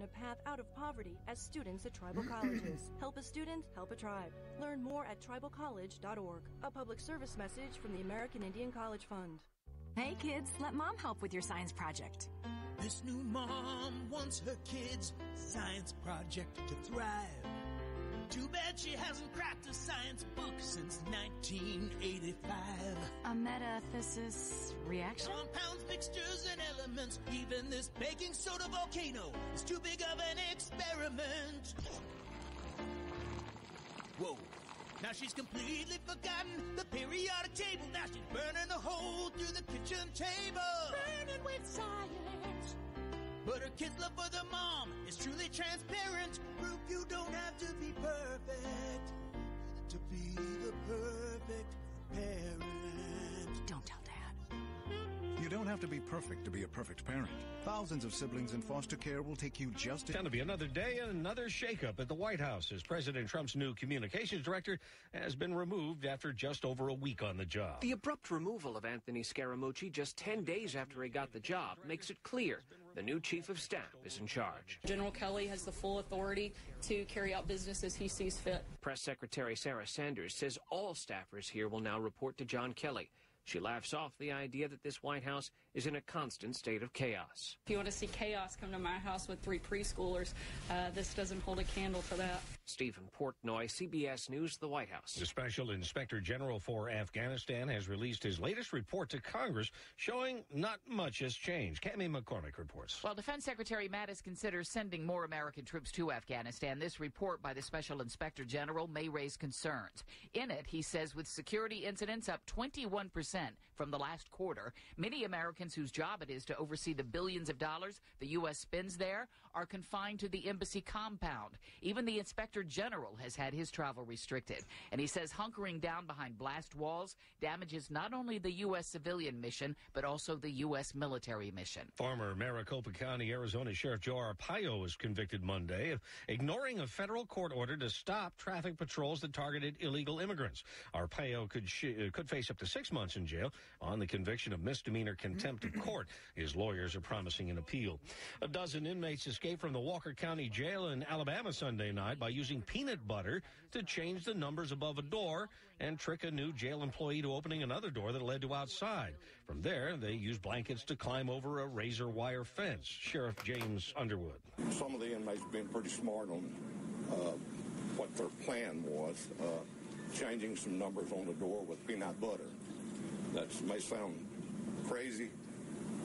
a path out of poverty as students at tribal colleges. Help a student, help a tribe. Learn more at tribalcollege.org. A public service message from the American Indian College Fund. Hey kids, let mom help with your science project. This new mom wants her kids' science project to thrive. Too bad she hasn't cracked a science book since 1985. A metathesis reaction? Compounds, mixtures, and elements. Even this baking soda volcano is too big of an experiment. Whoa. Now she's completely forgotten the periodic table. Now she's burning a hole through the kitchen table. Burning with science. But her kid's love for the mom is truly transparent. Proof you don't have to be perfect to be the perfect parent. Don't tell Dad. You don't have to be perfect to be a perfect parent. Thousands of siblings in foster care will take you just... It's going to be another day and another shakeup at the White House as President Trump's new communications director has been removed after just over a week on the job. The abrupt removal of Anthony Scaramucci just 10 days after he got the job makes it clear the new chief of staff is in charge. General Kelly has the full authority to carry out business as he sees fit. Press Secretary Sarah Sanders says all staffers here will now report to John Kelly. She laughs off the idea that this White House is in a constant state of chaos. If you want to see chaos come to my house with 3 preschoolers, this doesn't hold a candle to that. Stephen Portnoy, CBS News, the White House. The Special Inspector General for Afghanistan has released his latest report to Congress showing not much has changed. Cammie McCormick reports. While Defense Secretary Mattis considers sending more American troops to Afghanistan, this report by the Special Inspector General may raise concerns. In it, he says with security incidents up 21% from the last quarter, many Americans whose job it is to oversee the billions of dollars the U.S. spends there are confined to the embassy compound. Even the Inspector General has had his travel restricted. And he says hunkering down behind blast walls damages not only the U.S. civilian mission, but also the U.S. military mission. Former Maricopa County, Arizona Sheriff Joe Arpaio was convicted Monday of ignoring a federal court order to stop traffic patrols that targeted illegal immigrants. Arpaio could face up to 6 months in jail on the conviction of misdemeanor contempt of court. His lawyers are promising an appeal. A dozen inmates escaped from the Walker County Jail in Alabama Sunday night by using peanut butter to change the numbers above a door and trick a new jail employee to opening another door that led to outside. From there, they used blankets to climb over a razor wire fence. Sheriff James Underwood. Some of the inmates have been pretty smart on what their plan was, changing some numbers on the door with peanut butter. That may sound crazy,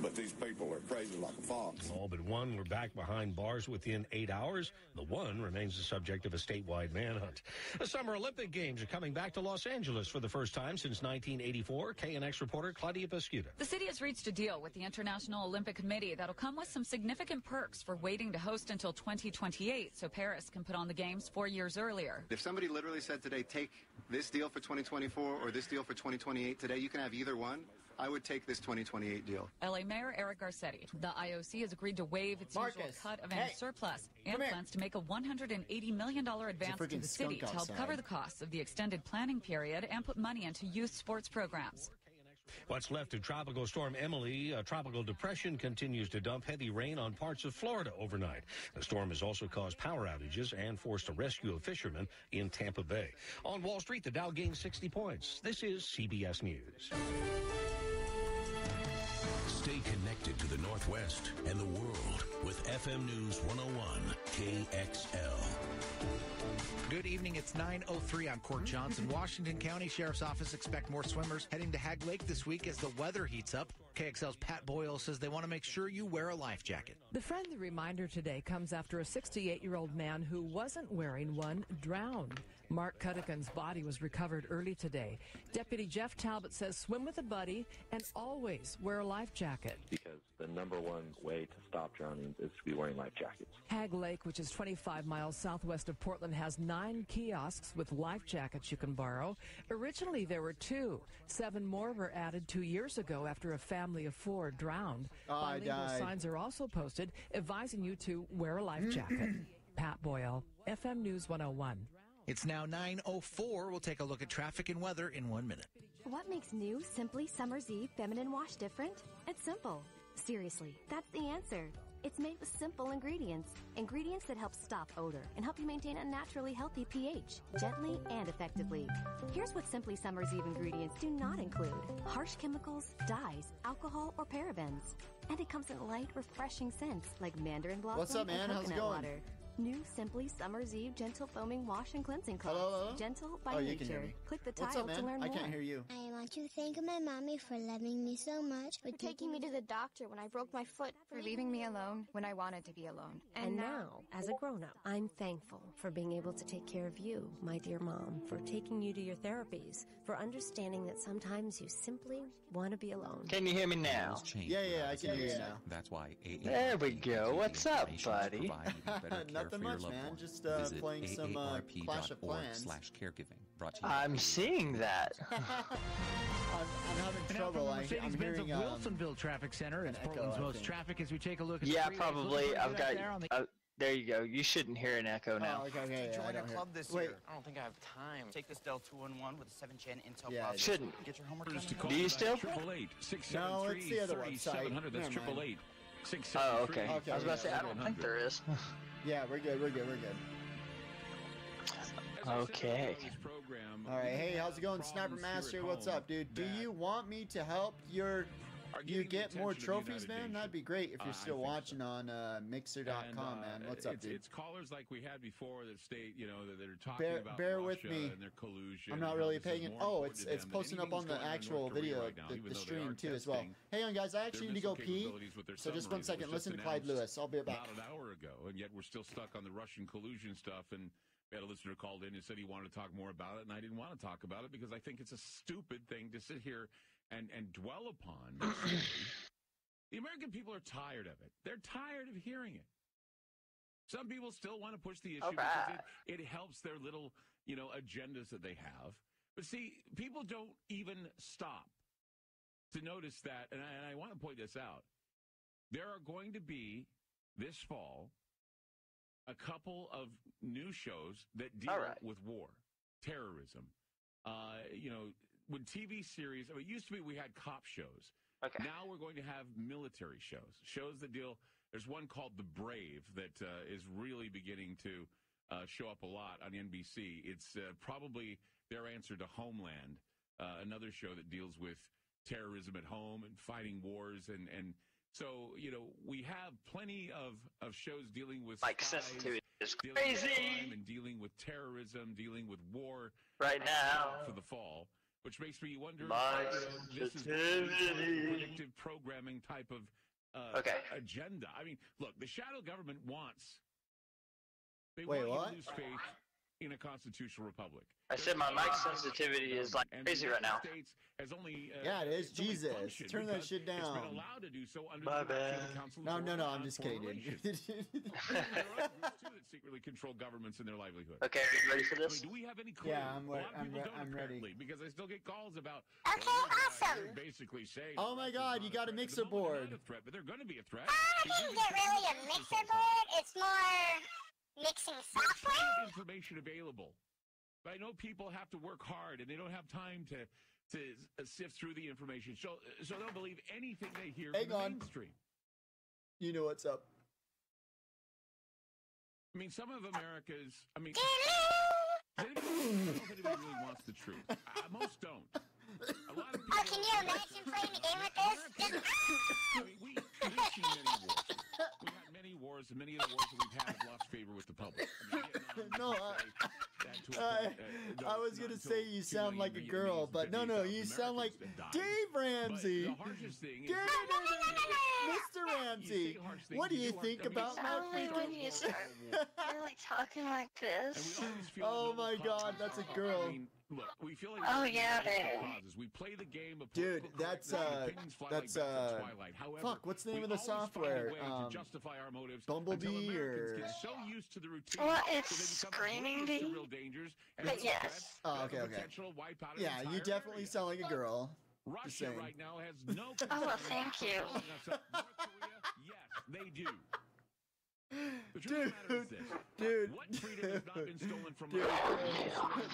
but these people are crazy like a fox. All but one were back behind bars within 8 hours. The one remains the subject of a statewide manhunt. The Summer Olympic Games are coming back to Los Angeles for the first time since 1984. KNX reporter Claudia Pescuda. The city has reached a deal with the International Olympic Committee that'll come with some significant perks for waiting to host until 2028, so Paris can put on the Games 4 years earlier. If somebody literally said today, take this deal for 2024 or this deal for 2028 today, you can have either one. I would take this 2028 deal. L.A. Mayor Eric Garcetti. The IOC has agreed to waive its usual cut of any surplus and plans to make a $180 million advance to the city to help cover the costs of the extended planning period and put money into youth sports programs. What's left of Tropical Storm Emily, a tropical depression, continues to dump heavy rain on parts of Florida overnight. The storm has also caused power outages and forced a rescue of fishermen in Tampa Bay. On Wall Street, the Dow gained 60 points. This is CBS News. Stay connected to the Northwest and the world with FM News 101 KXL. Good evening. It's 9:03. I'm Court Johnson. Washington County Sheriff's Office expect more swimmers heading to Hag Lake this week as the weather heats up. KXL's Pat Boyle says they want to make sure you wear a life jacket. The friendly reminder today comes after a 68-year-old man who wasn't wearing one drowned. Mark Cuddigan's body was recovered early today. Deputy Jeff Talbot says swim with a buddy and always wear a life jacket. Because the number one way to stop drowning is to be wearing life jackets. Hag Lake, which is 25 miles southwest of Portland, has 9 kiosks with life jackets you can borrow. Originally, there were 2. 7 more were added 2 years ago after a family of 4 drowned. Bilingual signs are also posted advising you to wear a life jacket. Pat Boyle, FM News 101. It's now 9:04. We'll take a look at traffic and weather in 1 minute. What makes new Simply Summer's Eve Feminine Wash different? It's simple. Seriously, that's the answer. It's made with simple ingredients. Ingredients that help stop odor and help you maintain a naturally healthy pH, gently and effectively. Here's what Simply Summer's Eve ingredients do not include: harsh chemicals, dyes, alcohol, or parabens. And it comes in light, refreshing scents like mandarin blossom What's up, man? and How's it coconut going? water. New Simply Summer's Eve Gentle Foaming Wash and Cleansing Cloths. Hello? Gentle by You can hear nature. me. Click the What's title up, man? to learn I more. can't hear you. I want to thank my mommy for loving me so much, For taking me to the doctor when I broke my foot, for leaving me alone when I wanted to be alone. And now, as a grown-up, I'm thankful for being able to take care of you, my dear mom, for taking you to your therapies, for understanding that sometimes you simply want to be alone. Can you hear me now? Yeah, I can hear you now. That's why There we go. What's up, buddy? Nothing much, man. Just playing some Clash of Clans. /caregiving. Brought to you. I'm seeing that. I'm having trouble. I'm hearing of Wilsonville Traffic Center. It's Portland's most traffic as we take a look at Yeah, the freeways. probably. Looks like I've we're got. there on the- There you go. You shouldn't hear an echo now. Oh, okay. Join I a don't hear. club this Wait. year. I don't think I have time. Take this Dell 2-in-1 with a 7-gen Intel Yeah, processor. Shouldn't. Get your homework Just done. to call Do you still? 888-673-3700. No, it's the other website. That's Never mind. 888-673-3700. Oh, okay. Okay, I was about to say, yeah, I don't think there is. Yeah, we're good. Okay. All right. Hey, how's it going, Sniper Master? What's up, dude? Do you want me to help you get more trophies, man? That'd be great if you're still watching on Mixer.com, man. What's up, dude? It's callers like we had before that state, that are talking about Bear Russia with me. and their collusion. I'm not and really how this is paying it. more Oh, important to it's them posting than up on the anything's going actual North Korea video, right now, even the though they stream are too as well. testing Hey, on guys, I actually need to go their pee. capabilities with their So just 1 submarines. second. It was Listen just to Clyde announced Lewis. I'll be back. About an hour ago, and yet we're still stuck on the Russian collusion stuff. And we had a listener called in and said he wanted to talk more about it, and I didn't want to talk about it because I think it's a stupid thing to sit here and dwell upon. The American people are tired of it. They're tired of hearing it. Some people still want to push the issue because it helps their little, agendas that they have. But see, people don't even stop to notice that, and I want to point this out. There are going to be, this fall, a couple of new shows that deal with war, terrorism. When TV series, it used to be we had cop shows. Okay. Now we're going to have military shows that deal. There's one called The Brave that is really beginning to show up a lot on NBC. It's probably their answer to Homeland, another show that deals with terrorism at home and fighting wars. And so, we have plenty of shows dealing with sensitivity is dealing with crazy. crime and dealing with terrorism, dealing with war Right now. for the fall. Which makes me wonder This is predictive programming type of agenda. I mean, look, the shadow government wants. They want you to lose faith in a constitutional republic. I said my mic sensitivity is like crazy right now. Has only, Yeah, it is. Jesus. Turn that shit It's down. been allowed to do so under My the direction bad. of the Council of No, Foreign I'm just kidding, dude. There are other groups, too, that secretly control governments and their livelihood. Okay, are you ready for this? Do we have any clue? Yeah, A lot of people don't, I'm ready. apparently, because I still get calls about. Okay, awesome. Basically saying. Oh my God, you got a mixer board. Threat, but they're going to be a threat. I think it's really a mixer board. It's more mixing software. Information available. I know people have to work hard and they don't have time to sift through the information. So they'll believe anything they hear from the mainstream. You know what's up. I mean, some of America's. I mean, I don't know if anybody really wants the truth. Most don't. A lot of people. Can you imagine playing a game with this? I mean, we've seen many wars. We've had many wars, and many of the wars that we've had have lost favor with the public. I mean, No, I was gonna say you sound like a girl, but no, you sound like Dave Ramsey. The harshest thing is Mr. Ramsey, what do you think about my Only when you start really talking like this. Oh my God, that's a girl. I mean, look, we feel like we play the game of dude, that's fuck, what's the name of the software? Justify our motives. Bumblebee or get so used to the routine. Well, it's Screaming Bee. But yes. Oh, okay. Yeah, you definitely sound like a girl. Russia right now has no. Oh, well, thank you. North Korea, yes, they do. The truth of the matter is this. Dude. What freedom has not been stolen from Dude. us?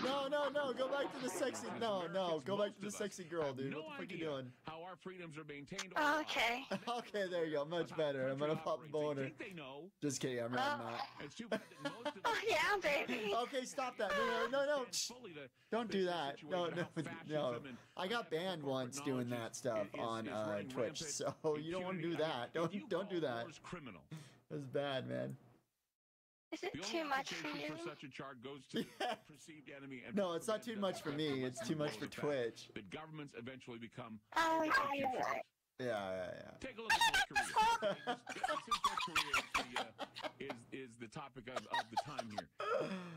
No, go back to the sexy. No, go back to the sexy girl, dude. What the fuck are you doing? How our freedoms are maintained. Oh, okay. Okay, there you go. Much better. I'm gonna pop the boner. They know. Just kidding. I'm not. It's too bad that most of Oh, yeah, baby. Okay, stop that. No. Don't do that. No. I got banned once doing that stuff on Twitch, so you don't want to do that. Don't do that. Criminal. That's bad, man. Is it too much for you? For such a charge goes to the perceived enemy. And no, it's not too much for me. It's too much for Twitch. That governments eventually become. Oh, you're right. Yeah. Take a look at North Korea. Since North Korea is the topic of the time here.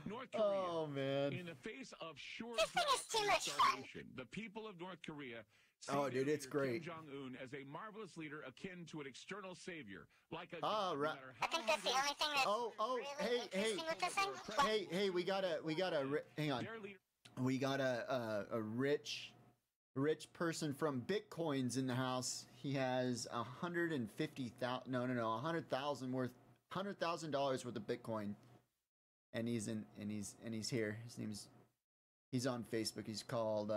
North Korea. Oh, man. In the face of sure starvation, the people of North Korea. Oh, dude, it's great. Kim Jong-un as a marvelous leader akin to an external savior. Like a right. I think that's the only thing that's really interesting with this thing. Hey, we got hang on. We got a rich person from Bitcoins in the house. He has $100,000 worth of Bitcoin, and he's here. He's on Facebook. He's called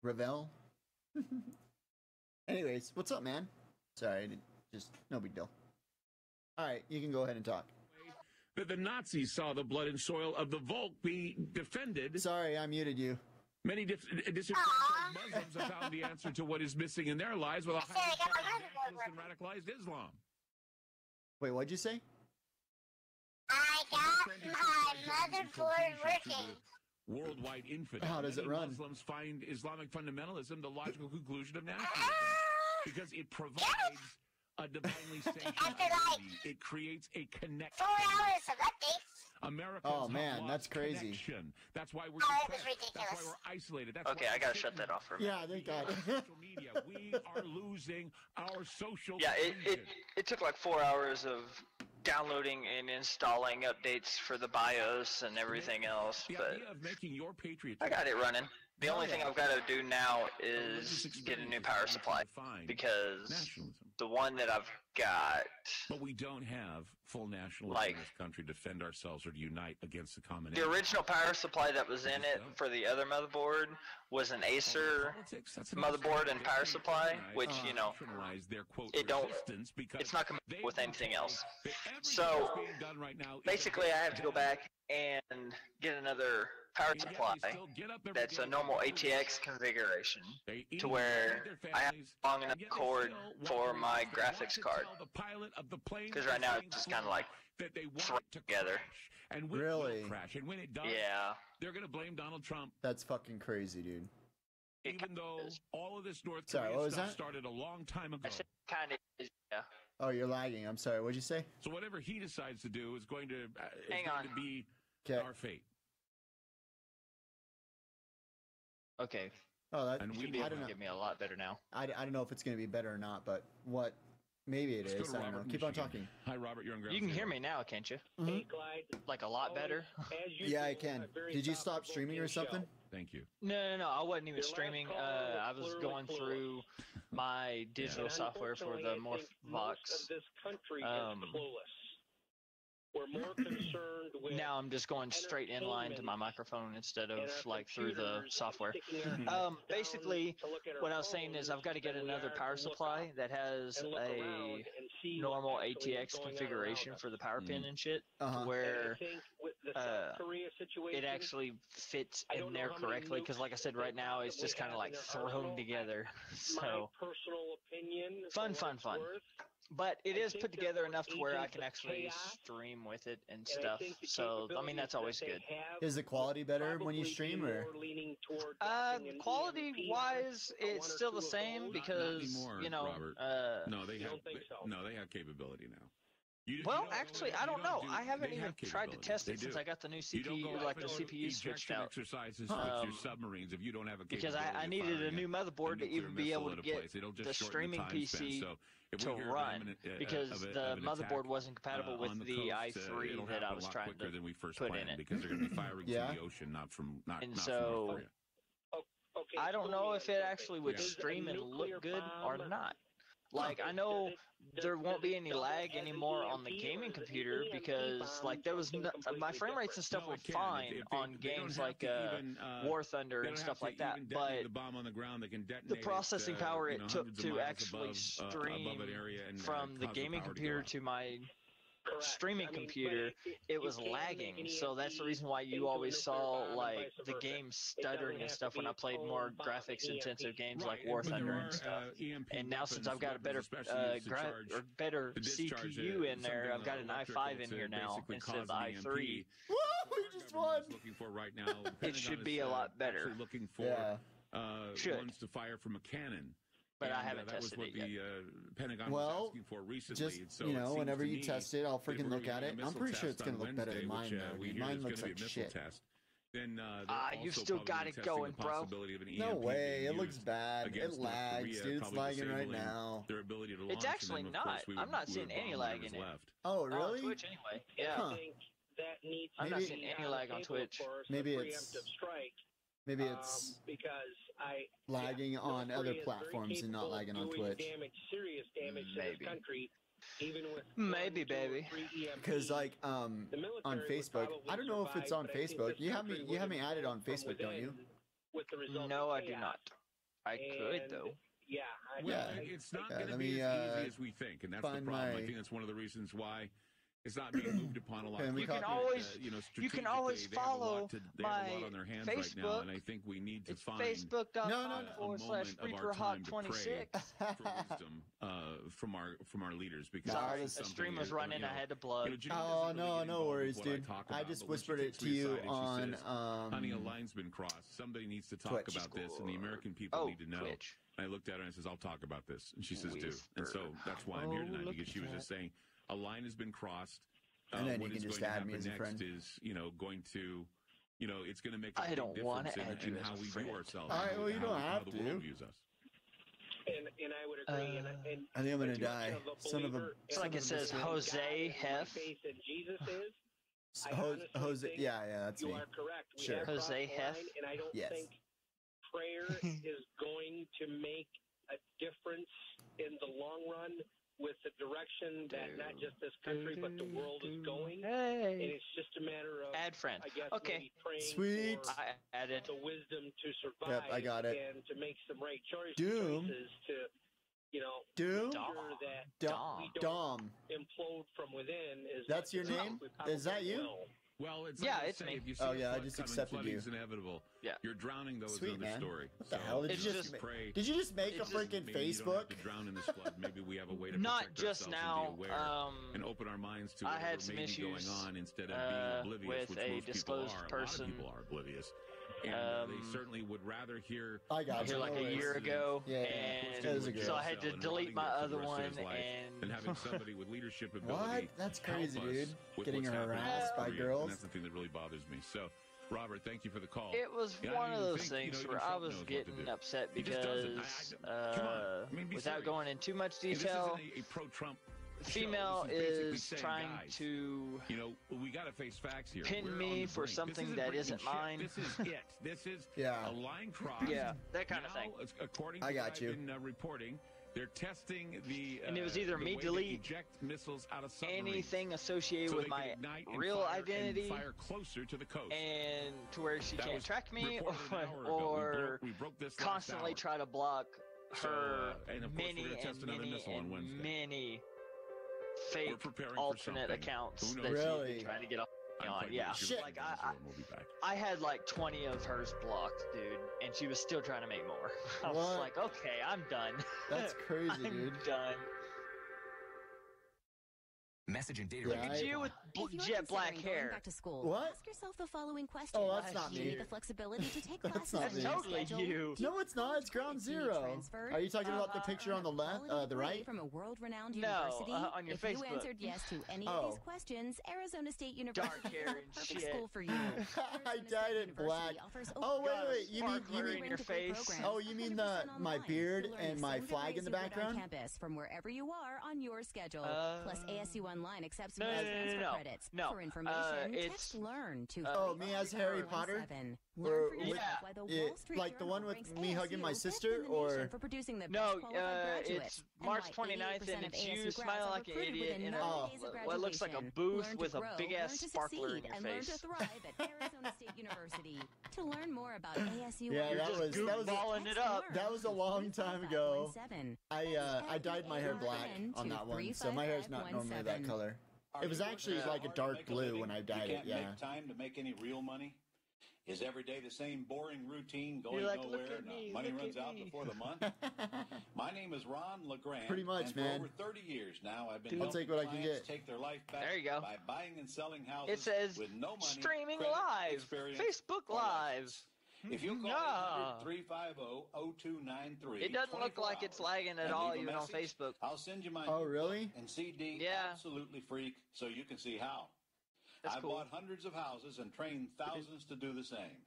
Royale. Anyways, what's up, man? Sorry, just no big deal. All right, you can go ahead and talk. That the Nazis saw the blood and soil of the Volk be defended. Sorry, I muted you. Many disenfranchised Muslims have found the answer to what is missing in their lives with a highly nationalist and radicalized Islam. Wait, what'd you say? I got my motherboard working. Worldwide infidel. How does it run? Muslims find Islamic fundamentalism the logical conclusion of nationalism because it provides a divinely sanctioned identity. It creates a connection. 4 hours of updates. America's that's crazy. Connection. That's why we're it was ridiculous. That's why we're isolated. That's okay, I gotta shut that off for a minute. Yeah, thank God. Social media. We are losing our social. Yeah, it took like 4 hours of downloading and installing updates for the BIOS and everything else, but idea of making your Patriot I got it running. The only thing I've got to do now is get a new power supply because the one that I've got. But we don't have full nationalism in this country to defend ourselves or to unite against the common enemy. The original power supply that was in it for the other motherboard was an Acer motherboard and power supply, which, you know, it's not compatible with anything else. So basically I have to go back and get another power supply that's a normal ATX configuration to where I have long enough cord for my graphics card, because right now it's just kind of like thrown together. And really? And when it does, they're going to blame Donald Trump. That's fucking crazy, dude. Even though all of this North Korea stuff started a long time ago. I said kind of is, yeah. Oh, you're lagging. I'm sorry. What'd you say? So whatever he decides to do is going to be our fate. Okay. Oh, that should be able to get me a lot better now. I don't know if it's going to be better or not, but maybe it is. I don't know. Keep on talking. Hi, Robert. You're on ground. You can hear me now, can't you? Mm-hmm. Hey, Clyde. Like a lot better? Yeah, I can. Did you stop streaming or something? Thank you. No. I wasn't even streaming. I was going through my digital software for the Morphvox. We're more concerned with now I'm just going straight in line to my microphone instead of like through the software. Basically, what I was saying is I've got to get another power supply that has a normal ATX configuration for the power pin and shit, where it actually fits in there correctly. Because like I said, right now it's just kind of like thrown together. So fun. But it is put together enough to where I can actually stream with it and stuff. So, I mean, that's always good. Is the quality better when you stream, or? Quality-wise, it's still the same because, you know... No, they have capability now. Well, actually, I don't know. I haven't even tried to test it since I got the new CPU, like the CPU switched out. Exercises your submarines if you don't have a because I needed a new motherboard to even be able to get the streaming PC to run, because the motherboard wasn't compatible with the i3 that I was trying to put in it. Because they're going to be firing from the ocean, not from North Korea. I don't know if it actually would stream and look good or not. Like, I know there won't be any lag anymore on the gaming computer because, like, there was my frame rates and stuff were fine on games like War Thunder and stuff like that. But the bomb on the ground, they can detonate the processing power it took hundreds of to miles actually stream above an area and, from the cause gaming power computer go to my streaming computer, it was lagging. So that's the reason why you always saw like the game stuttering and stuff when I played more graphics intensive games like War Thunder and stuff. And now since I've got a better better CPU in there, I've got an i5 in here now instead of the i3. Woo! We just won. Looking for right now. It should be a lot better. Looking for ones to fire from a cannon. But I haven't tested it yet. That was what the Pentagon was asking for recently. Just, whenever you test it, I'll freaking look at it. I'm pretty sure it's going to look better than mine, though. Mine looks like shit. Then you've still got it going, bro. No way. It looks bad. It lags, dude. It's lagging right now. It's actually not. I'm not seeing any lag in it. Oh, really? On Twitch, anyway. Yeah. I'm not seeing any lag on Twitch. Maybe it's because lagging on other platforms and not lagging on Twitch. Serious damage to this country, even with maybe, baby. Because like on Facebook, I don't know if it's on Facebook. You have me added on Facebook, don't you? No, I do not. I could though. Yeah. It's not going to be as easy as we think, and that's the problem. I think that's one of the reasons why it's not being moved upon a lot. You can always follow my Facebook. Right now, and I think we need to find Facebook.com/ReaperHawk26 from our leaders, because the stream was running. I had to plug. Oh no worries, dude. I just whispered it to you on. Honey, a line's been crossed. Somebody needs to talk about this, and the American people need to know. Twitch. And I looked at her and I says, "I'll talk about this," and she says, "Do." And so that's why I'm here tonight, because she was just saying a line has been crossed. And then you can just add me as a friend. Is going to, it's going to make a big difference in how we view ourselves. All right, well, you don't have to. And I would agree. And I think I'm going to die. Son of a. It's like it says Jose Hef. Jose, yeah, that's me. You are correct. We sure. Jose Hef. And I don't think prayer is going to make a difference in the long run with the direction that not just this country but the world is going. And it's just a matter of add friend. I guess okay. Sweet. For I added the wisdom to survive. Yep, I got it. And to make some right choices Doom. to Doom. sure that Dom. we don't implode from within. That's your name? Is that you? Well, it's it's me. Oh yeah, I just accepted you. Inevitable. Yeah, you're drowning though. Sweet, is another man. story. What the hell did you just pray? Did you just make a freaking Facebook? You don't have to drown in this flood. Maybe we have a way to not protect just now. And be aware and open our minds to I had what some may be issues going on instead of being oblivious, with which a most disclosed people are. person. A lot of people are oblivious. And they certainly would rather hear. I got here like a year ago, and so I had to delete my other one and having somebody with leadership ability. What? That's crazy, dude. Getting harassed by girls. And that's the thing that really bothers me. So, Robert, thank you for the call. It was one of those things where I was getting upset because, without going in too much detail, a pro-Trump. Female is trying to we gotta face facts here. Pin me for something that isn't mine. This is it. This is a line cross. Yeah, that kind of thing. According to what I've been reporting, they're testing the and it was either me delete eject missiles out of submarines, anything associated with my real identity, fire closer to the coast, and to where she can't track me, or we broke this constantly try to block her and of course we're gonna test another missile on Wednesday. Many fake alternate accounts that she's trying to get off on. Yeah, shit. Like I had like 20 of hers blocked, dude, and she was still trying to make more. I was like, okay, I'm done. That's crazy, I'm dude. done. Message and data. Look at you with jet black hair. Back to school, what? Ask yourself the following question. Oh, that's not you me. need the flexibility to take That's classes not on me. your schedule. You. No, it's not. It's ground zero. Are you talking about the picture on the left, the right? From a world-renowned No, university. on your if Facebook. you answered yes to any of these questions, Arizona State University Dark hair is and the perfect shit. school for you. I dyed it black. Oh wait, you mean in your face? Oh, you mean my beard and my flag in the background? Campus from wherever you are on your schedule. Plus, ASU Online accepts no. transfer credits. No. For information, it's text LEARN to me as Harry Potter? Learn for With- yourself why the Wall Street like the Journal one with ranks me hugging my ASU sister, best in the or nation for producing the No, best qualified graduate, it's and March why 29th, 88% and of it's ASU you grads smiling are like an recruited idiot within in 90 days of what looks like a graduation. booth Learn to with a grow, big learn ass to sparkler in succeed, your and learn face. to thrive at Arizona State University. To learn more about ASU, Yeah, that was a long time ago. 3517. I dyed my hair black on that one, so my hair's not normally that color. It was actually like a dark blue when I dyed it. You Yeah. can't make time to make any real money? Is every day the same boring routine going like, nowhere "Look at and me, money look runs at out me." before the month? My name is Ron LeGrand. Pretty much, and man. For over 30 years now, I've been I'll helping take what I can clients get. take their life back There you go. by buying and selling houses It says with no money, streaming credit, live, experience, Facebook or Live. license. If you call Yeah. 800-350-0293, It doesn't look like it's lagging at and all, leave a even on message, Facebook. I'll send you my Oh, really? and CD Yeah. absolutely free so you can see how. That's I've cool. bought hundreds of houses and trained thousands to do the same.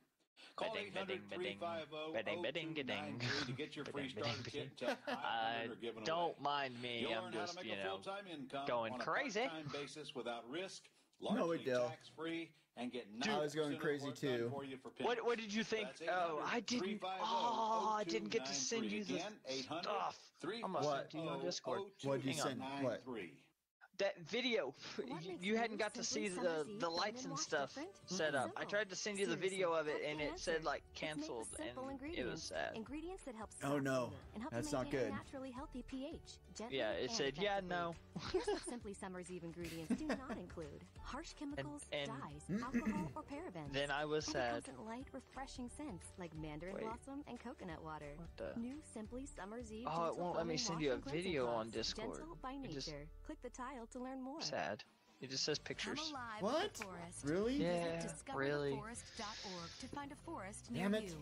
Call Bidding, bidding, bidding, 800-350-0293 to get your free starter kit and tell $500 are given Don't away. mind me. You'll I'm learn how just, to make a full-time income going on crazy. a part-time basis without risk, No, largely it don't. tax-free, and get I was going 90% of the crazy work done too. for you for pennies. What did you think? That's Oh, I didn't. Oh, I didn't get to send you the 800-350-0293. stuff. I'm gonna send it to you on Discord. What'd you Hang send? on. What? That video, you hadn't got to see the lights and stuff set up. I tried to send you the video of it, and it said like canceled, and it was sad. Ingredients that help Oh, no. stop and help That's you not maintain good. a naturally healthy pH. Gently Yeah, it and said, yeah, effectively. no. Here's what Simply Summer's Eve ingredients do not include: harsh chemicals, and- dyes, alcohol, or parabens. Then I was and sad. it comes in light, refreshing scents like mandarin Wait. blossom and coconut water. What the? New Simply Summer's Eve. Oh, it gentle won't let me foaming send wash you a and cleansing video on cloths. Discord. Gentle by It just- nature. Click the tile to learn more. Sad. It just says pictures. Come alive What? with the forest. Really? Yeah, Visit really. discovertheforest.org to find a forest near Damn it. you.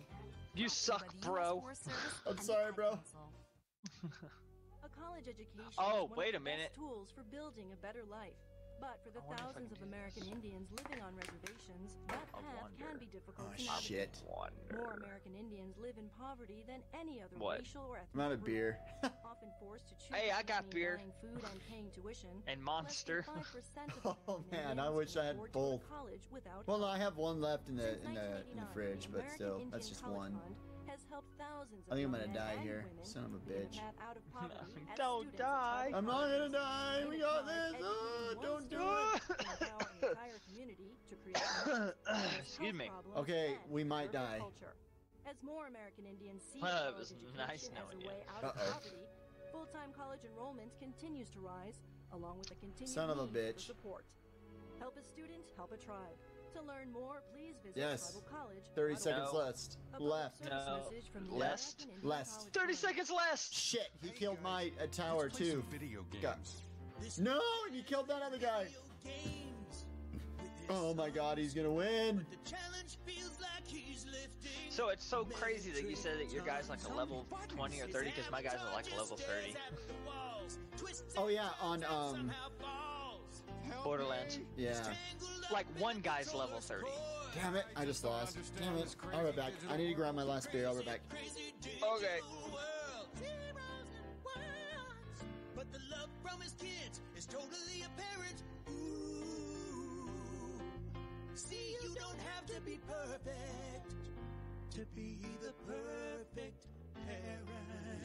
You Brought to suck, by the US bro. Forest Service I'm and the sorry, Ad bro. Council. A college education Oh, is one wait of a the minute. best tools for building a better life. But for the thousands of American Indians living on reservations, that path can be difficult Oh, to navigate. shit. More American Indians live in poverty than any other What? racial or ethnic I'm out of group. beer. Often forced to choose Hey, I got between beer. buying food and paying tuition. And Monster. Less than 5% of Oh, American man, I Indians wish can I had afford to go to both. college without Well, no, help. I have one left in the Since in the 1989, fridge, the but American still, Indian that's just College one. Fund has helped thousands I think I'm of gonna young die men here, and women son of a begin bitch. path out of poverty as Don't students die. at I'm not gonna die. We got They this. strive Oh, educating don't do one it. student and empowering the entire community to create health Excuse me. problems Okay, and we might preserve die. culture. As more American Indians see Well, it college was education nice as knowing a you. way out of Uh-oh. poverty, full-time college enrollment continues to rise, along with the continued Son of a need bitch. for support. Help a student, help a tribe. To learn more, please visit Yes. Tribal College. 30 seconds No. left. Left. No. Left. Left. 30 seconds less. Shit, he killed my tower too. Video games. Got- No, he killed that other guy. Oh my god, he's gonna win. So it's so crazy that you said that your guy's like a level 20 or 30 because my guy's like a level 30. Oh yeah, on Borderlands. yeah. Like one guy's level 30. Damn it, I just lost. Damn it. I'll be back. I need to grab my last beer. I'll be back. Okay. But the love from his kids is totally apparent. Ooh. See, you don't have to be perfect to be the perfect parent.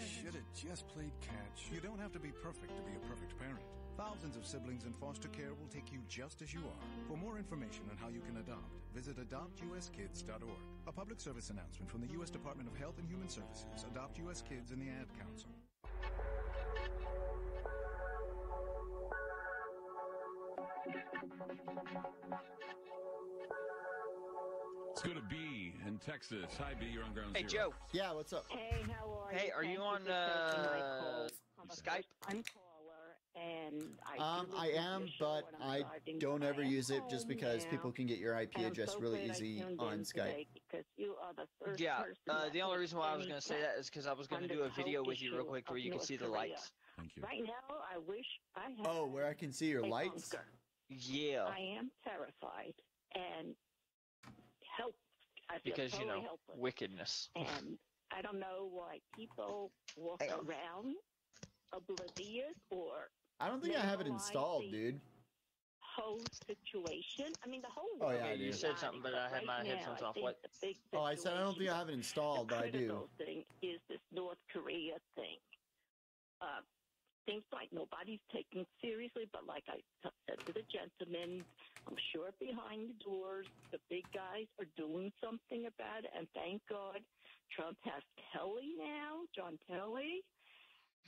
You should have just played catch. You don't have to be perfect to be a perfect parent. Thousands of siblings in foster care will take you just as you are. For more information on how you can adopt, visit adoptuskids.org. A public service announcement from the U.S. Department of Health and Human Services, Adopt U.S. Kids, and the Ad Council. Let's go to B in Texas. Hi, B. You're on ground Hey, zero. Joe. Yeah, what's up? Hey, how are you? Hey, are you Thank on for taking my call. Skype? I'm caller, and I I am, but I don't ever use it just because people can get your IP And I'm address so really glad I easy tuned on in Skype. today because you are the first Yeah, person that the only makes reason why I was any going to say that is because I was going to do a under the video health with you real issue quick where of you could North see the Korea. lights. Thank you. Right now, I wish I had Oh, where I can see your a lights? bunker. Yeah. I am terrified and help. I feel Because, you totally know, helpless. wickedness. And I don't know why people walk around oblivious or I don't think I have it minimize installed, the dude. whole situation. I mean, the whole Oh, world yeah, I is do. You said something, but I had right my now, headphones off. think What? the big Oh, I said I don't think I have it installed, but I do. critical thing is this North Korea thing. Seems like nobody's taking seriously, but like I said to the gentleman, I'm sure behind the doors, the big guys are doing something about it, and thank God Trump has Kelly now, John Kelly,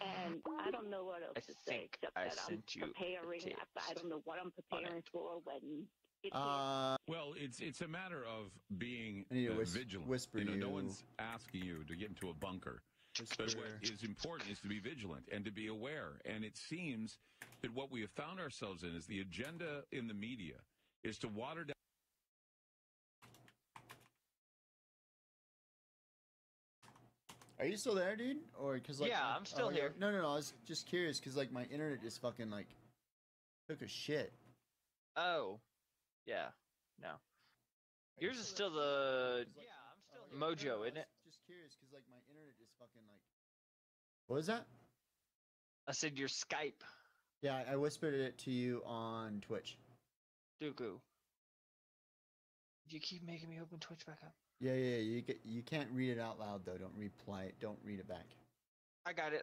and I don't know what else to say except that I'm preparing. I don't know what I'm preparing for when it well, it's a matter of being I need to vigilant. whisper No one's asking you to get into a bunker. But what is important is to be vigilant and to be aware. And it seems that what we have found ourselves in is the agenda in the media is to water down. Are you still there, dude? Or because like Yeah, I'm still here. No. I was just curious because like my internet just fucking like took a shit. Oh, yeah, no. Yours is still the Mojo, isn't it? Just curious because like my internet just fucking like. What was that? I said your Skype. Yeah, I whispered it to you on Twitch. Dooku. You keep making me open Twitch back up. Yeah. You can't read it out loud though. Don't reply it. Don't read it back. I got it.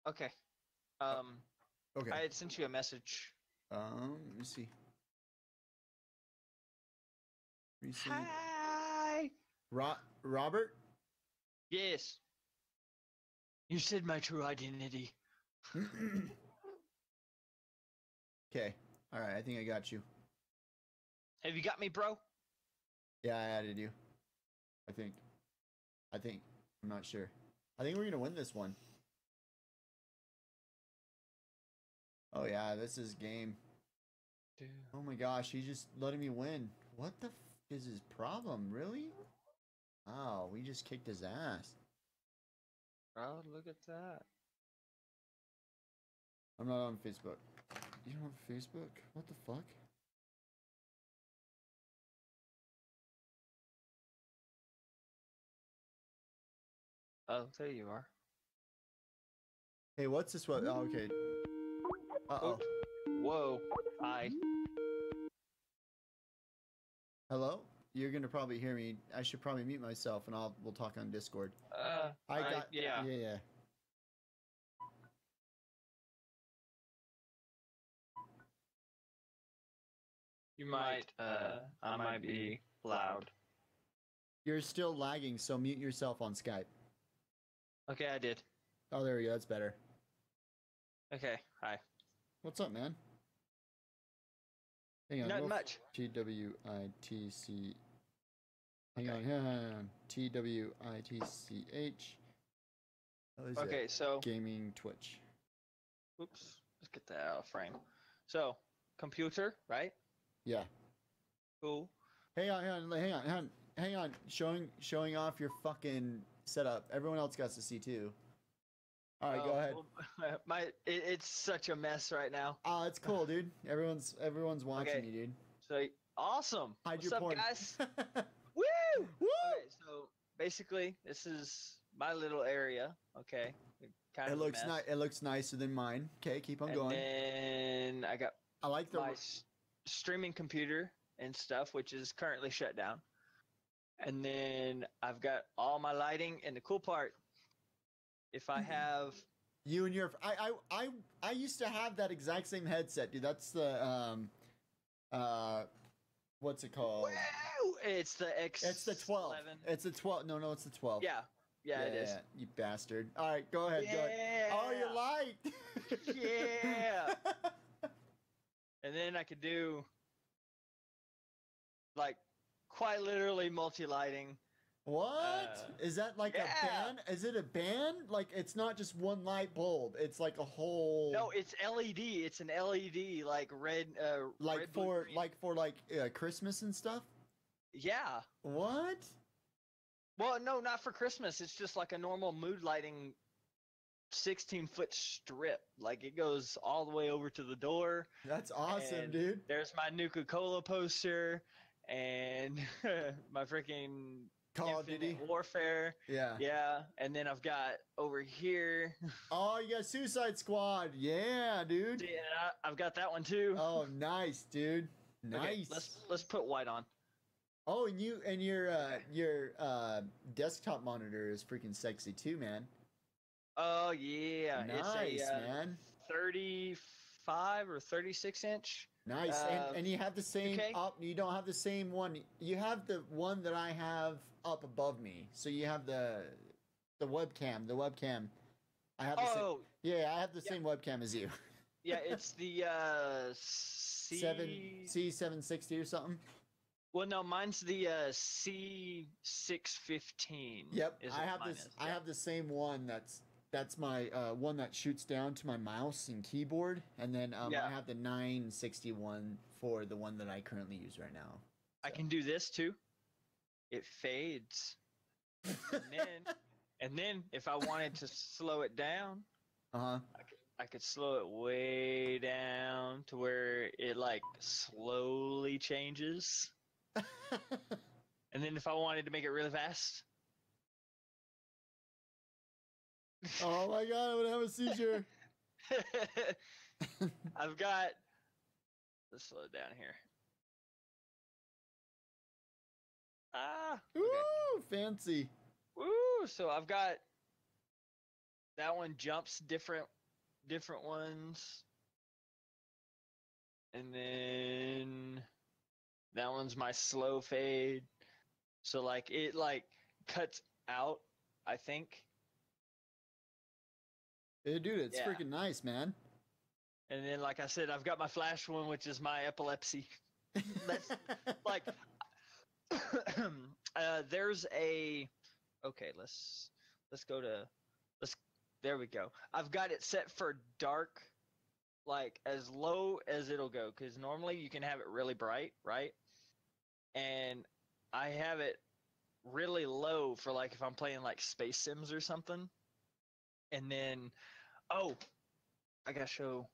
Okay. Okay. I had sent you a message. Let me see. Recent. Hi. Robert? Yes. You said my true identity. Okay. All right. I think I got you. Have you got me, bro? Yeah, I added you. I think. I'm not sure. I think we're going to win this one. Oh, yeah. This is game. Dude. Oh, my gosh. He's just letting me win. What the is his problem? Really? Wow. We just kicked his ass. Oh, look at that. I'm not on Facebook. You don't have Facebook? What the fuck? Oh, there you are. Hey, what's this one? Oh, okay. Uh-oh. Whoa. Hi. Hello? You're gonna probably hear me. I should probably mute myself and we'll talk on Discord. Yeah. Yeah. You might, I might be loud. You're still lagging, so mute yourself on Skype. Okay, I did. Oh, there we go. That's better. Okay, hi. What's up, man? Hang on. Not much. TWITC. Hang on. TWITCH. Okay, so gaming Twitch. Oops. Let's get that out of frame. So, computer, right? Yeah. Cool. Hang on. Showing off your fucking setup. Everyone else got to see too. All right, go ahead. Well, it's such a mess right now. Oh, it's cool, dude. Everyone's watching you, dude. So awesome. Hide What's your up, porn. guys? Woo! Woo! Okay, so basically, this is my little area. Okay. Kind it of looks nice. It looks nicer than mine. Okay, keep on going. And I got. I like the my streaming computer and stuff, which is currently shut down. And then I've got all my lighting, and the cool part, if I have you and your I used to have that exact same headset, dude. That's the what's it called? Woo! It's the X. It's the 12. It's the 12. No, it's the 12. Yeah, it is. You bastard. All right, go ahead. Yeah. Oh, you light. Yeah. And then I could do like quite literally multi-lighting. What? Is that like a band? Is it a band? Like it's not just one light bulb. It's like a whole. No, it's LED. It's an LED like red. Like red, for blue, like Christmas and stuff. Yeah. What? Well, no, not for Christmas. It's just like a normal mood lighting 16-foot strip. Like it goes all the way over to the door. That's awesome, and dude. There's my Nuka-Cola poster and my freaking Call of Duty Warfare. Yeah. Yeah, and then I've got over here. Oh, you got Suicide Squad. Yeah, dude. Yeah, I've got that one too. Oh, nice, dude. Nice. Okay, let's put white on. Oh, and your desktop monitor is freaking sexy too, man. Oh yeah, Nice, it's a man. 35 or 36 inch. Nice, and you have the same up. You don't have the same one. You have the one that I have up above me. So you have the webcam. The webcam. I have the same. Yeah, I have the same webcam as you. Yeah, it's the C760 or something. Well, no, mine's the C615. Yep, I have the same one. That's my one that shoots down to my mouse and keyboard, and then I have the 961 for the one that I currently use right now. So. I can do this too. It fades, and then if I wanted to slow it down, I could slow it way down to where it like slowly changes, and then if I wanted to make it really fast. Oh my god, I'm gonna have a seizure. I've got. Let's slow it down here. Okay. Ooh, fancy. Woo! So I've got that one jumps different ones, and then that one's my slow fade. So like it like cuts out, I think. Hey, dude, it's freaking nice, man. And then, like I said, I've got my flash one, which is my epilepsy. That's like, there's a. Okay, let's go to. There we go. I've got it set for dark, like as low as it'll go, because normally you can have it really bright, right? And I have it really low for like if I'm playing like Space Sims or something. And then, I gotta show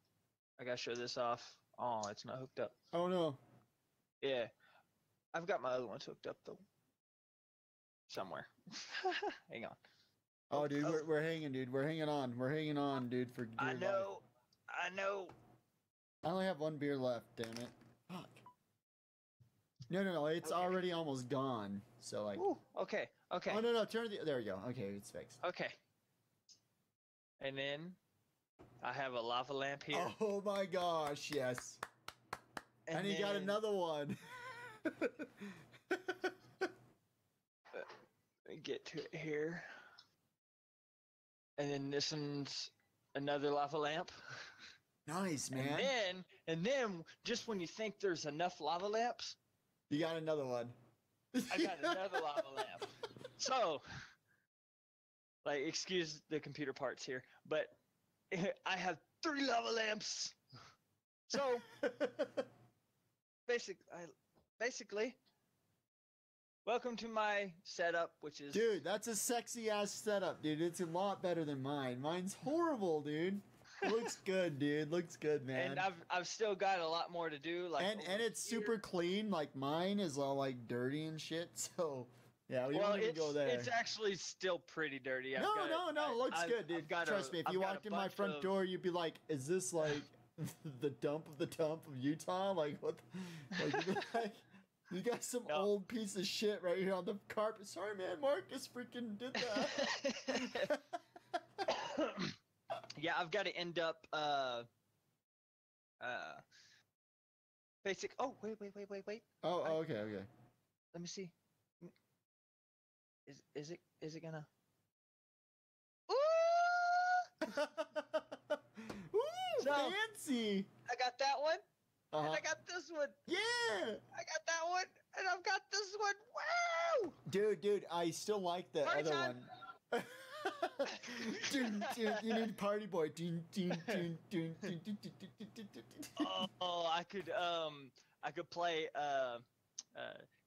this off. Oh, it's not hooked up. Oh no. Yeah, I've got my other ones hooked up though. Somewhere. Hang on. Oh, dude, we're hanging, dude. We're hanging on. We're hanging on, dude. For dear life. I know. I only have one beer left. Damn it. Fuck. No. It's already almost gone. So like. Ooh, okay. Oh no. Turn the. There we go. Okay, it's fixed. Okay. And then I have a lava lamp here. Oh my gosh, yes. And he got another one. Let me get to it here. And then this one's another lava lamp. Nice, man. And then just when you think there's enough lava lamps, you got another one. I got another lava lamp. So, like, excuse the computer parts here, but I have 3 lava lamps. So, basically, welcome to my setup, which is... Dude, that's a sexy-ass setup, dude. It's a lot better than mine. Mine's horrible, dude. Looks good, dude. Looks good, man. And I've still got a lot more to do. Like, and it's super clean. Like, mine is all, like, dirty and shit, so... Yeah, we won't even go there. It's actually still pretty dirty. No, it looks good, dude. Trust me, if you walked in my front door, you'd be like, is this like the dump of Utah? Like, what? Like, you got some old piece of shit right here on the carpet. Sorry, man, Marcus freaking did that. Yeah, I've got to end up, basic. Oh, wait. Oh, okay. Let me see. Is it gonna? Ooh! Ooh, fancy! I got that one, and I got this one. Yeah! I got that one, and I've got this one. Wow! Dude, I still like the Party other time. one. Dude, you need Party Boy. Oh, I could play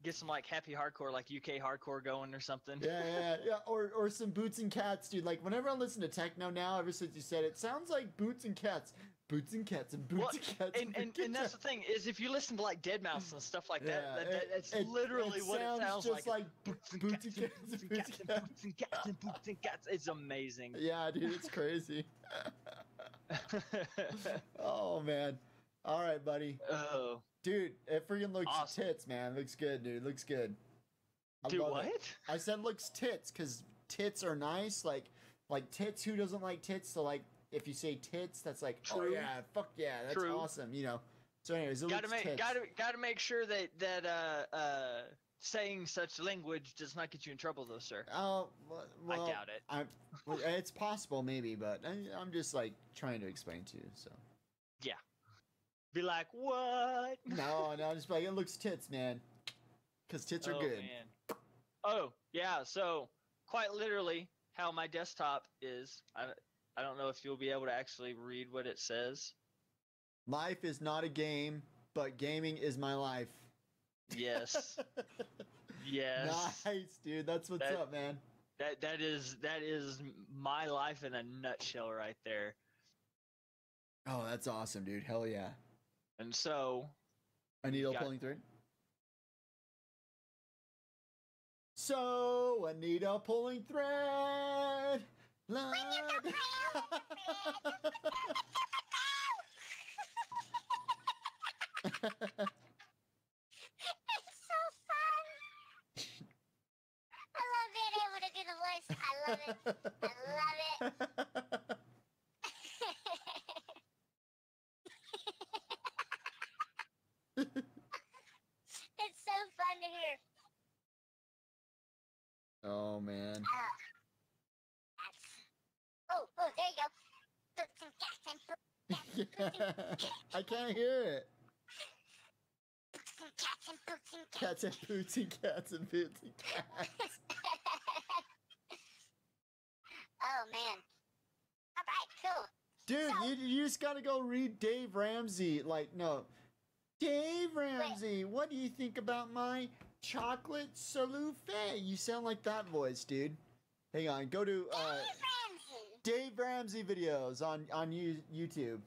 get some like happy hardcore, like UK hardcore going or something. Yeah. Or some Boots and Cats, dude. Like whenever I listen to techno now, ever since you said it, sounds like Boots and Cats. Boots and cats and boots and cats and that's the thing is if you listen to like Dead Mouse and stuff like that's literally what it sounds just like. Boots and cats and boots and cats and boots and cats. It's amazing. Yeah, dude, it's crazy. Oh man. All right, buddy. Oh, dude, it freaking looks tits, man. Looks good, dude. Looks good. Dude, what? I said looks tits because tits are nice. Like tits. Who doesn't like tits? So like, if you say tits, that's like, True. oh yeah, fuck yeah, that's True. awesome. You know. So anyways, it gotta looks tits. gotta make sure that saying such language does not get you in trouble, though, sir. Oh, well, I doubt it. It's possible, maybe, but I'm just like trying to explain to you. So. Yeah. Be like, what? No, just like it looks tits, man. Because tits are good. Man. Oh, yeah. So, quite literally, how my desktop is. I don't know if you'll be able to actually read what it says. Life is not a game, but gaming is my life. Yes. Yes. Nice, dude. That's what's up, man. That is my life in a nutshell right there. Oh, that's awesome, dude. Hell yeah. And so, a needle pulling thread. So, a needle pulling thread. Love. It's so fun. I love being able to do the voice. I love it. I love it. It's so fun to hear. Oh man. Oh, there you go. Boots and cats and boots. I can't hear it. Boots and cats and boots and Cats and boots and cats and boots and cats. Oh man. All right, cool. Dude, you just gotta go read Dave Ramsey. Like, no. Dave Ramsey, what do you think about my chocolate souffle? You sound like that voice, dude. Hang on, go to Dave Ramsey videos on YouTube.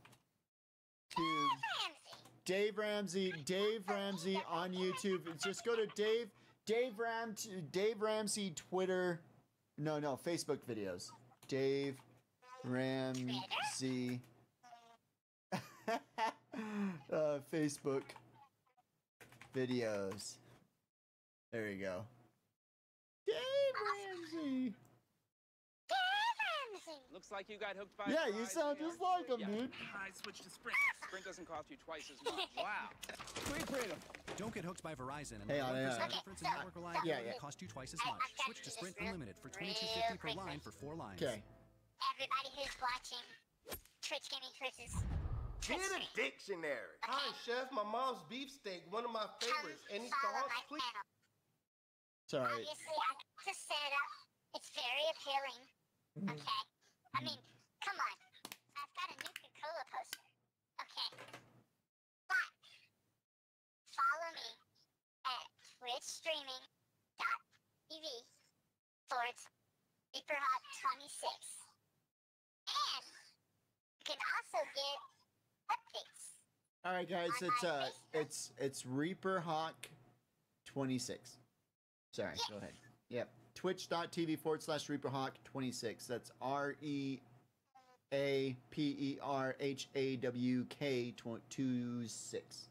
Dave Ramsey on YouTube. Just go to Dave Ramsey Twitter. No, Facebook videos. Dave Ramsey Facebook videos. There you go. Dave Ramsey. Looks like you got hooked by Yeah, you sound just like him, dude. I switched to Sprint. Sprint doesn't cost you twice as much. Wow. Pretty creative. Don't get hooked by Verizon and Hang on, the 1% hang on. difference in network reliability cost you twice as much. Switch to Sprint Unlimited for $22.50 per line for 4 lines. Okay. Everybody who's watching Twitch Gaming Chris's Get a dictionary. Hi, Chef. My mom's beefsteak, one of my favorites. Any thoughts, please? Sorry. Obviously, I like to set it up. It's very appealing. Okay. I mean, come on. I've got a Nuka-Cola poster. Okay. But follow me at twitchstreaming.tv/ReaperHawk26. And you can also get updates. All right, guys, it's Reaper Hawk 26. Sorry, go ahead. Yep. Twitch.tv/Reaper Hawk 26. That's REAPERHAWK 26.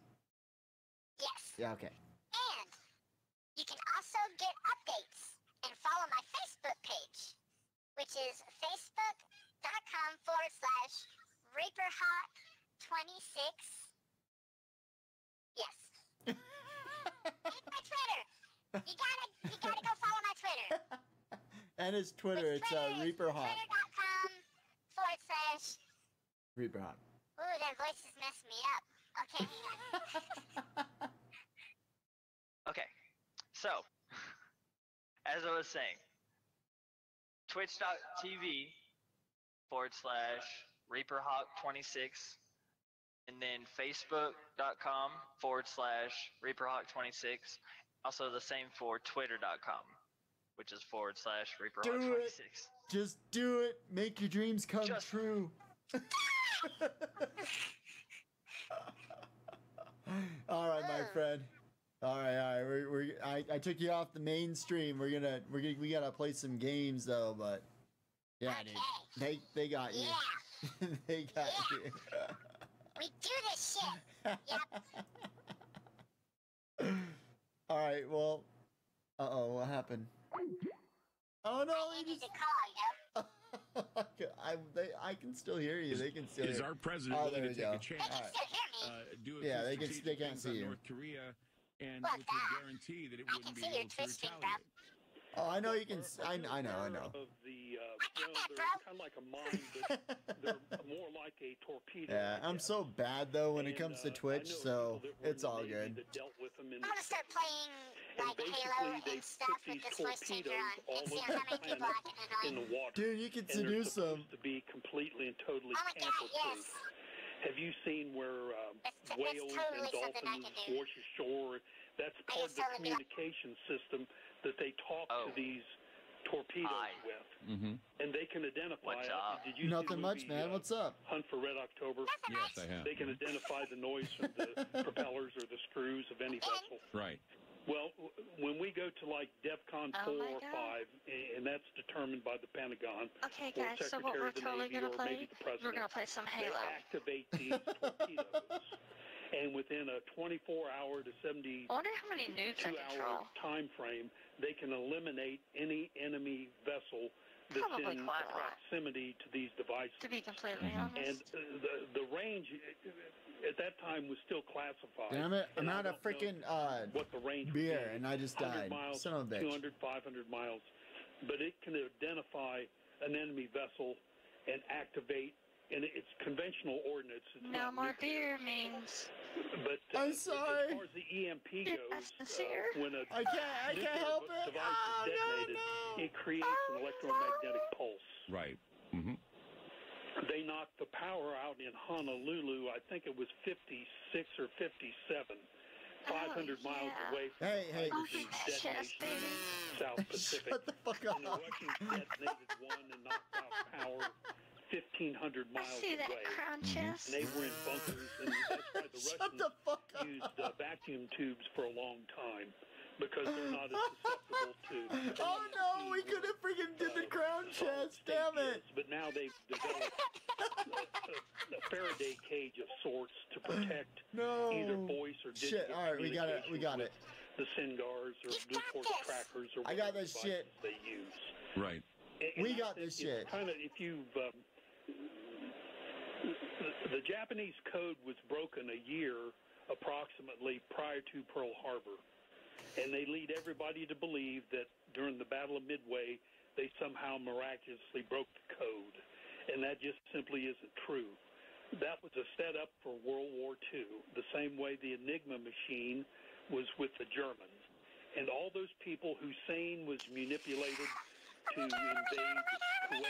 Yes. Yeah, okay. And you can also get updates and follow my Facebook page, which is facebook.com/ReaperHawk26. Yes. And my Twitter. You gotta go follow my Twitter. And his Twitter, it's Reaper Hawk. Twitter.com/Reaper Hawk. Ooh, that voice is messing me up. Okay. Okay, so, as I was saying, twitch.tv/ReaperHawk26, and then facebook.com/ReaperHawk26, also the same for twitter.com, which is /ReaperHawk26. Just do it. Make your dreams come true. All right, my friend. All right. I took you off the mainstream. We gotta play some games though, but yeah, dude, they got you. Yeah. They got you. We do this shit. Yep. All right. Well. What happened? Oh no! I needed to call you. I can still hear you. They can still. Is hear. our president Oh, willing there to we take go. a chance? Do a Yeah, few they strategic can't things see on you. North Korea, and Look, which would guarantee that it I wouldn't can be see your able to twisting, bro. retaliate. Oh, I know you can. I know. Of the, they're kind of like a mine, but they're more like a torpedo. Yeah, I'm so bad though when it comes to Twitch, so it's all good. That dealt with them in I'm gonna start playing like Halo and stuff with this voice changer on and see how many people I can in annoy. the water. Dude, you can and they're seduce them. supposed to be completely and totally Oh my God, tamper-proof. yes. Have you seen where whales totally and something I dolphins can do. wash ashore? That's part of the communication system that they talk to these torpedoes with. Mm-hmm. And they can identify What's it. up? Did you Nothing see the much, movie, man. What's up? Hunt for Red October? Yes, I have. They can identify the noise from the propellers or the screws of any vessel. Right. Well, when we go to like DEFCON 4 or 5, and that's determined by the Pentagon, Okay, or guys, so what Secretary we're of the totally Navy, gonna or play, maybe the President, we're gonna play some they Halo. activate these torpedoes. And within a 24-hour to 72-hour I wonder how many nukes I control. time frame, they can eliminate any enemy vessel that's Probably in quite a lot. proximity to these devices. To be completely And honest. the range at that time was still classified. Damn it! I'm And I out of don't know freaking what the range beer, would be. and I just 100 died. miles, Son of a bitch. 200, 500 miles. But it can identify an enemy vessel and activate, and it's conventional ordnance. It's No not more nuclear. beer means. But I'm as sorry. far as the EMP goes, when a I can't help it. device is detonated, it creates an electromagnetic pulse. Right. Mm-hmm. They knocked the power out in Honolulu. I think it was 56 or 57, 500 miles away from Hey. hydrogen detonation in South Pacific. Shut the fuck up. And the Russians detonated one and knocked out power 1,500 miles see that away. crown chest. And they were in bunkers, and that's why the Russians used vacuum tubes for a long time, because they're not as susceptible to. Oh no, we could have freaking did the crown chest. Damn it. But now they've developed a Faraday cage of sorts to protect either voice or digital Shit. All right, we got it. We got it. the SINGARs or Newport trackers or I got whatever this shit. devices they use. Right. And We I got think this it's shit. Kind of, if you've the Japanese code was broken a year approximately prior to Pearl Harbor, and they lead everybody to believe that during the Battle of Midway they somehow miraculously broke the code, and that just simply isn't true. That was a setup for World War II, the same way the Enigma machine was with the Germans. And all those people, Hussein was manipulated to invade Kuwait.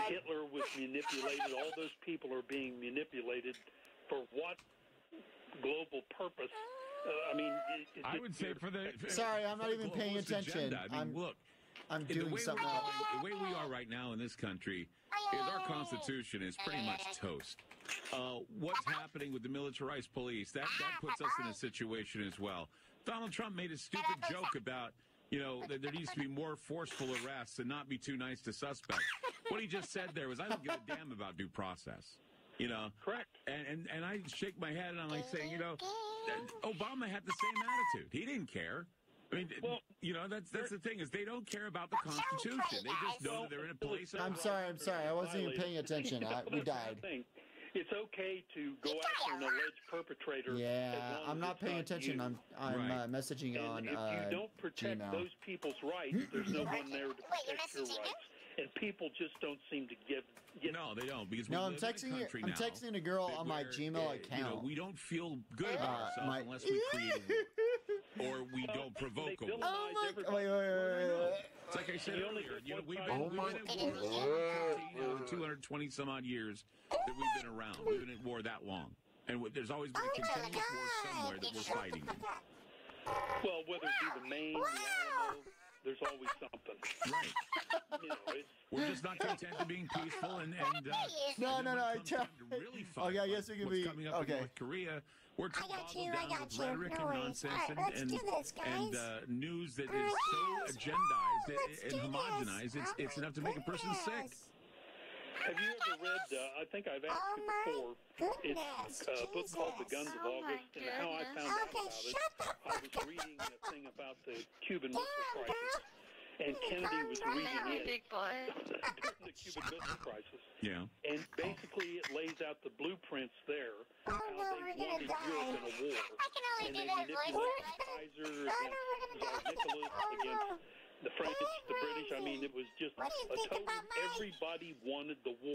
Hitler was manipulated. All those people are being manipulated for what global purpose? I would say for the... Sorry, I'm not even paying attention. Agenda. I mean, look. I'm doing something else. The way we are right now in this country is our Constitution is pretty much toast. What's happening with the militarized police, that puts us in a situation as well. Donald Trump made a stupid joke about, that there needs to be more forceful arrests and not be too nice to suspects. What he just said there was, I don't give a damn about due process. Correct. And I shake my head and I'm like saying, Obama had the same attitude. He didn't care. I mean, that's the thing is they don't care about the Constitution. They just know that they're in a place. I'm sorry. I wasn't even paying attention. We died. It's okay to go after an alleged perpetrator. Yeah, I'm not paying attention. I'm messaging on if you don't protect Gmail. those people's rights, there's no one there to protect your rights. And people just don't seem to give. No, they don't, because No, we I'm live in a texting country I'm now texting a girl on my where, Gmail account. we don't feel good about ourselves unless we create a war, or we don't provoke a war. Oh my! Wait. It's like I said earlier, we've been at war for 220 some odd years that we've been around. We've been at war that long, and there's always been a continuous war somewhere that we're fighting in. Well, whether it be the Maine, the Alamo, there's always something. Right. You know, We're just not content to being peaceful and No. really fight. Okay, I guess we can what's be coming up in North Korea. We're too boggled down with rhetoric and nonsense and news that is so agendized and homogenized. It's enough to make a person sick. Have you ever read, I think I've asked you before, it's a book called The Guns of August, and how I found out about it, I was reading a thing about the Cuban Missile Crisis, and Kennedy was reading it during the Cuban Missile Crisis. Yeah. And basically it lays out the blueprints there, how they wanted Europe in a war, and they manipulated Kaiser against Tsar Nicholas, against the French, the British. I mean, it was just a total, everybody wanted the war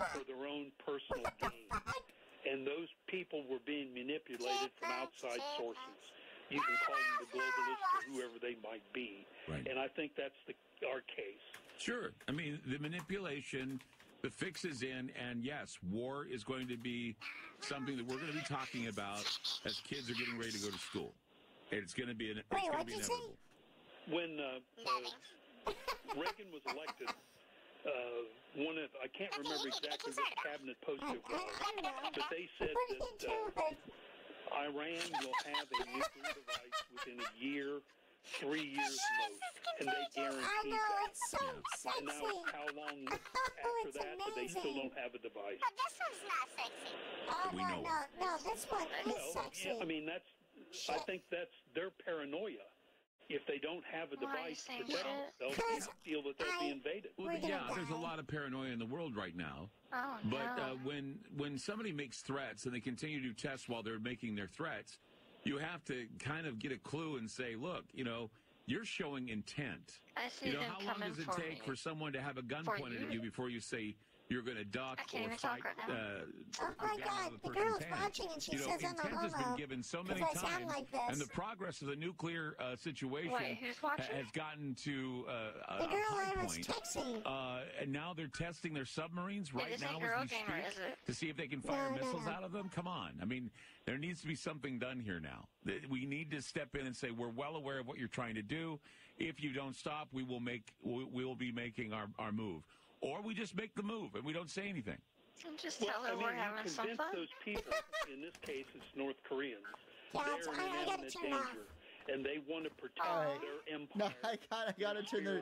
for their own personal gain. And those people were being manipulated from outside sources. You can call them the globalists or whoever they might be. Right. And I think that's our case. Sure. I mean, the manipulation, the fix is in, and yes, war is going to be something that we're going to be talking about as kids are getting ready to go to school. And it's going to be inevitable. When Reagan was elected, I can't remember exactly what cabinet post it was, but they said that Iran will have a nuclear device within a year, 3 years most, and they guarantee that. And now, how long after that, but they still don't have a device? But this one's not sexy. Oh, We know no, this one is sexy. I mean, I think that's their paranoia. If they don't have a device to protect themselves, they feel that they'll be invaded. Well, yeah, there's a lot of paranoia in the world right now. Oh, but when somebody makes threats and they continue to test while they're making their threats, you have to kind of get a clue and say, look, you're showing intent. I see them how long does it take for someone to have a gun pointed at you before you say you're going to duck or fight? Oh my God, the girl's watching and she says I'm a homo. Intent has been given so many times, and the progress of the nuclear situation has gotten to a high point. And now they're testing their submarines right now as we speak to see if they can fire missiles out of them. Come on. I mean, there needs to be something done here now. We need to step in and say, we're well aware of what you're trying to do. If you don't stop, we will be making our move. Or we just make the move and we don't say anything. Just tell her we're having some fun. Those people, in this case, it's North Koreans. They're in imminent danger, and they want to protect their empire. No, I gotta turn the.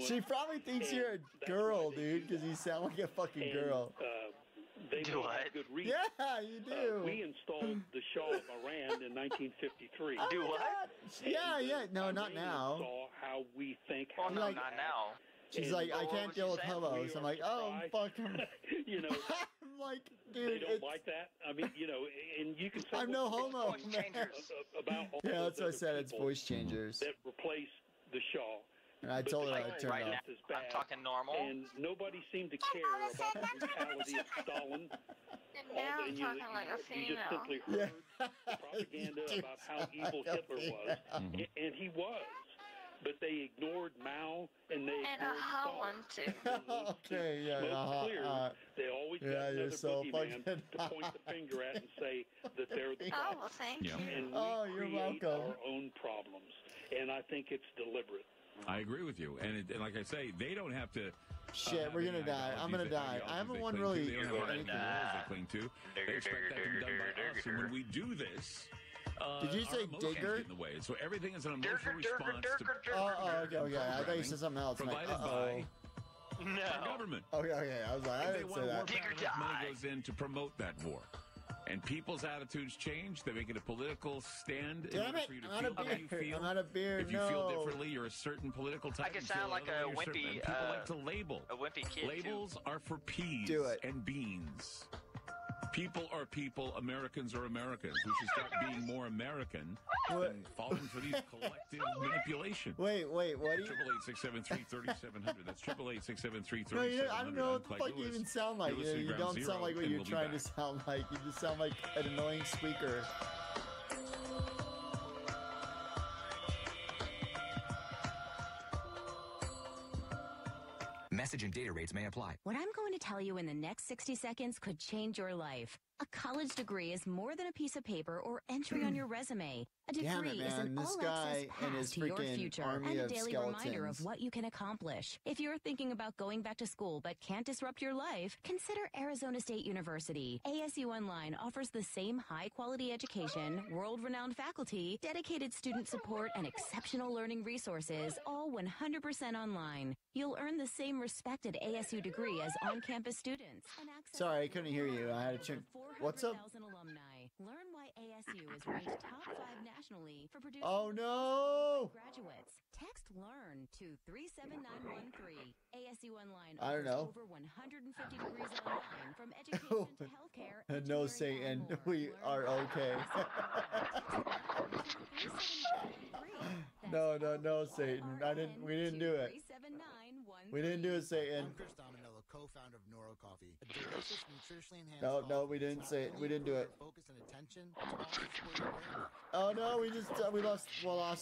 She probably thinks you're a girl, dude, because you sound like a fucking girl. They do what? Good reason. Yeah, you do. We installed the Shah of Iran in 1953. Do what? Yeah. No, not now. Saw how we think. Well, no, not now. She's like, I can't deal with homos. I'm like, oh, fuck him. I'm like, dude, they don't like that. I mean, and you can say I'm no homo. About all yeah, that's what I said. It's voice changers that replace the Shaw. And I told her I'd turn right off. now, I'm talking normal. And nobody seemed to care about the brutality of Stalin. Now I'm talking like a female. You just simply heard propaganda about how evil Hitler was, and he was. But they ignored Mao and they ignored Stalin. Okay, yeah. Clear, they always got another boogeyman to point the finger at and say that they're the problem. Oh, well, thank you. And we create our own problems, and I think it's deliberate. I agree with you, and like I say, they don't have to. Shit, we're gonna die. I'm gonna die. I haven't one really. They don't have anything else they cling to. They expect that to be done by us, and when we do this. Did you say digger? In the way. So everything is an emotional response to. Okay. I thought you said something else. Provided by our government. Okay. I was like, I didn't say that. Money goes in to promote that war. And people's attitudes change. They make it a political stand. Damn it! For you to I'm out of beer. I'm out of beer. If you feel differently, you're a certain political type. I can sound like a wimpy. People like to label. A wimpy kid. Labels are for peas and beans. People are people. Americans are Americans. We should start being more American than falling for these collective manipulations. Wait. What? 888-673-3700. That's 888-673-3700. No, I don't know what the fuck you even sound like. You don't sound like what you're trying to sound like. You just sound like an annoying squeaker. Message and data rates may apply. What I'm going to tell you in the next 60 seconds could change your life. A college degree is more than a piece of paper or entry on your resume. A Damn degree it, is an man. This all-access guy and pass his to your freaking future army and a of daily reminder of skeletons. what you can accomplish. If you're thinking about going back to school but can't disrupt your life, consider Arizona State University. ASU Online offers the same high-quality education, world-renowned faculty, dedicated student support, and exceptional learning resources, all 100% online. You'll earn the same respected ASU degree as on-campus students. Sorry, I couldn't hear you. I had to check. What's up? 400,000 alumni. Learn why ASU is ranked top 5 nationally for producing Oh, no. graduates. Text LEARN to 37913. ASU Online I don't know. offers over 150 degrees online from education to healthcare. No, Satan. We are okay. No, Satan. We didn't do it. We didn't do it, Satan. I'm Chris Dominello, co-founder of Neuro Coffee, a delicious, nutritionally enhanced No, we didn't say it. We didn't do it. focus and attention to also support your brain health. Oh no, we lost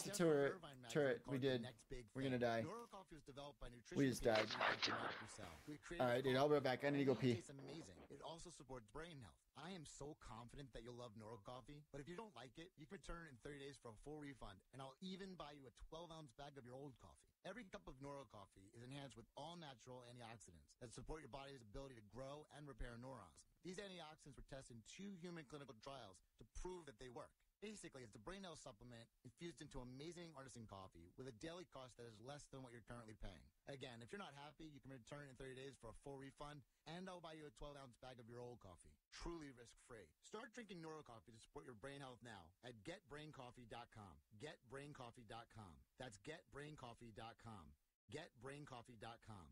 the turret. We did. We're gonna die. Neuro Coffee was developed by nutrition. We just died. All right, dude. I'll be right back. I need to go pee. It's amazing. It also supports brain health. I am so confident that you'll love Neuro Coffee, but if you don't like it, you can return it in 30 days for a full refund, and I'll even buy you a 12-ounce bag of your old coffee. Every cup of Neuro Coffee is enhanced with all-natural antioxidants that support your body's ability to grow and repair neurons. These antioxidants were tested in 2 human clinical trials to prove that they work. Basically, it's a brain health supplement infused into amazing artisan coffee with a daily cost that is less than what you're currently paying. Again, if you're not happy, you can return it in 30 days for a full refund, and I'll buy you a 12-ounce bag of your old coffee. Truly risk-free. Start drinking Neuro Coffee to support your brain health now at getbraincoffee.com. Getbraincoffee.com. That's getbraincoffee.com. Getbraincoffee.com.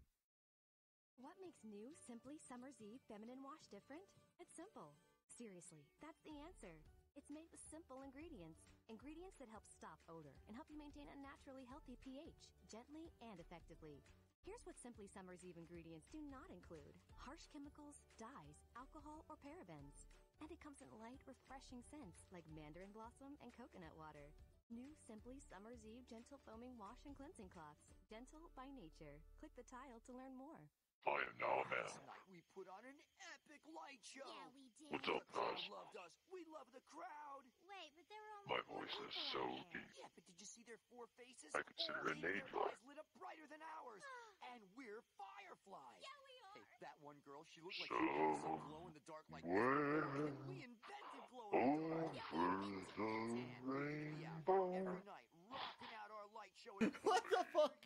What makes new Simply Summer's Eve Feminine Wash different? It's simple. Seriously, that's the answer. It's made with simple ingredients. Ingredients that help stop odor and help you maintain a naturally healthy pH, gently and effectively. Here's what Simply Summer's Eve ingredients do not include: harsh chemicals, dyes, alcohol, or parabens. And it comes in light, refreshing scents like mandarin blossom and coconut water. New Simply Summer's Eve Gentle Foaming Wash and Cleansing Cloths. Gentle by nature. Click the tile to learn more. I am now a man. Tonight we put on an epic light show. Yeah, we did. What's up, The crowd guys? loved us. We love the crowd. Wait, but there were only My voice is so deep. Yeah, but did you see their 4 faces? I consider All it an 8 of their angel. eyes lit up brighter than ours. And we're fireflies. Yeah, we are. Hey, that one girl, she looked like she had some glow in the dark like When we invented glow in the dark. over the rainbow. Every night, rocking out our light show. And What the fuck?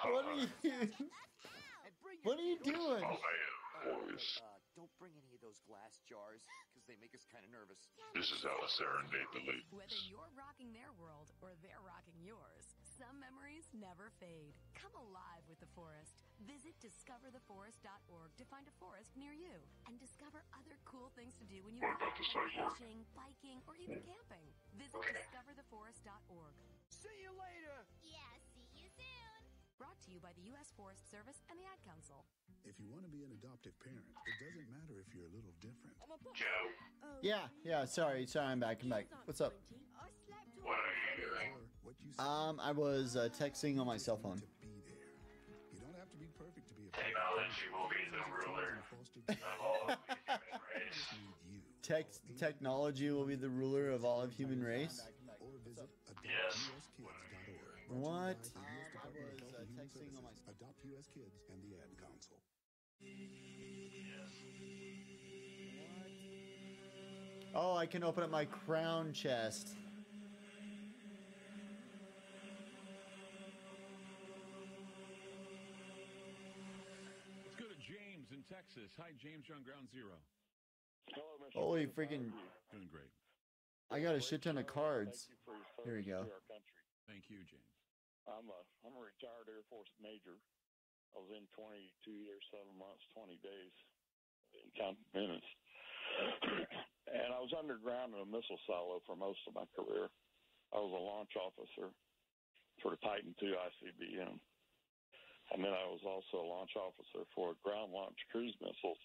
What are you? What are you doing? Boys, don't bring any of those glass jars, because they make us kind of nervous. this is how to serenade the ladies. Whether you're rocking their world or they're rocking yours, some memories never fade. Come alive with the forest. Visit discovertheforest.org to find a forest near you and discover other cool things to do when you What about go the cycle? fishing, biking, or even camping. Visit discovertheforest.org. See you later. Yeah, see you soon. Brought to you by the U.S. Forest Service and the Ad Council. If you want to be an adoptive parent, it doesn't matter if you're a little different. Joe, Yeah. Sorry, I'm back. What's up? what are you doing? I was texting on my cell phone. You don't have to be perfect to be a Technology will be the ruler of all of the human race. Technology will be the ruler of all of human race. Yes. What? Adopt US Kids and the Ad Council. Oh, I can open up my crown chest. Let's go to James in Texas. Hi, James. You're on Ground Zero. Hello, Mr. Holy President. freaking! Doing great. I got a shit ton of cards. Thank you for your service Here we go. to our country. Thank you, James. I'm a retired Air Force major. I was in 22 years, 7 months, 20 days, in counting minutes. And I was underground in a missile silo for most of my career. I was a launch officer for the Titan II ICBM. And then I was also a launch officer for ground launch cruise missiles.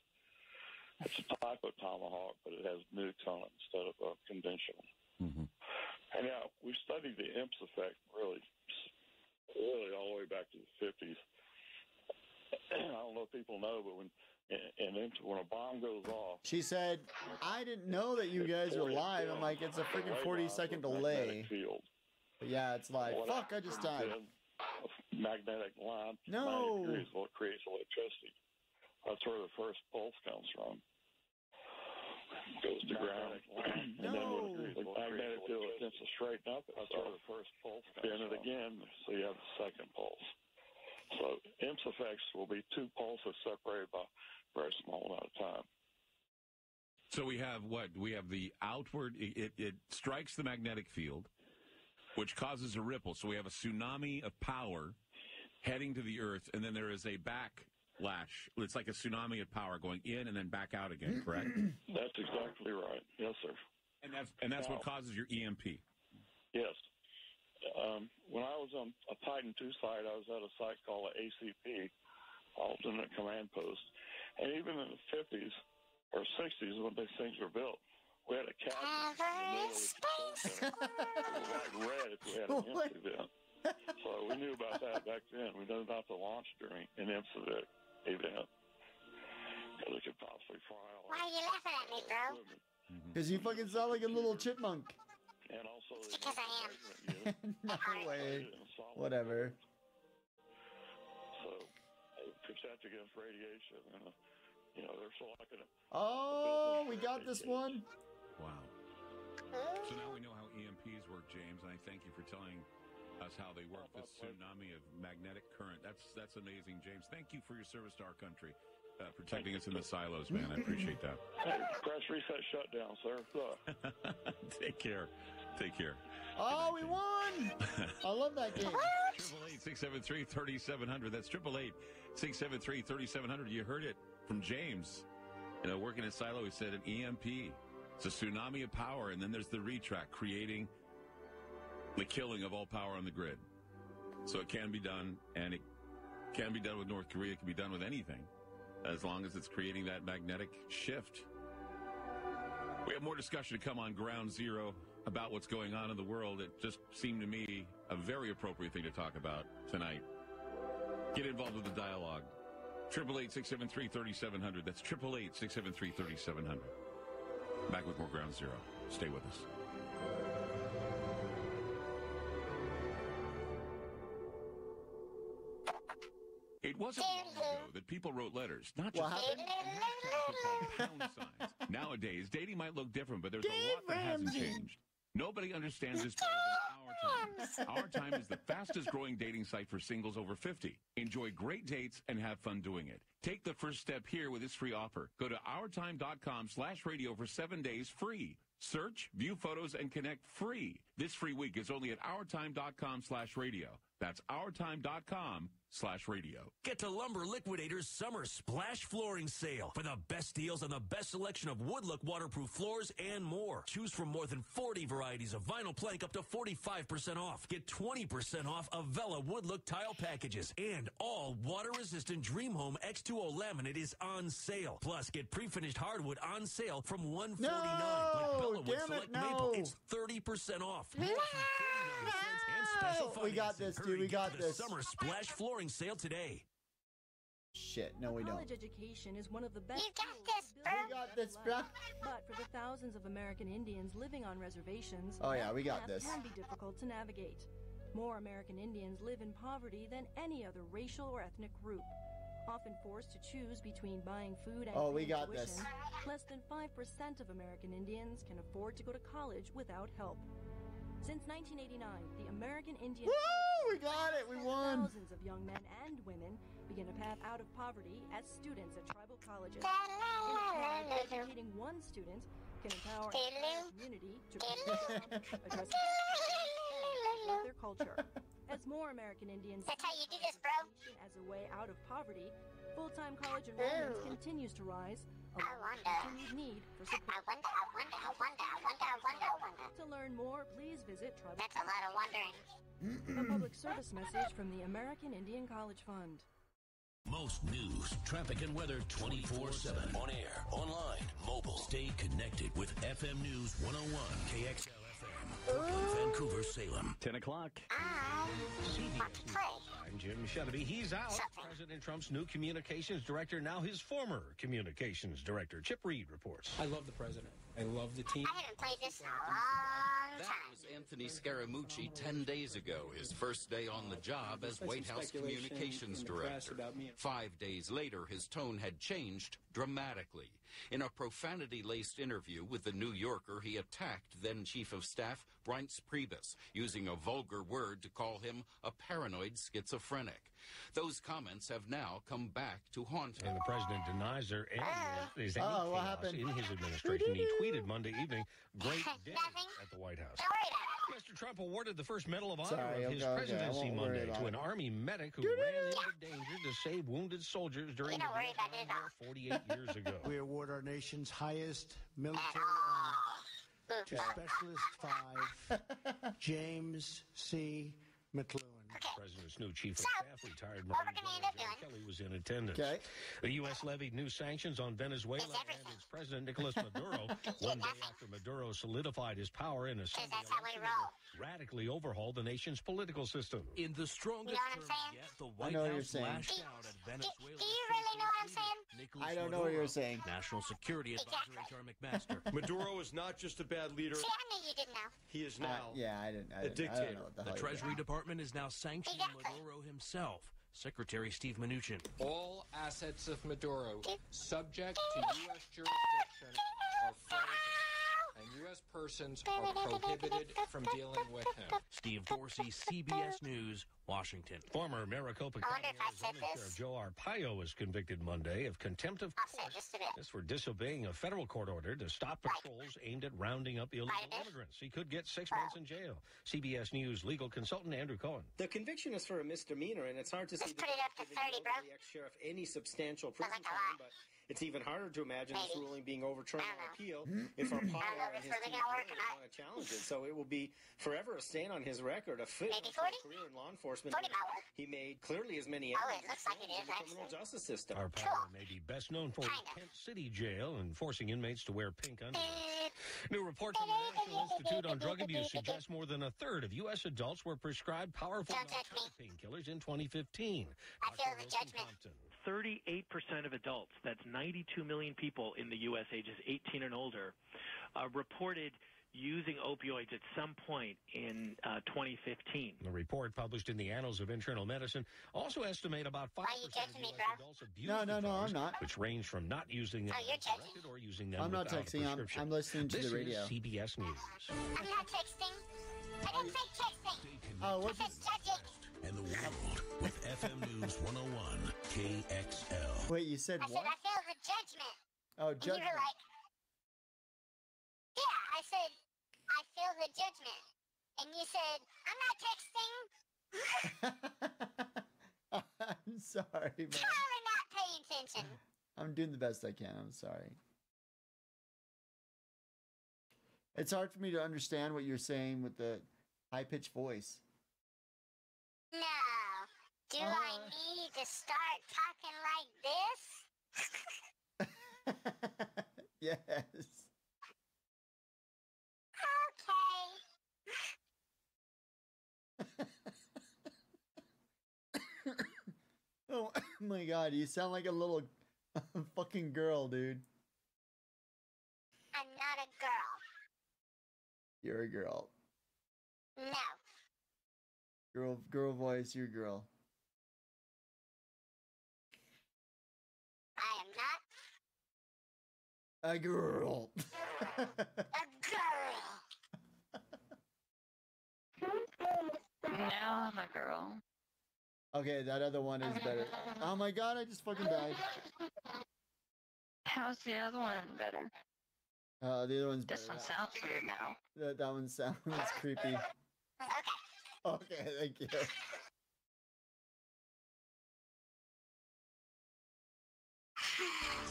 It's a type of Tomahawk, but it has nukes on it instead of a conventional. Mm-hmm. And yeah, we studied the IMPS effect really all the way back to the 50s. I don't know if people know, but when And then when a bomb goes off... She said, I didn't know that you guys were live. I'm like, it's a freaking 40-second delay. But yeah, it's live. Fuck, I just died. Magnetic line. No. 90 degrees is what creates electricity. That's where the first pulse comes from. Goes to ground. And then when the magnetic field tends to straighten up, that's where the first pulse comes from. Spin it again, so you have the second pulse. So IMPS effects will be two pulses separated by a very small amount of time. So we have what? We have the outward, it strikes the magnetic field, which causes a ripple. So we have a tsunami of power heading to the Earth, and then there is a backlash. It's like a tsunami of power going in and then back out again, correct? That's exactly right. Yes, sir. And that's what causes your EMP. Yes. When I was on a Titan II site, I was at a site called the ACP, Alternate Command Post. And even in the 50s or 60s when these things were built, we had a cabinet in the middle of the control center. It was like red if we had an IMPS event. So we knew about that back then. We knew not to launch during an IMPS event because it could possibly fry all. Why are you laughing at me, bro? Because you fucking sound like a little chipmunk. And also, because I am. No way. Whatever. So, they protect against radiation. And, you know, they're selecting it. Oh, we got this one. Wow. So now we know how EMPs work, James, and I thank you for telling us how they work. This tsunami of magnetic current. That's amazing, James. Thank you for your service to our country. Protecting us in the silos, man. I appreciate that. Hey, press reset shutdown, sir. Take care. Take care. Oh, we won! I love that game. 888-673-3700. That's 888-673-3700. You heard it from James. You know, working in silo, he said an EMP. It's a tsunami of power, and then there's the retract, creating the killing of all power on the grid. So it can be done, and it can be done with North Korea. It can be done with anything, as long as it's creating that magnetic shift. We have more discussion to come on Ground Zero about what's going on in the world. It just seemed to me a very appropriate thing to talk about tonight. Get involved with the dialogue. 888-673-3700. That's 888-673-3700. Back with more Ground Zero. Stay with us. It wasn't long ago that people wrote letters, not just pound signs. Nowadays, dating might look different, but there's a lot that hasn't changed. Nobody understands this better than Our Time. Our Time is the fastest growing dating site for singles over 50. Enjoy great dates and have fun doing it. Take the first step here with this free offer. Go to ourtime.com/radio for 7 days free. Search, view photos, and connect free. This free week is only at ourtime.com/radio. That's ourtime.com/radio. Get to Lumber Liquidators Summer Splash Flooring Sale for the best deals on the best selection of Woodlook waterproof floors and more. Choose from more than 40 varieties of vinyl plank up to 45% off. Get 20% off Avella Woodlook tile packages. And all water-resistant Dream Home X2O laminate is on sale. Plus, get pre-finished hardwood on sale from $149. Like Bellawood Select Maple, it's 30% off. We got this, dude. We got this. Summer Splash Flooring Sale today. Shit, no, we don't. College education is one of the best. You got this, bro. We got this, bro. But for the thousands of American Indians living on reservations, oh yeah, we got this. Can be difficult to navigate. More American Indians live in poverty than any other racial or ethnic group. Often forced to choose between buying food and we got tuition, this. Less than 5% of American Indians can afford to go to college without help. Since 1989, the American Indian... Woo! We got it! We won! Thousands of young men and women begin a path out of poverty as students at tribal colleges. In turn, educating one student can empower an entire community to address their culture. As more American Indians... That's how you do this, bro. ...as a way out of poverty, full-time college enrollment continues to rise. Continued need for support. I wonder. To learn more, please visit Tribal. That's a lot of wondering. A public service message from the American Indian College Fund. Most news, traffic, and weather 24/7. On air, online, mobile. Stay connected with FM News 101 KXL FM. Vancouver, Salem. 10 o'clock. I want to play. I'm Jim Shedeby. He's out. President Trump's new communications director, now his former communications director. Chip Reed reports. I love the president. I love the team. I haven't played this in a long time. That was Anthony Scaramucci 10 days ago, his first day on the job as White House communications director. 5 days later, his tone had changed dramatically. In a profanity-laced interview with The New Yorker, he attacked then-Chief of Staff Reince Priebus, using a vulgar word to call him a paranoid schizophrenic. Those comments have now come back to haunt him. And the president denies there is any chaos in his administration. He tweeted Monday evening, "Great day at the White House." Mr. Trump awarded the first Medal of Honor of his presidency Monday to an Army medic who ran into danger to save wounded soldiers during the Vietnam War 48 years ago. We award our nation's highest military honor to Specialist 5, James C. McLuhan. The president's new chief of staff, retired Marine General John Kelly, was in attendance. The U.S. levied new sanctions on Venezuela and its president, Nicolas Maduro, one day after Maduro solidified his power in a radically overhauled the nation's political system. In the strongest terms yet, the White House lashed out at Venezuela. Do you really know what I'm saying? I don't know what you're saying. National Security Advisor H.R. McMaster. Maduro is not just a bad leader. See, I knew you didn't know. He is now a dictator. I don't know what the Treasury Department is now sanctioning Maduro himself. Secretary Steve Mnuchin. All assets of Maduro subject to U.S. jurisdiction are frozen, and U.S. persons are prohibited from dealing with him. Steve Dorsey, CBS News, Washington. Former Maricopa County Sheriff Joe Arpaio was convicted Monday of contempt of court. This for disobeying a federal court order to stop patrols aimed at rounding up illegal immigrants. He could get 6 months in jail. CBS News legal consultant Andrew Cohen. The conviction is for a misdemeanor, and it's hard to see the ex-sheriff any substantial prison time, but it's even harder to imagine this ruling being overturned on appeal if Arpaio and his team want to challenge it. So it will be forever a stain on his record, a career in law enforcement. He made clearly as many enemies in the criminal justice system. Arpaio may be best known for his Kent City jail and forcing inmates to wear pink underwear. New report from the National Institute on Drug Abuse suggests more than a third of U.S. adults were prescribed powerful narcotic painkillers in 2015. I feel the judgment. 38% of adults, that's 92 million people in the U.S. ages 18 and older, reported using opioids at some point in 2015. The report published in the Annals of Internal Medicine also estimate about 5% of U.S. adults abuse No, I'm not. Which range from not using them as directed or using them I'm not without texting. a prescription. I'm listening to the radio. This is CBS News. I'm not texting. I didn't say texting. Oh, what's this? Judging. And the world with FM News 101 KXL. Wait, you said what? I said I feel the judgment. Oh, judgment. You were like, yeah, I said, I feel the judgment. And you said, I'm not texting. I'm sorry, man. Totally not paying attention. I'm doing the best I can. I'm sorry. It's hard for me to understand what you're saying with the high-pitched voice. No. Do I need to start talking like this? Yes. Okay. Oh my god, you sound like a little fucking girl, dude. I'm not a girl. You're a girl. No. Girl voice, you're a girl. I am not a girl. a girl. Now I'm a girl. Okay, that other one is better. Oh my god, I just fucking died. How's the other one better? The other one's better. This one sounds weird now. That one sounds creepy. Okay, thank you.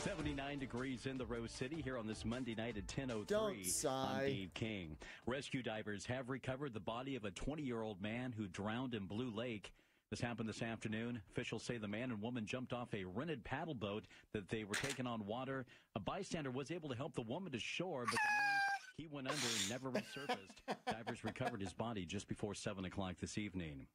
$79 degrees in the Rose City here on this Monday night at 10:03. Don't sigh. I'm Dave King. Rescue divers have recovered the body of a 20-year-old man who drowned in Blue Lake. This happened this afternoon. Officials say the man and woman jumped off a rented paddle boat that they were taking on water. A bystander was able to help the woman to shore, but the man, he went under and never resurfaced. Divers recovered his body just before 7 o'clock this evening.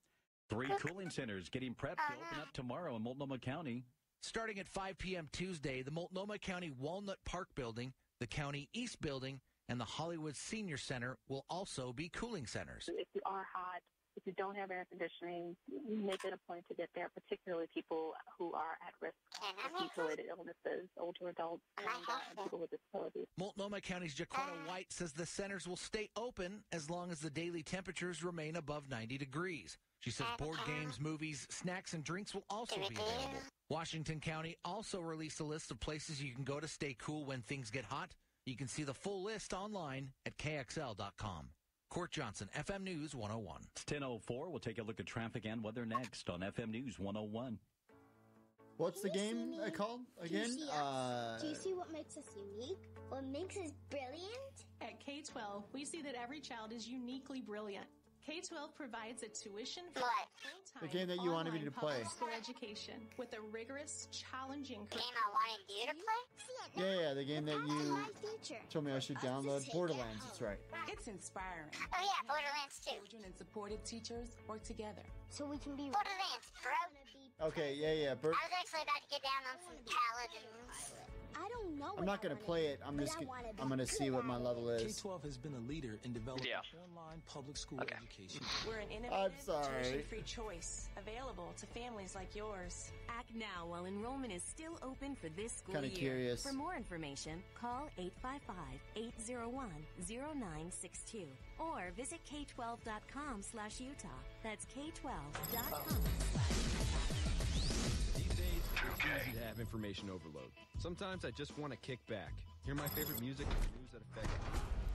3 cooling centers getting prepped to open up tomorrow in Multnomah County. Starting at 5 p.m. Tuesday, the Multnomah County Walnut Park Building, the County East Building, and the Hollywood Senior Center will also be cooling centers. If you are hot, if you don't have air conditioning, make it a point to get there, particularly people who are at risk of heat-related illnesses, older adults, and people with disabilities. Multnomah County's Jaquetta White says the centers will stay open as long as the daily temperatures remain above 90 degrees. She says board games, movies, snacks, and drinks will also be available. Washington County also released a list of places you can go to stay cool when things get hot. You can see the full list online at KXL.com. Court Johnson, FM News 101. It's 10:04. We'll take a look at traffic and weather next on FM News 101. What's the game called again? Do you see what makes us unique? What makes us brilliant? At K-12, we see that every child is uniquely brilliant. K-12 provides a tuition-free, full-time, the game that you wanted me to play. public school education with a rigorous, challenging curriculum. Game I wanted you to play? Yeah, the game that you told me I should download. Borderlands, that's right. It's inspiring. Oh yeah, Borderlands 2. Children and supported teachers work together. So we can be Borderlands, bro. Okay, yeah. I was actually about to get down on some paladins. I don't know. I'm not going to play it. I'm going to see what my level is. K-12 has been a leader in developing online public school education. We're an innovative, sorry. tuition-free choice available to families like yours. Act now while enrollment is still open for this school Kinda year. curious. For more information, call 855-801-0962 or visit k12.com/Utah. That's k12.com/Utah. It's easy to have information overload. Sometimes I just want to kick back, hear my favorite music and the news that affect me.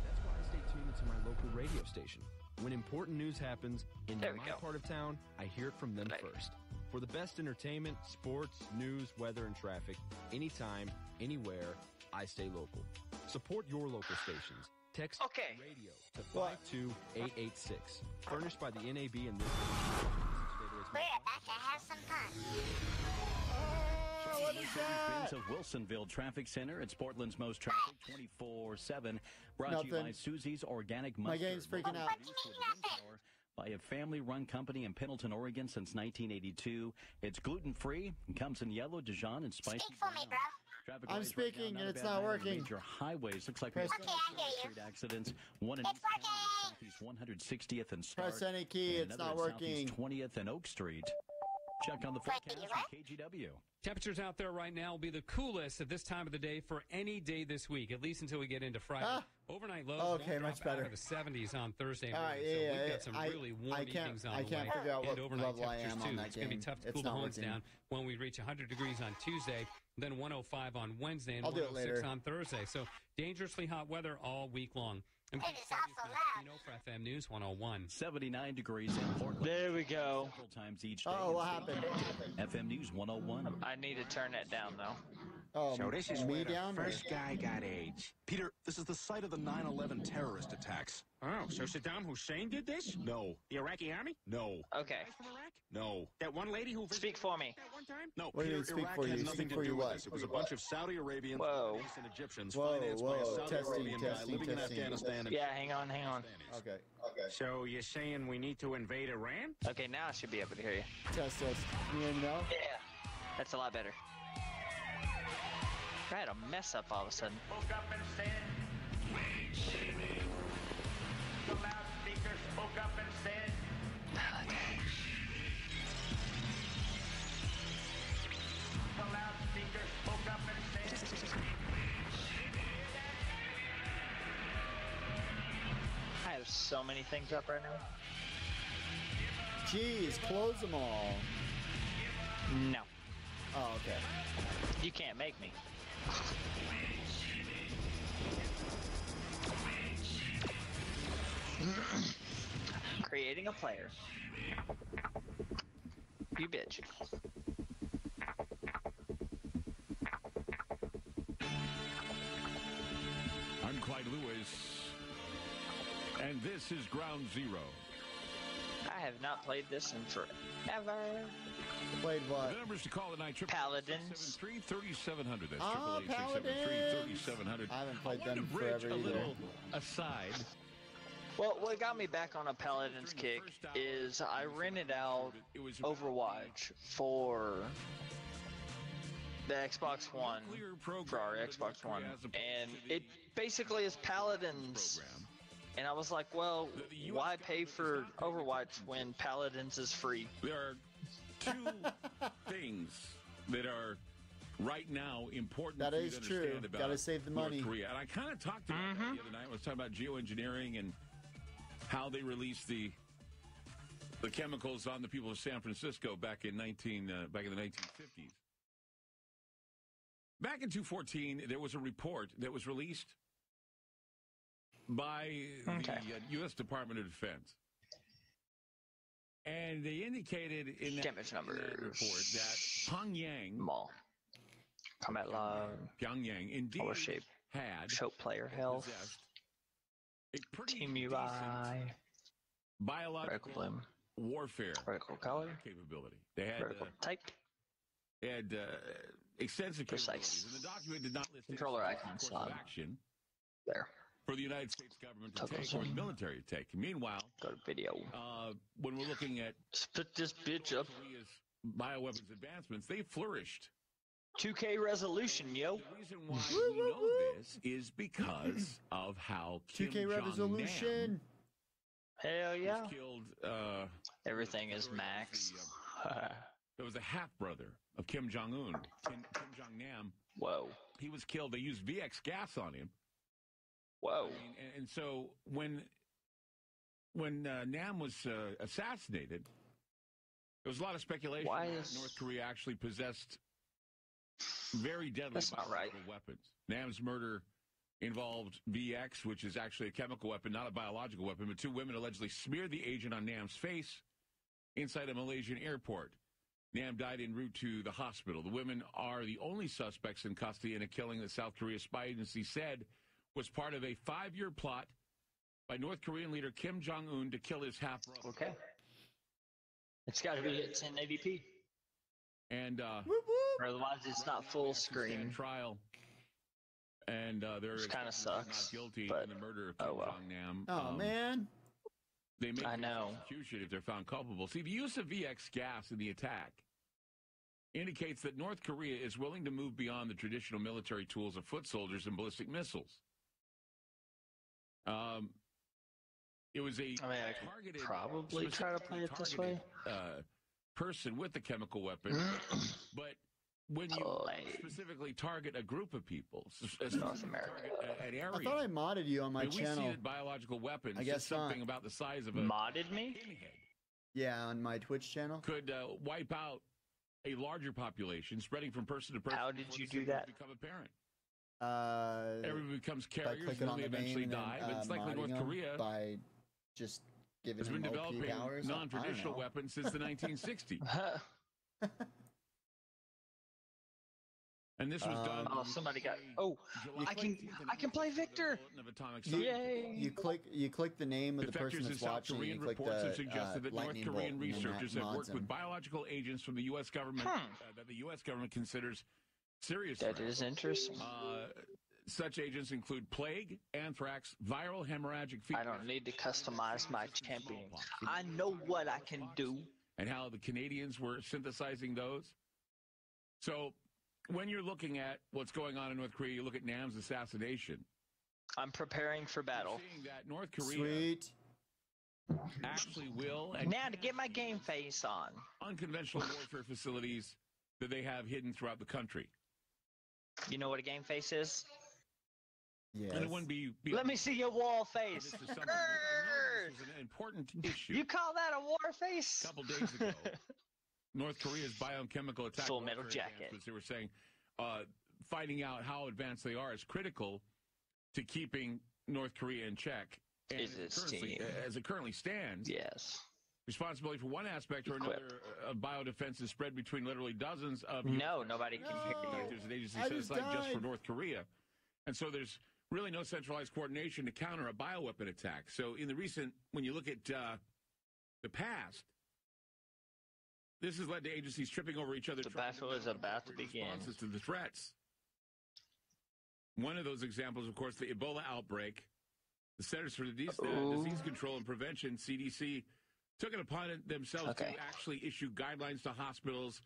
That's why I stay tuned to my local radio station. When important news happens in my part of town, I hear it from them first. For the best entertainment, sports, news, weather, and traffic, anytime, anywhere, I stay local. Support your local stations. Text radio to 52886. Furnished by the NAB and this. We're about to have some fun. What is that? Of Wilsonville Traffic Center. It's Portland's most traffic 24/7. Brought to you by Susie's Organic Mustard. My game's freaking out. By a family-run company in Pendleton, Oregon since 1982. It's gluten-free and comes in yellow, Dijon, and spicy brown. I'm speaking and it's not working. Major highways. Looks like we have street accidents. One in East County, Southeast 160th and Stark. Press any key. It's not working. 20th and Oak Street. Check on the forecast from KGW. Temperatures out there right now will be the coolest at this time of the day for any day this week, at least until we get into Friday. Overnight lows much better. Out of the 70s on Thursday All morning. right, So we've got some really warm evenings on the way. I can't figure out what overnight level I am on that It's going to be tough to cool the homes down when we reach 100 degrees on Tuesday, then 105 on Wednesday, and 106 on Thursday. So dangerously hot weather all week long. And for FM News 101. 79 degrees in Portland. There we go. Several times each day. Oh, what happened? FM News 101. I need to turn that down, though. So this is where the first or? guy got AIDS. Peter, this is the site of the 9/11 terrorist attacks. Oh, so Saddam Hussein did this? No. The Iraqi army? No. Okay. Guys from Iraq? No. That one lady who Speak for me. That one time? No, what Peter, do you mean, Iraq speak for has you? nothing Speak to for do you with what? this. It was a bunch of Saudi Arabians, Whoa. and Egyptians Whoa, financed by a Saudi Arabian guy testing, living in Afghanistan. And yeah, hang on. Okay. So you're saying we need to invade Iran? Okay, now I should be able to hear you. Test. You hear me now? Yeah. That's a lot better. I had a mess up all of a sudden. Spoke up and said, wait, shaming. The loudspeaker spoke up and said, the loudspeaker spoke up and said, I have so many things up right now. Jeez, close them all. No. Oh, okay. You can't make me. Creating a player. You bitch. I'm Clyde Lewis, and this is Ground Zero. I have not played this in forever. Played what? The numbers to call tonight: Paladins. 33700. That's Paladins. 888-673-3700. I haven't played them forever a either. little aside Well, what got me back on a Paladins kick is I rented out Overwatch for the Xbox One, for our Xbox One, and it basically is Paladins. And I was like, well, why pay for Overwatch when Paladins is free? There are two things that are right now important. That for you is to true. understand about Gotta save the money. North Korea. And I kind of talked about that the other night. I was talking about geoengineering and how they released the chemicals on the people of San Francisco back in the 1950s. Back in 2014, there was a report that was released by the U.S. Department of Defense. And they indicated in that report that Pyongyang indeed had Show player health. a pretty Team UI. biological warfare capability. They had extensive capabilities. And the document did not list controller icon action there for the United States government to take or the military to take. Meanwhile, go to video. When we're looking at put this bitch up, Korea's bioweapons advancements, they flourished. 2K resolution, yo. The reason why we know this is because of how Kim 2K resolution. Hell yeah. Was killed. Everything is max. There was a half brother of Kim Jong-un, Kim Jong-nam. Whoa. He was killed. They used VX gas on him. Whoa. I mean, and so when Nam was assassinated, there was a lot of speculation that North Korea actually possessed very deadly biological weapons. Nam's murder involved VX, which is actually a chemical weapon, not a biological weapon, but two women allegedly smeared the agent on Nam's face inside a Malaysian airport. Nam died en route to the hospital. The women are the only suspects in custody in a killing that South Korea's spy agency said was part of a 5-year plot by North Korean leader Kim Jong-un to kill his half-brother. Okay. It's got to be at 1080p. And or otherwise it's not full screen. Trial. And there kind of sucks. Not guilty in the murder of Kim Jong-nam. Oh man. They may execution if they're found culpable. See, the use of VX gas in the attack indicates that North Korea is willing to move beyond the traditional military tools of foot soldiers and ballistic missiles. It was a targeted, probably try to play it this way. Person with a chemical weapon, but when you specifically target a group of people, North America, an area. I thought I modded you on my channel. We see that biological weapons, I guess something about the size of a modded me. Pinhead, yeah, on my Twitch channel could wipe out a larger population, spreading from person to person. How did you do that? Become apparent. Everybody becomes carriers and they eventually die. But it's likely North Korea by just giving has been them developing powers. non-traditional weapons since the 1960s. And this was done. Oh, somebody got. Oh, I can play Victor. Yay! You click the name of the person that's watching. Korean you click reports the have suggested that North Korean bolt, researchers have worked with biological agents from the U.S. government that the U.S. government considers serious. That is interesting. Such agents include plague, anthrax, viral hemorrhagic fever. I don't need to customize my champion. I know what I can do. And how the Canadians were synthesizing those. So when you're looking at what's going on in North Korea, you look at Nam's assassination. I'm preparing for battle. Seeing that North Korea actually will. And now to get my game face on. Unconventional warfare facilities that they have hidden throughout the country. You know what a game face is? Yes. And it wouldn't be Let me see your wall face. This is an important issue. You call that a war face? A couple days ago, North Korea's biochemical attack. Full metal jacket. They were saying finding out how advanced they are is critical to keeping North Korea in check. And as it currently stands, yes. Responsibility for one aspect or another of biodefense is spread between literally dozens of nobody can hear you. There's an agency set aside just for North Korea. And so there's really no centralized coordination to counter a bioweapon attack. So in the recent, when you look at the past, this has led to agencies tripping over each other. The battle is about to begin. Responses to the threats. One of those examples, of course, the Ebola outbreak The Centers for Disease Control and Prevention, CDC, took it upon themselves to actually issue guidelines to hospitals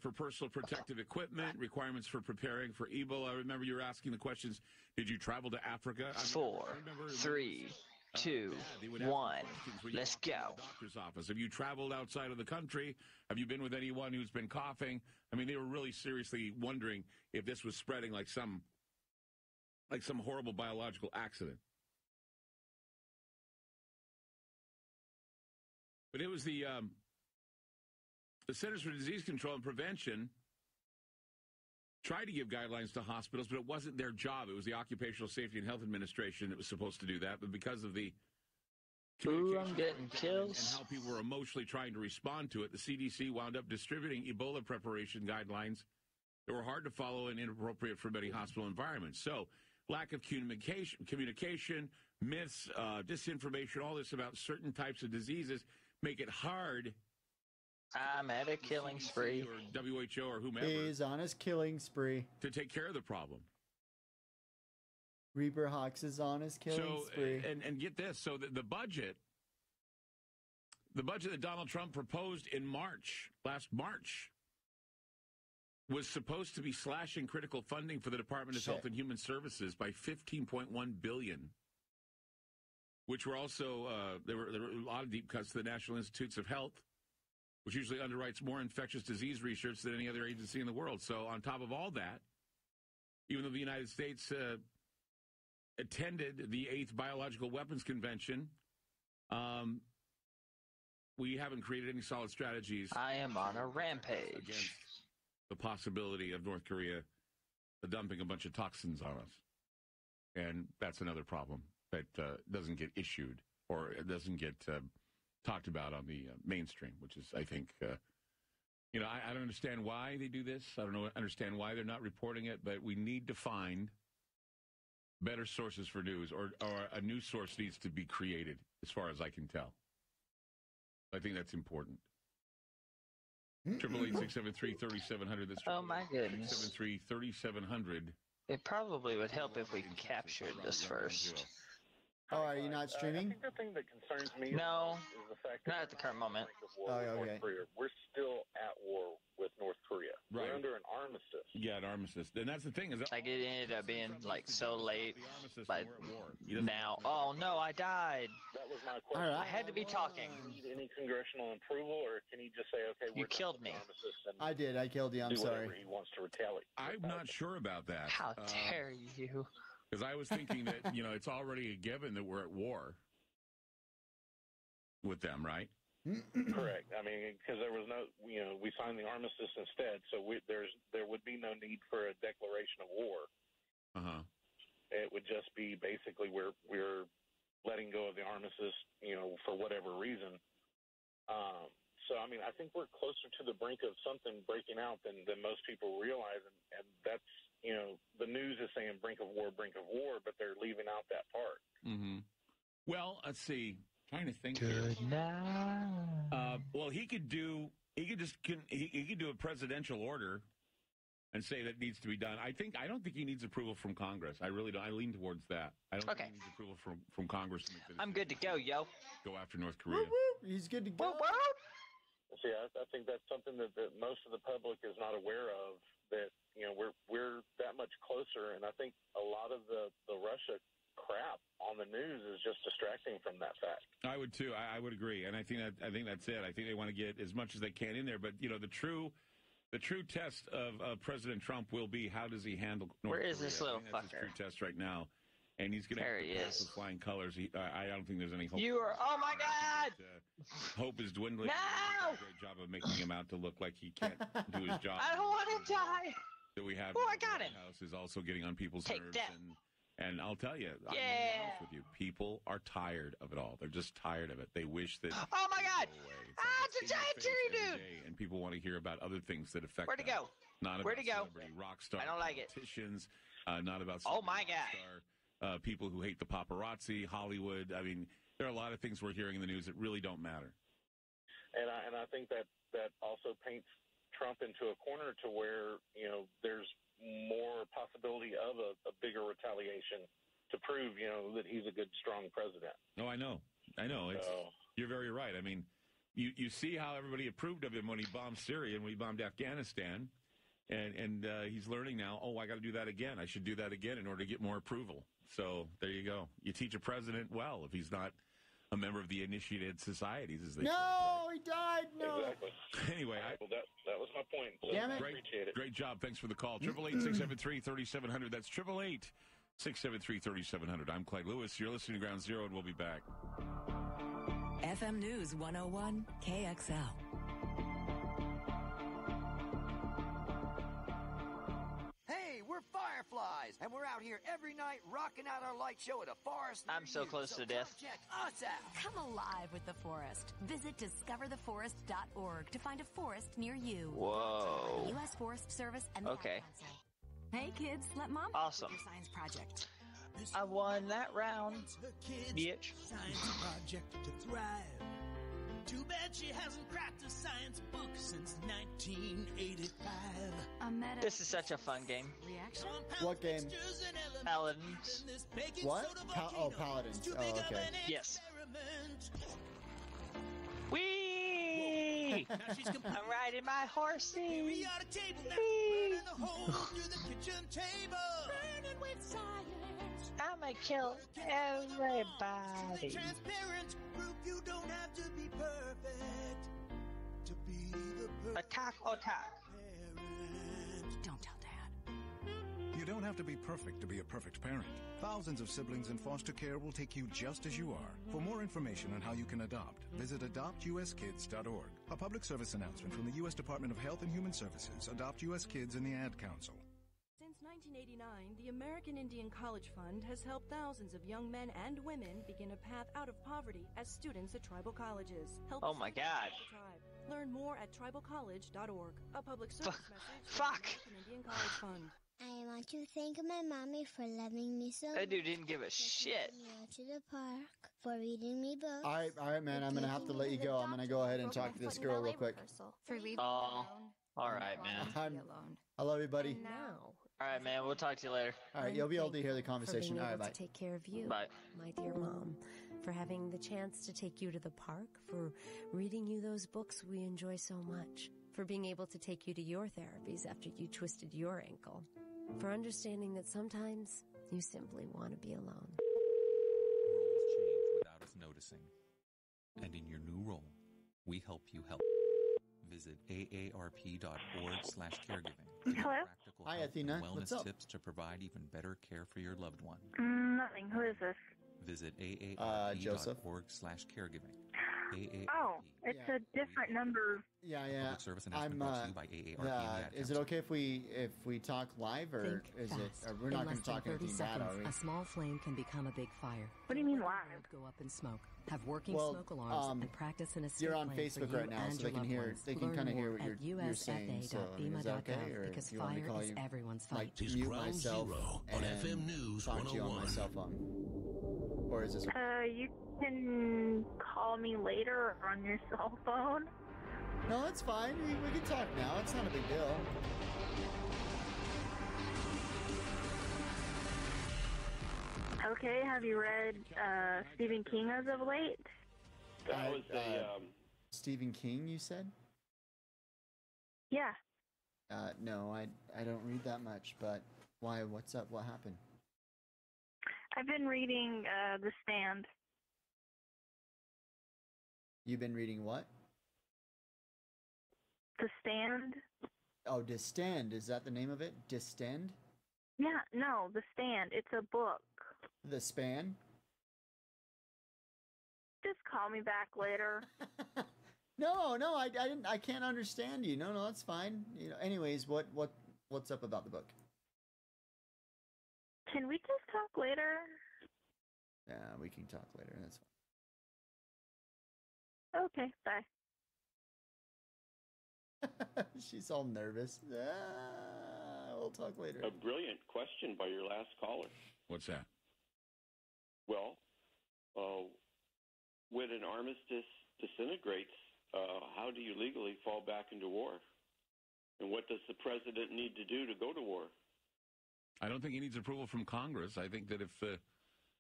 for personal protective equipment, requirements for preparing for Ebola. I remember you were asking the questions, did you travel to Africa? 4, 3, 2, 1, let's go. Doctor's office. Have you traveled outside of the country? Have you been with anyone who's been coughing? I mean, they were really seriously wondering if this was spreading like some horrible biological accident. But it was the Centers for Disease Control and Prevention tried to give guidelines to hospitals, but it wasn't their job. It was the Occupational Safety and Health Administration that was supposed to do that. But because of the I'm getting kills and how people were emotionally trying to respond to it, the CDC wound up distributing Ebola preparation guidelines that were hard to follow and inappropriate for many hospital environments. So lack of communication, myths, disinformation, all this about certain types of diseases make it hard. I'm at a killing spree. Or WHO or whomever. He's on his killing spree. To take care of the problem. Reaper Hawks is on his killing spree. And get this. So the budget that Donald Trump proposed in last March, was supposed to be slashing critical funding for the Department of Health and Human Services by $15.1 billion. Which were also, there were a lot of deep cuts to the National Institutes of Health, which usually underwrites more infectious disease research than any other agency in the world. So on top of all that, even though the United States attended the 8th Biological Weapons Convention, we haven't created any solid strategies. I am on a rampage. Against the possibility of North Korea dumping a bunch of toxins on us. And that's another problem that doesn't get issued or it doesn't get talked about on the mainstream, which is, I think, I don't understand why they do this. I don't understand why they're not reporting it, but we need to find better sources for news, or a news source needs to be created, as far as I can tell. I think that's important. 888-673-3700. Oh, my goodness. 673-3700. It probably would help if we captured this first. Oh, are you not streaming? I think the thing that concerns me No, is the fact not that at the current moment. We're still at war with North Korea. Right. We're under an armistice. Yeah, an armistice. And that's the thing. Like, it ended up being, so late. But now, oh, no, I died. That was my question. I had to be talking. Do you need any congressional approval, or can he just say, okay, you killed me. I did. I killed you. I'm sorry. He wants to retaliate. I'm not sure about that. How dare you? Because I was thinking that, it's already a given that we're at war with them, right? Correct. I mean, because there was no, we signed the armistice instead, so there would be no need for a declaration of war. Uh-huh. It would just be basically we're letting go of the armistice, for whatever reason. So, I mean, I think we're closer to the brink of something breaking out than most people realize, and that's, the news is saying brink of war, but they're leaving out that part. Mm-hmm. Well, let's see. Trying to think. Good night. Well, he could do a presidential order and say that needs to be done. I don't think he needs approval from Congress. I really don't. I lean towards that. I don't think he needs approval from Congress to make the I'm good to go, yo. Go after North Korea. He's good to go. See, I think that's something that most of the public is not aware of, that, we're that much closer, and I think a lot of the Russia crap on the news is just distracting from that fact. I would too. I would agree, and I think that's it. I think they want to get as much as they can in there, but the true test of President Trump will be how does he handle North Korea. Where is this little that's fucker? his true test right now, and he's going to pass with flying colors. I don't think there's any hope. You are. Oh my God! Hope is dwindling. No! He does a great job of making him out to look like he can't do his job. I don't want to die. That we have. Oh, I got it. House is also getting on people's Take nerves. that. And I'll tell you, I'm honest with you, people are tired of it all. They're just tired of it. They wish that. Oh my God! It's a giant cherry dude. And people want to hear about other things that affect. Where'd it go? Not Where'd about it go? Celebrity rock star. I don't like it. Politicians. Not about. Oh my God! Star, people who hate the paparazzi, Hollywood. I mean, there are a lot of things we're hearing in the news that really don't matter. And I think that also paints Trump into a corner to where there's more possibility of a bigger retaliation to prove, that he's a good, strong president. Oh, I know. You're very right. I mean, you see how everybody approved of him when he bombed Syria and when he bombed Afghanistan, and he's learning now, I got to do that again. I should do that again in order to get more approval. So there you go. You teach a president well if he's not a member of the initiated societies, as they say. No, he died. No. Exactly. Anyway, that was my point. Damn it. Appreciate it. Great job. Thanks for the call. 888-673-3700. That's 888-673-3700. I'm Clyde Lewis. You're listening to Ground Zero, and we'll be back. FM News 101 KXL. Hey, we're Fireflies, and we're out here every night rocking out our light show at a forest. I'm so close to death. Check us out. Come alive with the forest. Visit discovertheforest.org to find a forest near you. Whoa. U.S. Forest Service and the Okay. Ad Council. Hey, kids, let Mom Awesome. do your science project. I won that round, bitch. Science project to thrive. Too bad she hasn't cracked a science book since 1985. This is such a fun game. Reaction? What game? Paladins. What? Paladins. Oh, okay. Yes. Whee! I'm riding my horsey. Whee! I'ma kill everybody. Transparent proof you don't have to be perfect to be the perfect Attack. Don't tell Dad. You don't have to be perfect to be a perfect parent. Thousands of siblings in foster care will take you just as you are. For more information on how you can adopt, visit adoptuskids.org. A public service announcement from the U.S. Department of Health and Human Services, Adopt U.S. Kids, and the Ad Council. Since 1989, the American Indian College Fund has helped thousands of young men and women begin a path out of poverty as students at tribal colleges. Help Oh my God. the tribe. Learn more at tribalcollege.org. A public service message Fuck. from the American Indian College Fund. I want to thank my mommy for loving me so That dude didn't give a shit. much. Me out to the park, for reading me books. All right, man. I'm going to have to let you go. I'm going to go ahead and talk to this girl real quick. Oh, all right, man. I love you, buddy. Now. All right, man. We'll talk to you later. All right, you'll be able to hear the conversation. For being All right, able bye. to take care of you, Bye. my dear mom, for having the chance to take you to the park, for reading you those books we enjoy so much, for being able to take you to your therapies after you twisted your ankle, for understanding that sometimes you simply want to be alone. Roles change without us noticing. And in your new role, we help you help. Visit aarp.org/caregiving. Hello? Hi, Athena. Wellness What's up? tips to provide even better care for your loved one. Nothing. Who is this? Visit Joseph. aarp.org/caregiving. Oh, it's a different number. Yeah. Public service announcement brought to you by AARP and the Ad Is it okay if we talk live, or is it? We're not going to talk anything bad, are we? A small flame can become a big fire. What do you mean live? Go up in smoke. Have working Well, smoke alarms and practice an escape You're on plan for Facebook you right now, and so your they can loved hear. ones. They can Learn kind of hear more what at you're saying. So I mean, is that okay, usfa.bema.gov, or because do you want me to fire call is you? everyone's fight. Like mute myself and FM News talk to you on my 101. cell phone, or is this? You can call me later or on your cell phone. No, it's fine. We can talk now. It's not a big deal. Okay, have you read Stephen King as of late? That was Stephen King, you said? Yeah. No, I don't read that much. But why? What's up? What happened? I've been reading The Stand. You've been reading what? The Stand? Oh, Distend. Is that the name of it? Distend? Yeah, no, The Stand. It's a book. The Span? Just call me back later. No, I didn't. I can't understand you. No, that's fine. Anyways, what's up about the book? Can we just talk later? Yeah, we can talk later. That's Okay, bye. fine. She's all nervous. We'll talk later. A brilliant question by your last caller. What's that? Well, when an armistice disintegrates, how do you legally fall back into war? And what does the president need to do to go to war? I don't think he needs approval from Congress. I think that if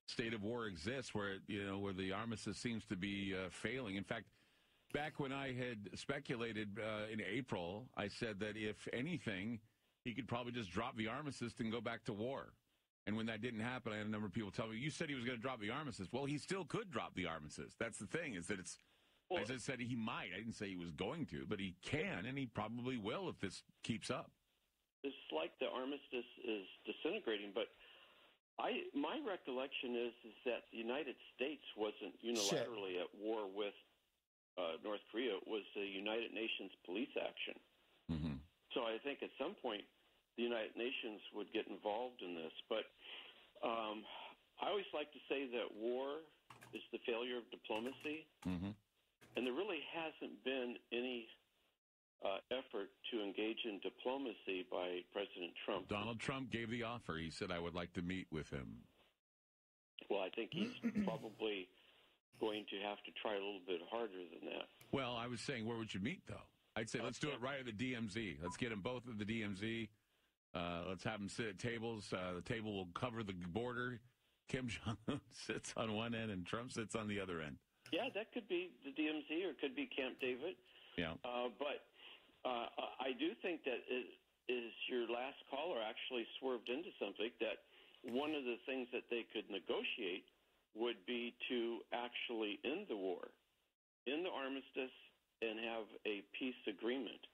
state of war exists where the armistice seems to be failing. In fact, back when I had speculated in April, I said that if anything, he could probably just drop the armistice and go back to war. And when that didn't happen, I had a number of people tell me, you said he was going to drop the armistice. Well, he still could drop the armistice. That's the thing, is that it's, as I said, he might. I didn't say he was going to, but he can, and he probably will if this keeps up. It's like the armistice is disintegrating, but my recollection is that the United States wasn't unilaterally at war with North Korea. It was the United Nations police action. Mm-hmm. So I think at some point the United Nations would get involved in this. But I always like to say that war is the failure of diplomacy. Mm-hmm. And there really hasn't been any effort to engage in diplomacy by President Trump. Donald Trump gave the offer. He said, I would like to meet with him. Well, I think he's probably going to have to try a little bit harder than that. Well, I was saying, where would you meet, though? I'd say let's do it right at the DMZ. Let's get them both at the DMZ. Let's have them sit at tables. The table will cover the border. Kim Jong-un sits on one end and Trump sits on the other end. Yeah, that could be the DMZ or it could be Camp David. Yeah. But I do think that is your last caller actually swerved into something, that one of the things that they could negotiate would be to actually end the war, end the armistice, and have a peace agreement.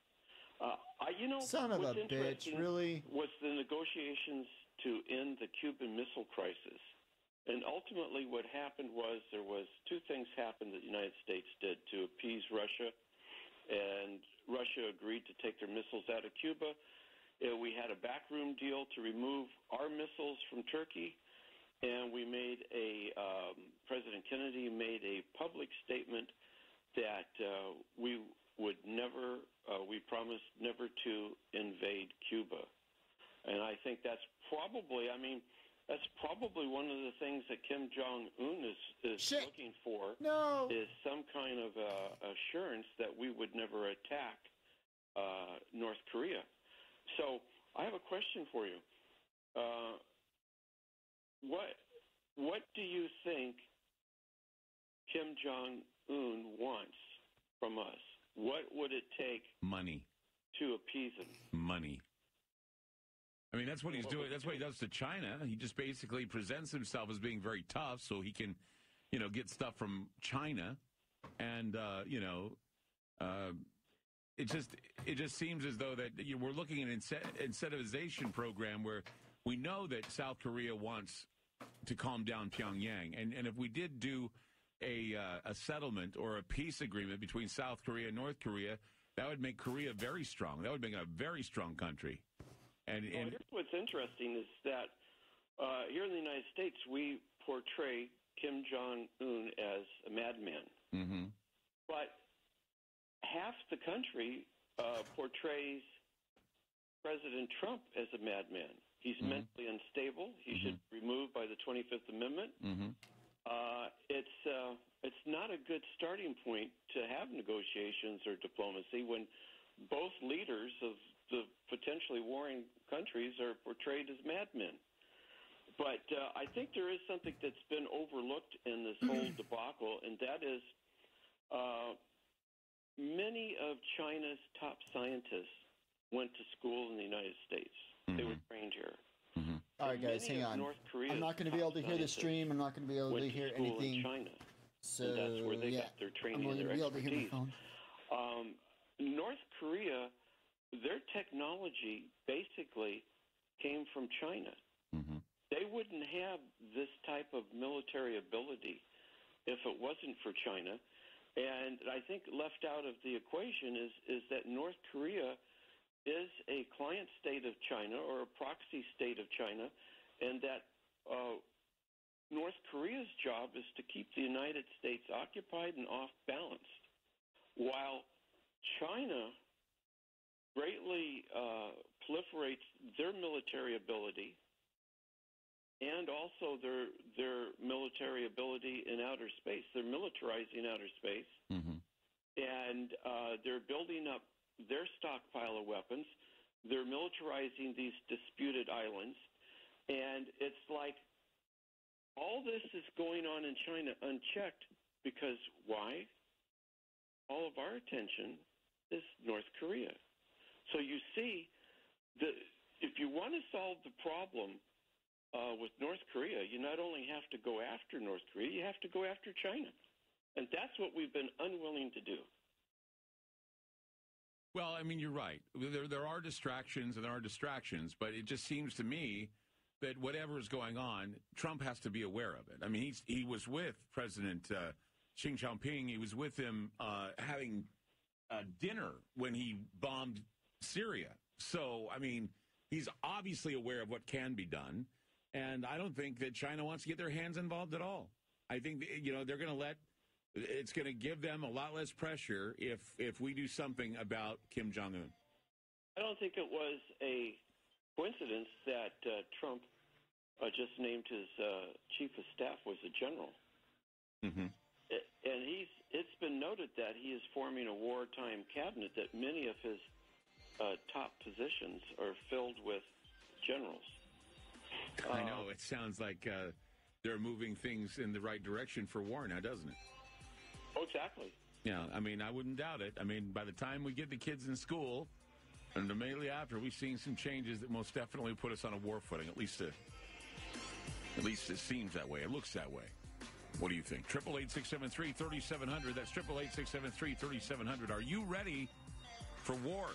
Son of a bitch, really? Was the negotiations to end the Cuban Missile Crisis. And ultimately what happened was there was two things happened that the United States did to appease Russia. And Russia agreed to take their missiles out of Cuba. We had a backroom deal to remove our missiles from Turkey. And we made President Kennedy made a public statement that we promised never to invade Cuba. And I think that's probably one of the things that Kim Jong-un is looking for. No. Is some kind of assurance that we would never attack North Korea. So I have a question for you. What do you think Kim Jong-un wants from us? What would it take? Money. To appease him? Money. I mean, that's what he's doing. That's what he does to China. He just basically presents himself as being very tough so he can, get stuff from China. And, it just seems as though that we're looking at an incentivization program where we know that South Korea wants to calm down Pyongyang. And if we did do a settlement or a peace agreement between South Korea and North Korea, that would make Korea very strong. That would make a very strong country. And here's what's interesting is that here in the United States, we portray Kim Jong-un as a madman. Mm-hmm. But half the country portrays President Trump as a madman. He's mentally unstable. He should be removed by the 25th Amendment. Mm-hmm. It's not a good starting point to have negotiations or diplomacy when both leaders of the potentially warring countries are portrayed as madmen. But I think there is something that's been overlooked in this whole debacle, and that is many of China's top scientists went to school in the United States. They were trained here. Mm-hmm. All right, guys, hang on. I'm not going to be able to hear the stream. I'm not going to be able to hear anything. In China. So, and that's where they got their training and their expertise. North Korea, their technology basically came from China. Mm-hmm. They wouldn't have this type of military ability if it wasn't for China. And I think left out of the equation is that North Korea is a client state of China or a proxy state of China, and that North Korea's job is to keep the United States occupied and off-balanced, while China greatly proliferates their military ability and also their military ability in outer space. They're militarizing outer space, and they're building up their stockpile of weapons. They're militarizing these disputed islands, and it's like All this is going on in China unchecked because why? All of our attention is North Korea. So you see, if you want to solve the problem with North Korea, you not only have to go after North Korea, you have to go after China. And that's what we've been unwilling to do. Well, I mean, you're right. There are distractions, and there are distractions, but it just seems to me that whatever is going on, Trump has to be aware of it. I mean, he was with President Xi Jinping. He was with him having dinner when he bombed Syria. So, I mean, he's obviously aware of what can be done, and I don't think that China wants to get their hands involved at all. I think, they're going to it's going to give them a lot less pressure if we do something about Kim Jong-un. I don't think it was a coincidence that Trump just named his chief of staff was a general. Mm-hmm. And it's been noted that he is forming a wartime cabinet, that many of his top positions are filled with generals. I know. It sounds like they're moving things in the right direction for war now, doesn't it? Oh, exactly. Yeah, I mean, I wouldn't doubt it. I mean, by the time we get the kids in school, and immediately after, we've seen some changes that most definitely put us on a war footing. At least it seems that way. It looks that way. What do you think? 888-673-3700. That's 888-673-3700. Are you ready for war?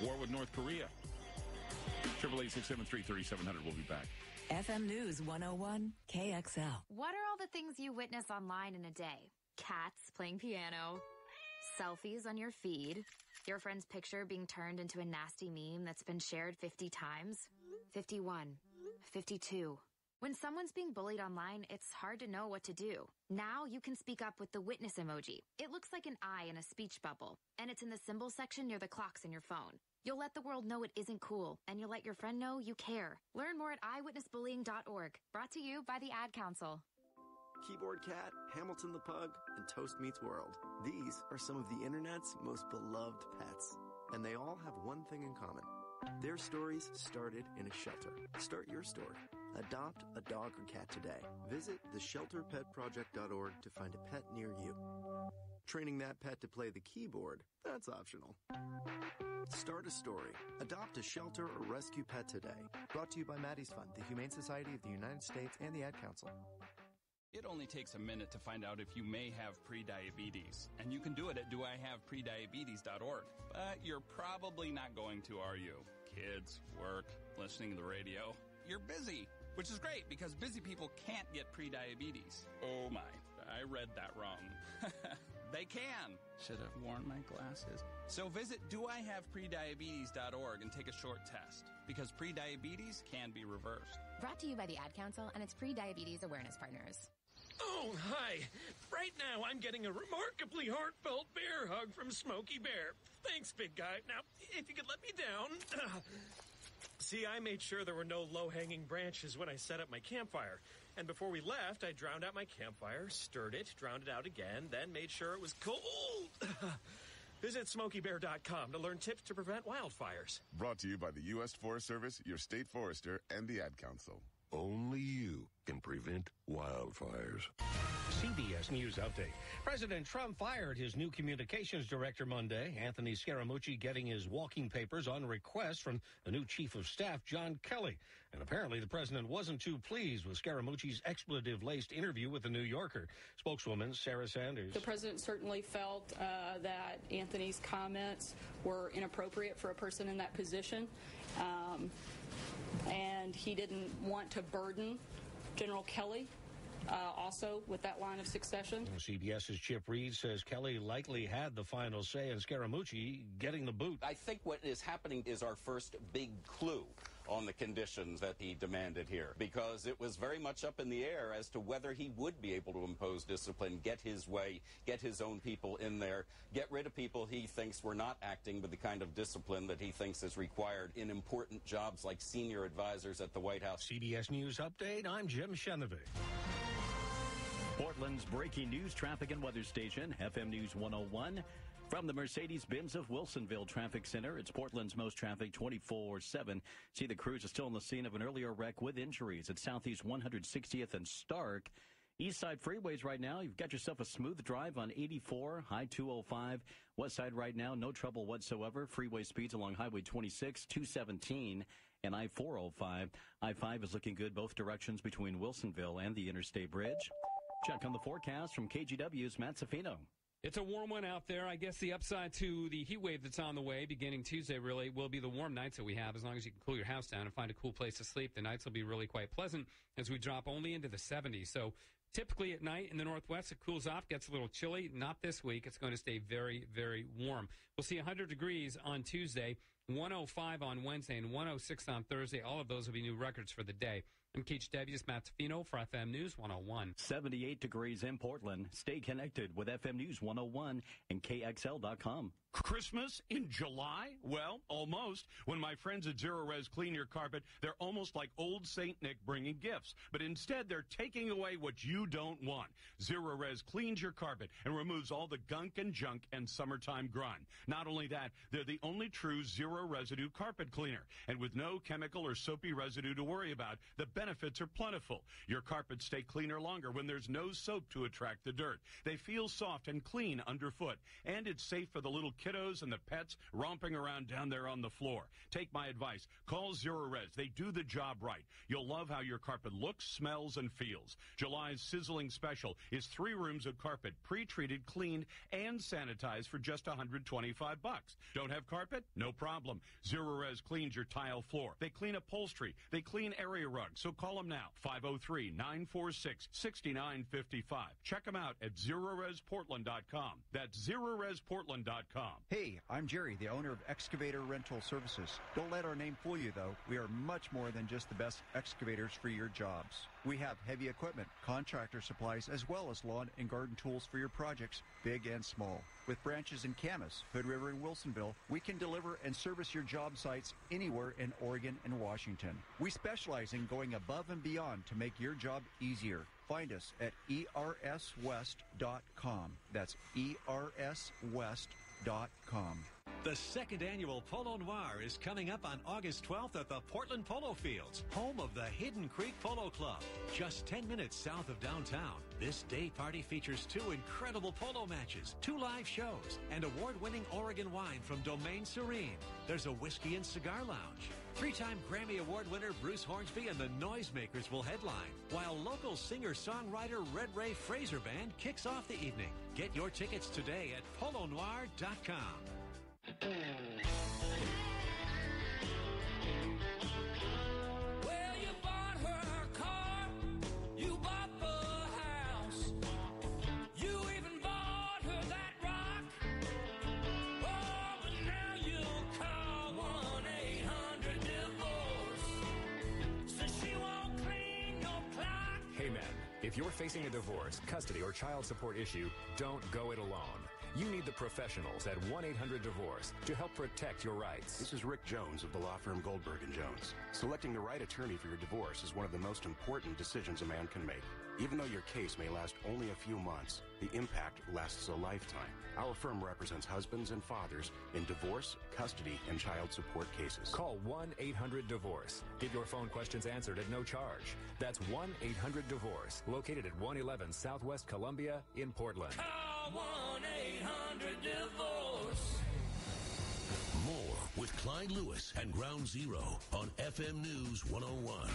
War with North Korea. 888-673-3700. We'll be back. FM News 101 KXL. What are all the things you witness online in a day? Cats playing piano, selfies on your feed, your friend's picture being turned into a nasty meme that's been shared 50 times, 51, 52. When someone's being bullied online, it's hard to know what to do. Now you can speak up with the witness emoji. It looks like an eye in a speech bubble, and it's in the symbol section near the clocks in your phone. You'll let the world know it isn't cool, and you'll let your friend know you care. Learn more at eyewitnessbullying.org. Brought to you by the Ad Council. Keyboard Cat, Hamilton the Pug, and Toast Meets World. These are some of the internet's most beloved pets, and they all have one thing in common. Their stories started in a shelter. Start your story. Adopt a dog or cat today. Visit theshelterpetproject.org to find a pet near you. Training that pet to play the keyboard, that's optional. Start a story. Adopt a shelter or rescue pet today. Brought to you by Maddie's Fund, the Humane Society of the United States, and the Ad Council. It only takes a minute to find out if you may have prediabetes, and you can do it at doihaveprediabetes.org. But you're probably not going to, are you? Kids, work, listening to the radio. You're busy, which is great because busy people can't get prediabetes. Oh my, I read that wrong. They can. Should have worn my glasses. So visit doihaveprediabetes.org and take a short test, because prediabetes can be reversed. Brought to you by the Ad Council and its pre-diabetes awareness partners. Oh, hi. Right now, I'm getting a remarkably heartfelt bear hug from Smokey Bear. Thanks, big guy. Now, if you could let me down. See, I made sure there were no low-hanging branches when I set up my campfire. And before we left, I drowned out my campfire, stirred it, drowned it out again, then made sure it was cold. Visit SmokeyBear.com to learn tips to prevent wildfires. Brought to you by the U.S. Forest Service, your state forester, and the Ad Council. Only you can prevent wildfires. CBS News Update. President Trump fired his new communications director Monday, Anthony Scaramucci, getting his walking papers on request from the new chief of staff, John Kelly. And apparently the president wasn't too pleased with Scaramucci's expletive-laced interview with the New Yorker. Spokeswoman Sarah Sanders. The president certainly felt that Anthony's comments were inappropriate for a person in that position. And he didn't want to burden General Kelly also with that line of succession. CBS's Chip Reed says Kelly likely had the final say in Scaramucci getting the boot. I think what is happening is our first big clue on the conditions that he demanded here, because it was very much up in the air as to whether he would be able to impose discipline, get his way, get his own people in there, get rid of people he thinks were not acting with the kind of discipline that he thinks is required in important jobs like senior advisors at the White House. CBS News Update, I'm Jim Chenevey. Portland's breaking news, traffic and weather station, FM News 101. From the Mercedes-Benz of Wilsonville Traffic Center, it's Portland's most traffic 24/7. See, the crews are still on the scene of an earlier wreck with injuries at Southeast 160th and Stark. East side freeways right now, you've got yourself a smooth drive on 84, High 205. West side right now, no trouble whatsoever. Freeway speeds along Highway 26, 217, and I-405. I-5 is looking good both directions between Wilsonville and the Interstate Bridge. Check on the forecast from KGW's Matt Safino. It's a warm one out there. I guess the upside to the heat wave that's on the way, beginning Tuesday, really, will be the warm nights that we have. As long as you can cool your house down and find a cool place to sleep, the nights will be really quite pleasant as we drop only into the 70s. So typically at night in the Northwest, it cools off, gets a little chilly. Not this week. It's going to stay very, very warm. We'll see 100 degrees on Tuesday, 105 on Wednesday, and 106 on Thursday. All of those will be new records for the day. I'm KHW's Matt Tofino for FM News 101. 78 degrees in Portland. Stay connected with FM News 101 and KXL.com. Christmas in July? Well, almost. When my friends at Zero Res clean your carpet, they're almost like old St. Nick bringing gifts. But instead, they're taking away what you don't want. Zero Res cleans your carpet and removes all the gunk and junk and summertime grime. Not only that, they're the only true zero residue carpet cleaner. And with no chemical or soapy residue to worry about, the benefits are plentiful. Your carpets stay cleaner longer when there's no soap to attract the dirt. They feel soft and clean underfoot. And it's safe for the little kiddos and the pets romping around down there on the floor. Take my advice. Call Zero Res. They do the job right. You'll love how your carpet looks, smells, and feels. July's sizzling special is 3 rooms of carpet, pre-treated, cleaned, and sanitized for just $125. Don't have carpet? No problem. Zero Res cleans your tile floor. They clean upholstery. They clean area rugs. So call them now. 503-946-6955. Check them out at ZeroResPortland.com. That's ZeroResPortland.com. Hey, I'm Jerry, the owner of Excavator Rental Services. Don't let our name fool you, though. We are much more than just the best excavators for your jobs. We have heavy equipment, contractor supplies, as well as lawn and garden tools for your projects, big and small. With branches in Camas, Hood River, and Wilsonville, we can deliver and service your job sites anywhere in Oregon and Washington. We specialize in going above and beyond to make your job easier. Find us at erswest.com. That's erswest.com. The second annual Polo Noir is coming up on August 12th at the Portland Polo Fields, home of the Hidden Creek Polo Club. Just 10 minutes south of downtown, this day party features 2 incredible polo matches, 2 live shows, and award-winning Oregon wine from Domaine Serene. There's a whiskey and cigar lounge. 3-time Grammy Award winner Bruce Hornsby and the Noisemakers will headline, while local singer-songwriter Red Ray Fraser Band kicks off the evening. Get your tickets today at polonoir.com. Well, you bought her a car, you bought the house, you even bought her that rock. Oh, but now you'll call 1-800-DIVORCE, so she won't clean your clock. Hey man, if you're facing a divorce, custody, or child support issue, don't go it alone. You need the professionals at 1-800-DIVORCE to help protect your rights. This is Rick Jones of the law firm Goldberg & Jones. Selecting the right attorney for your divorce is one of the most important decisions a man can make. Even though your case may last only a few months, the impact lasts a lifetime. Our firm represents husbands and fathers in divorce, custody, and child support cases. Call 1-800-DIVORCE. Get your phone questions answered at no charge. That's 1-800-DIVORCE, located at 111 Southwest Columbia in Portland. Call 1-800-DIVORCE. More with Clyde Lewis and Ground Zero on FM News 101.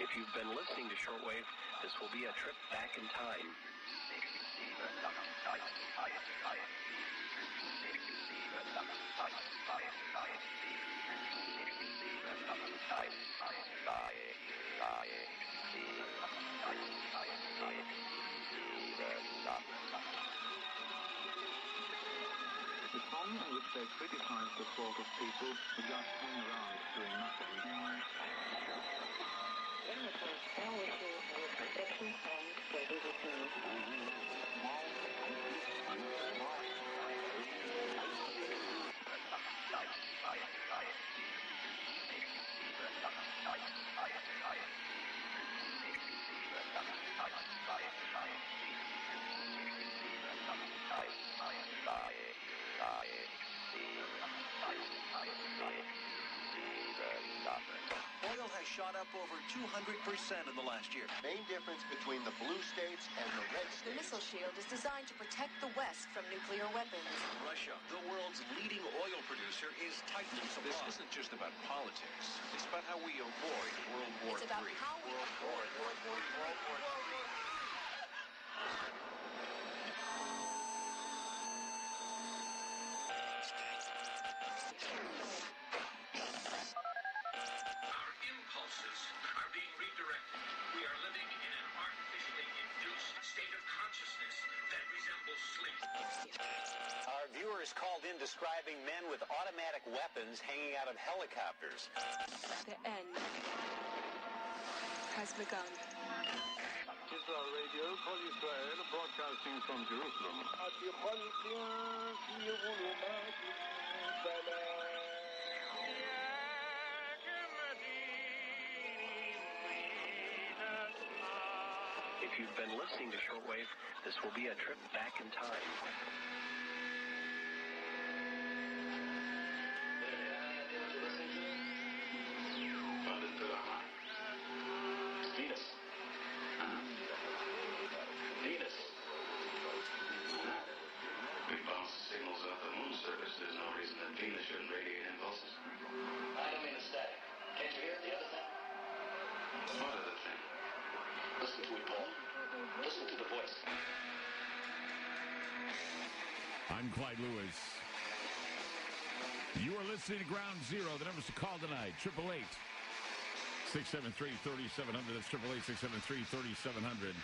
If you've been listening to shortwave, this will be a trip back in time. The song in which they criticize the sort of people who just hang around doing nothing. Now wishing you protection and pleasant listening. Oil has shot up over 200% in the last year. Main difference between the blue states and the red The states. missile shield is designed to protect the West from nuclear weapons. Russia, the world's leading oil producer, is tightening supply. This isn't just about politics. It's about how we avoid World War III. It's about how we avoid World War III. Our impulses are being redirected. We are living in an artificially induced state of consciousness that resembles sleep. Our viewer is called in describing men with automatic weapons hanging out of helicopters. The end has begun. Israel Radio, Call Israel, broadcasting from Jerusalem. If you've been listening to Shortwave, this will be a trip back in time. Venus. Venus. We bounce signals off the moon surface. There's no reason that Venus shouldn't radiate impulses. I don't mean the static. Can't you hear the other thing? What other thing? Listen to it, Paul. Listen to the voice. I'm Clyde Lewis. You are listening to Ground Zero. The numbers to call tonight, 888-673-3700. That's 888-673-3700.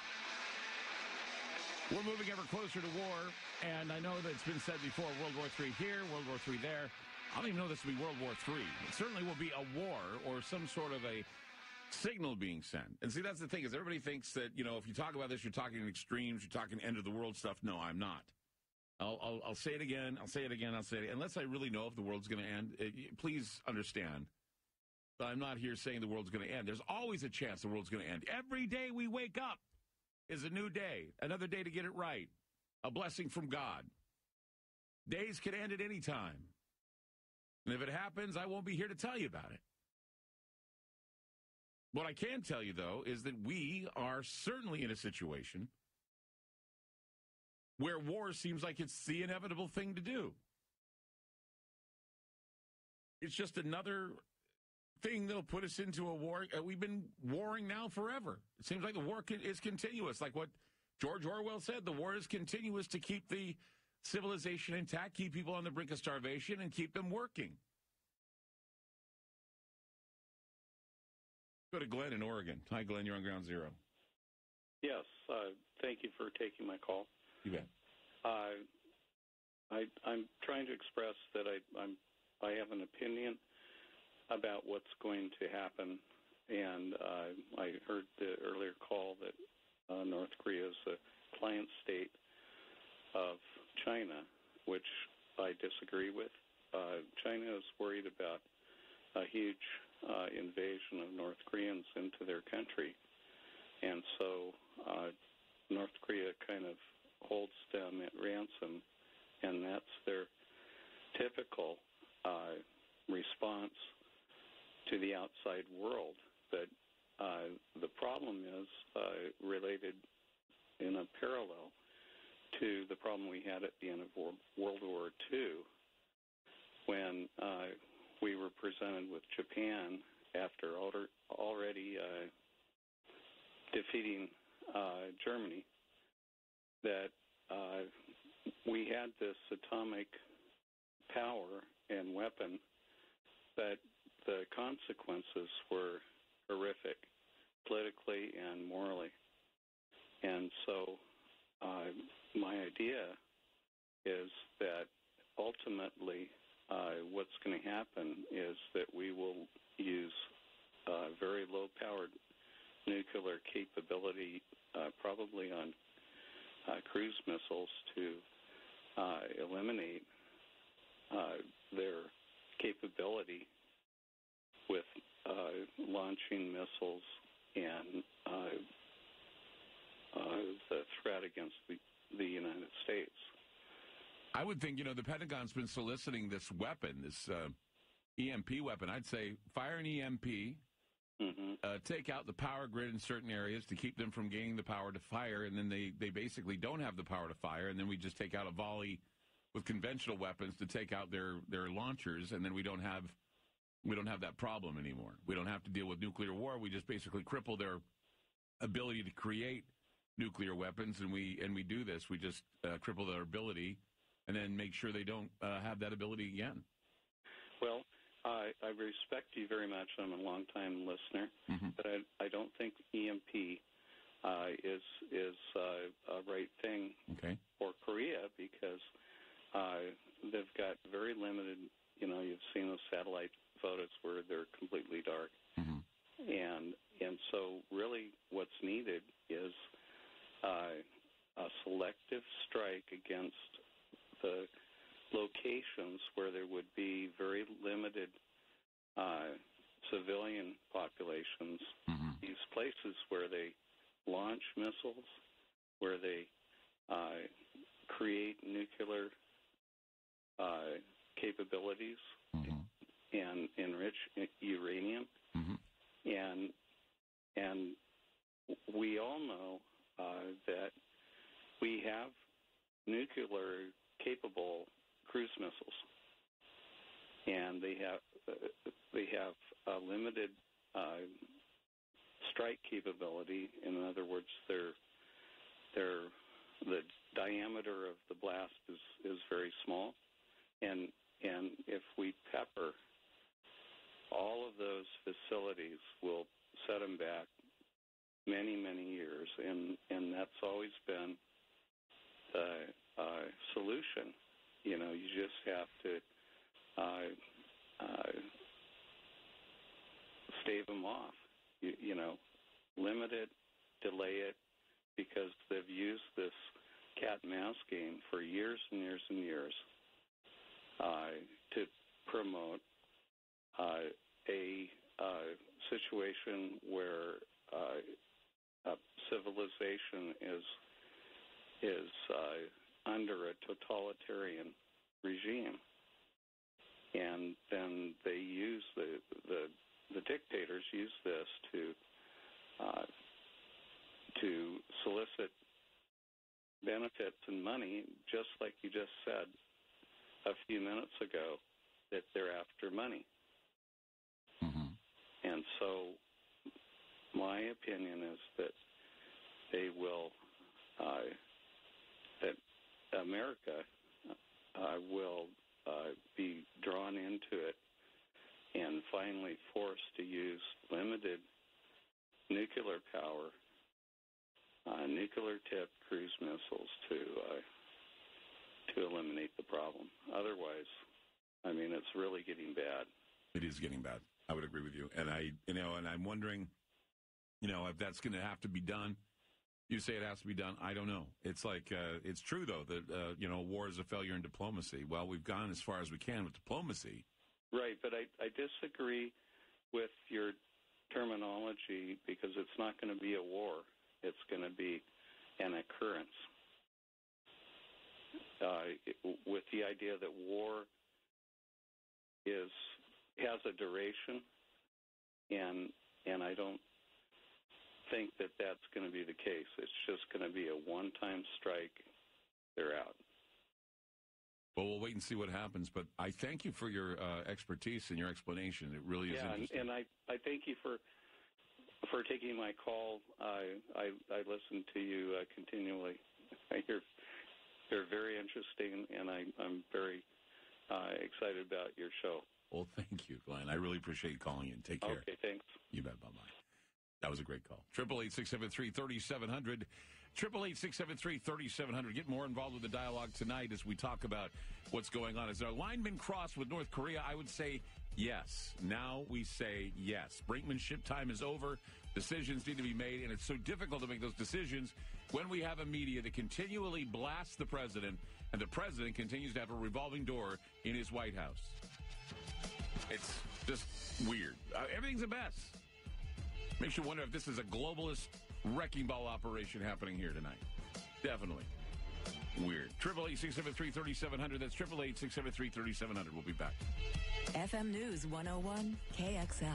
We're moving ever closer to war, and I know that it's been said before, World War III here, World War III there. I don't even know this will be World War III. It certainly will be a war or some sort of a signal being sent. And see, that's the thing, is everybody thinks that, you know, if you talk about this, you're talking in extremes, you're talking end of the world stuff. No, I'm not. I'll say it again. I'll say it again. I'll say it. Unless I really know if the world's going to end, please understand that I'm not here saying the world's going to end. There's always a chance the world's going to end. Every day we wake up is a new day, another day to get it right, a blessing from God. Days can end at any time. And if it happens, I won't be here to tell you about it. What I can tell you, though, is that we are certainly in a situation where war seems like it's the inevitable thing to do. It's just another thing that'll put us into a war. We've been warring now forever. It seems like the war is continuous. Like what George Orwell said, the war is continuous to keep the civilization intact, keep people on the brink of starvation, and keep them working. Go to Glenn in Oregon. Hi, Glenn. You're on Ground Zero. Yes. Thank you for taking my call. You bet. I'm trying to express that I have an opinion about what's going to happen, and I heard the earlier call that North Korea is a client state of China, which I disagree with. China is worried about a huge invasion of North Koreans into their country, and so North Korea kind of holds them at ransom, and that's their typical response to the outside world. But the problem is related in a parallel to the problem we had at the end of World War II, when we were presented with Japan after already defeating Germany, that we had this atomic power and weapon, but the consequences were horrific, politically and morally. And so my idea is that ultimately what's going to happen is that we will use very low-powered nuclear capability, probably on cruise missiles, to eliminate their capability with launching missiles and the threat against the United States. I would think, the Pentagon's been soliciting this weapon, this EMP weapon. I'd say fire an EMP, take out the power grid in certain areas to keep them from gaining the power to fire, and then they basically don't have the power to fire, and then we just take out a volley with conventional weapons to take out their launchers, and then we don't have that problem anymore. We don't have to deal with nuclear war. We just basically cripple their ability to create nuclear weapons, and we do this. We just cripple their ability, and then make sure they don't have that ability again. Well, I respect you very much. I'm a long-time listener, but I don't think EMP is a right thing for Korea, because they've got very limited, you've seen those satellite photos where they're completely dark. And so really what's needed is a selective strike against the locations where there would be very limited civilian populations, these places where they launch missiles, where they create nuclear capabilities and enrich uranium. And we all know that we have nuclear-capable cruise missiles, and they have a limited strike capability. In other words, the diameter of the blast is very small, and if we pepper all of those facilities, we'll set them back many, many years, and that's always been the solution. You just have to stave them off. Limit it, delay it, because they've used this cat and mouse game for years and years and years to promote a situation where civilization is under a totalitarian regime, and then they use the dictators use this to solicit benefits and money, just like you just said a few minutes ago, that they're after money. And so my opinion is that they will, that America will be drawn into it and finally forced to use limited nuclear power, nuclear-tipped cruise missiles to eliminate the problem. Otherwise, it's really getting bad. It is getting bad. I would agree with you. And I'm wondering, if that's going to have to be done. You say it has to be done. I don't know. It's like, it's true, though, that, war is a failure in diplomacy. Well, we've gone as far as we can with diplomacy. Right, but I disagree with your terminology, because it's not going to be a war. It's going to be an occurrence. With the idea that war has a duration, and I don't think that that's going to be the case. It's just going to be a one-time strike. They're out. Well, we'll wait and see what happens, but I thank you for your expertise and your explanation. It really is interesting. And I thank you for taking my call. I listen to you continually. You're very interesting, and I'm very excited about your show. Well, thank you, Glenn. I really appreciate you calling in. Take care. Okay, thanks. You bet. Bye-bye. That was a great call. 888-673-3700. 888-673-3700. Get more involved with the dialogue tonight as we talk about what's going on. Is our line been crossed with North Korea? I would say yes. Now we say yes. Brinkmanship time is over. Decisions need to be made, and it's so difficult to make those decisions when we have a media that continually blasts the president, and the president continues to have a revolving door in his White House. It's just weird. Everything's a mess. Makes you wonder if this is a globalist wrecking ball operation happening here tonight. Definitely. Weird. 888-673-3700. That's 888-673-3700. We'll be back. FM News 101 KXL.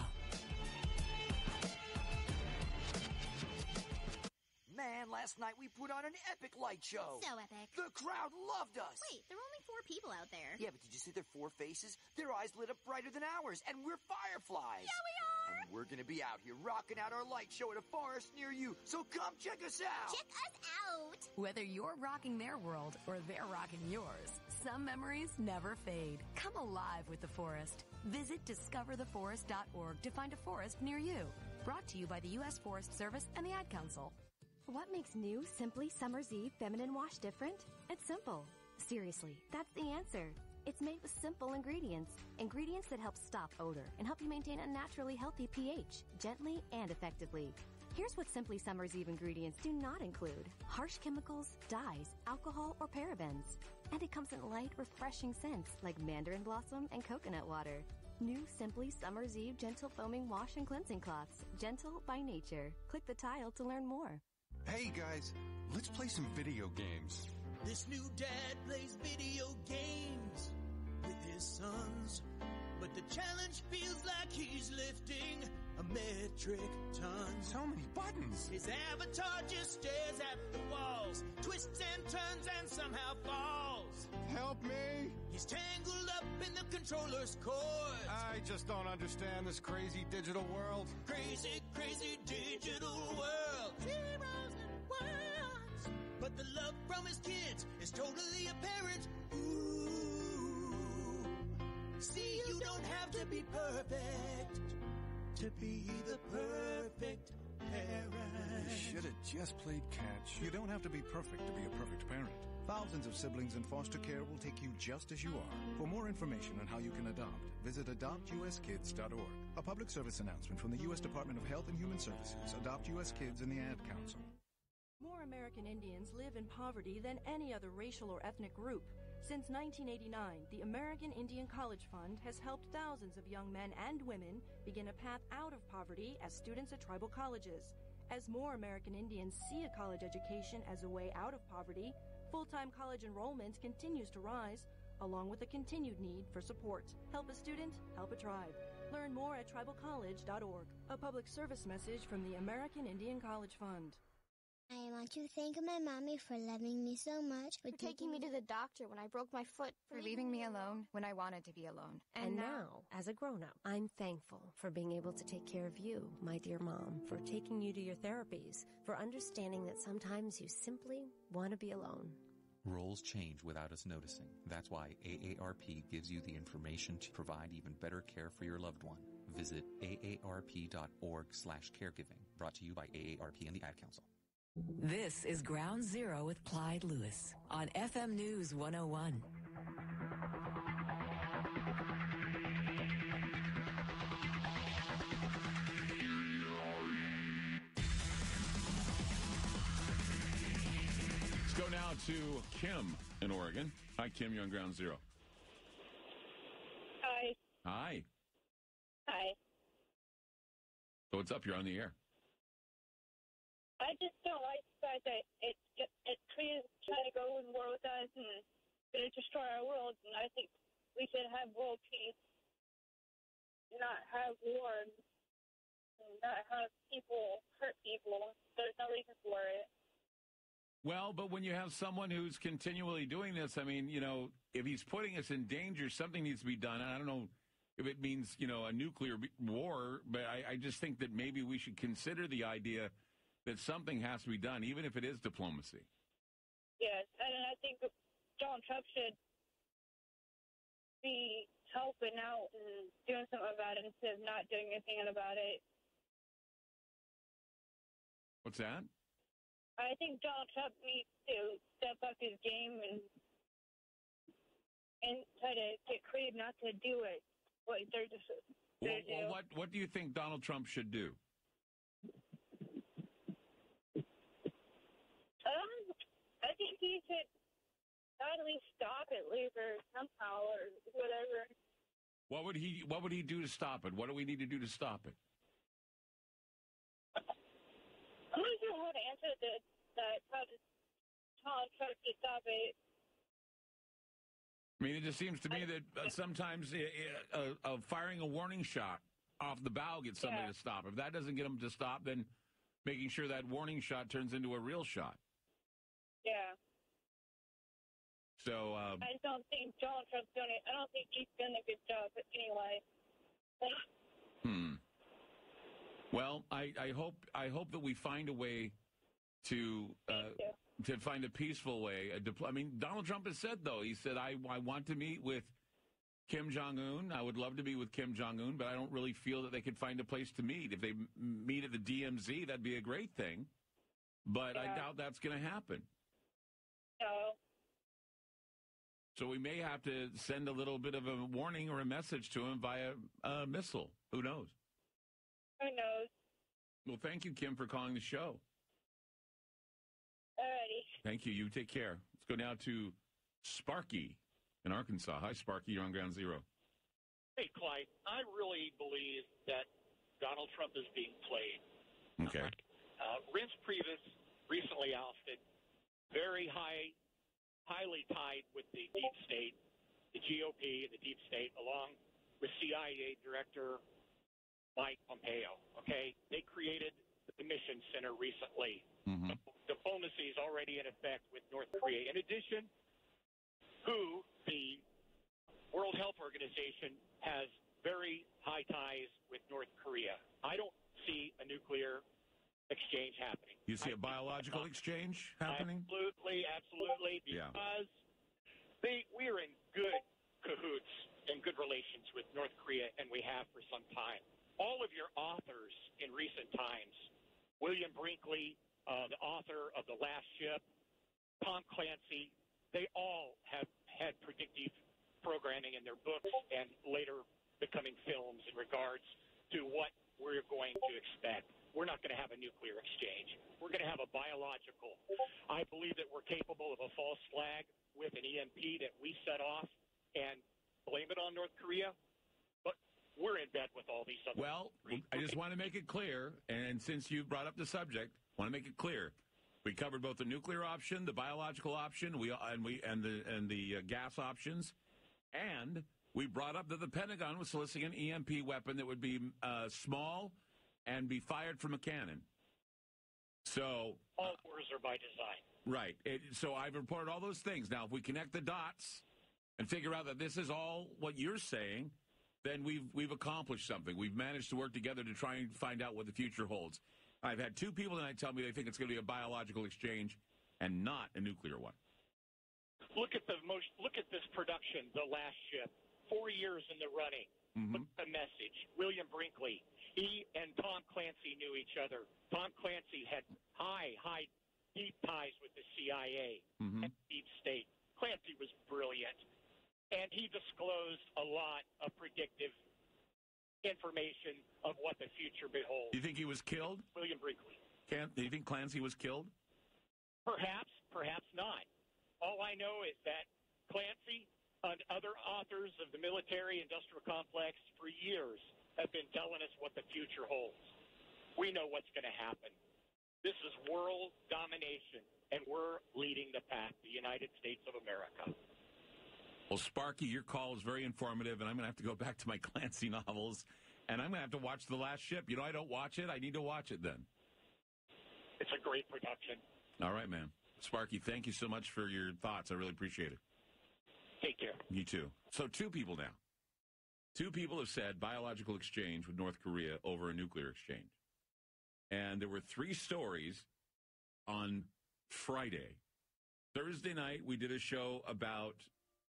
Man, last night we put on an epic light show. So epic. The crowd loved us. Wait, there were only 4 people out there. Yeah, but did you see their 4 faces? Their eyes lit up brighter than ours, and we're fireflies. Yeah, we are. And we're going to be out here rocking out our light show at a forest near you, so come check us out. Check us out. Whether you're rocking their world or they're rocking yours, some memories never fade. Come alive with the forest. Visit discovertheforest.org to find a forest near you. Brought to you by the U.S. Forest Service and the Ad Council. What makes new Simply Summer's Eve feminine wash different? It's simple. Seriously, that's the answer. It's made with simple ingredients. Ingredients that help stop odor and help you maintain a naturally healthy pH, gently and effectively. Here's what Simply Summer's Eve ingredients do not include: harsh chemicals, dyes, alcohol, or parabens. And it comes in light, refreshing scents like mandarin blossom and coconut water. New Simply Summer's Eve Gentle Foaming Wash and Cleansing Cloths. Gentle by nature. Click the tile to learn more. Hey guys, let's play some video games. This new dad plays video games with his sons, but the challenge feels like he's lifting a metric ton. So many buttons. His avatar just stares at the walls, twists and turns and somehow falls. Help me! He's tangled up in the controller's cords. I just don't understand this crazy digital world. Crazy, crazy digital world. Zeros and ones. But the love from his kids is totally apparent. Ooh. See, you don't have to be perfect to be the perfect parent. You should have just played catch. You don't have to be perfect to be a perfect parent. Thousands of siblings in foster care will take you just as you are. For more information on how you can adopt, visit adoptuskids.org. A public service announcement from the U.S. Department of Health and Human Services, Adopt U.S. Kids, and the Ad Council. More American Indians live in poverty than any other racial or ethnic group. Since 1989, the American Indian College Fund has helped thousands of young men and women begin a path out of poverty as students at tribal colleges. As more American Indians see a college education as a way out of poverty, full-time college enrollment continues to rise, along with a continued need for support. Help a student, help a tribe. Learn more at tribalcollege.org. A public service message from the American Indian College Fund. I want to thank my mommy for loving me so much, for taking me to the doctor when I broke my foot, for leaving me alone when I wanted to be alone. And now, as a grown-up, I'm thankful for being able to take care of you, my dear mom, for taking you to your therapies, for understanding that sometimes you simply want to be alone. Roles change without us noticing. That's why AARP gives you the information to provide even better care for your loved one. Visit aarp.org/caregiving. Brought to you by AARP and the Ad Council. This is Ground Zero with Clyde Lewis on FM News 101. Let's go now to Kim in Oregon. Hi, Kim. You're on Ground Zero. Hi. Hi. Hi. So what's up? You're on the air. I just don't like the fact that it's trying to go in war with us and going to destroy our world. And I think we should have world peace, not have war, and not have people hurt people. There's no reason for it. Well, but when you have someone who's continually doing this, I mean, you know, if he's putting us in danger, something needs to be done. And I don't know if it means, you know, a nuclear war, but I just think that maybe we should consider the idea that something has to be done, even if it is diplomacy. Yes, and I think Donald Trump should be helping out and doing something about it instead of not doing anything about it. What's that? I think Donald Trump needs to step up his game and try to get creative not to do it. What do. What do you think Donald Trump should do? could at least stop it later somehow or whatever. What would he do to stop it? What do we need to do to stop it? I'm not sure how to answer that. How to try to stop it. I mean, it just seems to me that sometimes firing a warning shot off the bow gets somebody to stop. If that doesn't get them to stop, then making sure that warning shot turns into a real shot. Yeah. So I don't think Donald Trump's doing it. I don't think he's done a good job. But anyway. Well, I hope that we find a way to find a peaceful way. I mean, Donald Trump has said, though, he said, I want to meet with Kim Jong-un. I would love to meet with Kim Jong-un, but I don't really feel that they could find a place to meet. If they meet at the DMZ, that'd be a great thing. But I doubt that's going to happen. No. So we may have to send a little bit of a warning or a message to him via a missile. Who knows? Who knows? Well, thank you, Kim, for calling the show. Alrighty. Thank you. You take care. Let's go now to Sparky in Arkansas. Hi, Sparky. You're on Ground Zero. Hey, Clyde. I really believe that Donald Trump is being played. Okay. Reince Priebus, recently ousted, very highly tied with the deep state, the GOP, the deep state, along with CIA Director Mike Pompeo. Okay? They created the Mission Center recently. Mm-hmm. Diplomacy is already in effect with North Korea. In addition, the World Health Organization has very high ties with North Korea. I don't see a nuclear exchange happening. You see a biological exchange happening? Absolutely, because we are in good cahoots and good relations with North Korea, and we have for some time. All of your authors in recent times, William Brinkley, the author of The Last Ship, Tom Clancy, they all have had predictive programming in their books and later becoming films in regards to what we're going to expect. We're not going to have a nuclear exchange. We're going to have a biological. I believe that we're capable of a false flag with an EMP that we set off and blame it on North Korea. But we're in bed with all these other. Well, I just want to make it clear, and since you brought up the subject, I want to make it clear. We covered both the nuclear option, the biological option, and the gas options, and we brought up that the Pentagon was soliciting an EMP weapon that would be small and be fired from a cannon. So all wars are by design. Right. So I've reported all those things. Now, if we connect the dots and figure out that this is all what you're saying, then we've accomplished something. We've managed to work together to try and find out what the future holds. I've had two people tonight tell me they think it's going to be a biological exchange and not a nuclear one. Look at this production, The Last Ship. 4 years in the running. Mm-hmm. Look at the message. William Brinkley. He and Tom Clancy knew each other. Tom Clancy had deep ties with the CIA and deep state. Clancy was brilliant. And he disclosed a lot of predictive information of what the future beholds. Do you think he was killed? William Brinkley. Do you think Clancy was killed? Perhaps, perhaps not. All I know is that Clancy and other authors of the military-industrial complex for years have been telling us what the future holds. We know what's going to happen. This is world domination, and we're leading the path, the United States of America. Well, Sparky, your call is very informative, and I'm going to have to go back to my Clancy novels, and I'm going to have to watch The Last Ship. You know, I don't watch it. I need to watch it then. It's a great production. All right, man. Sparky, thank you so much for your thoughts. I really appreciate it. Take care. You too. So 2 people now. 2 people have said biological exchange with North Korea over a nuclear exchange. And there were 3 stories on Friday. Thursday night, we did a show about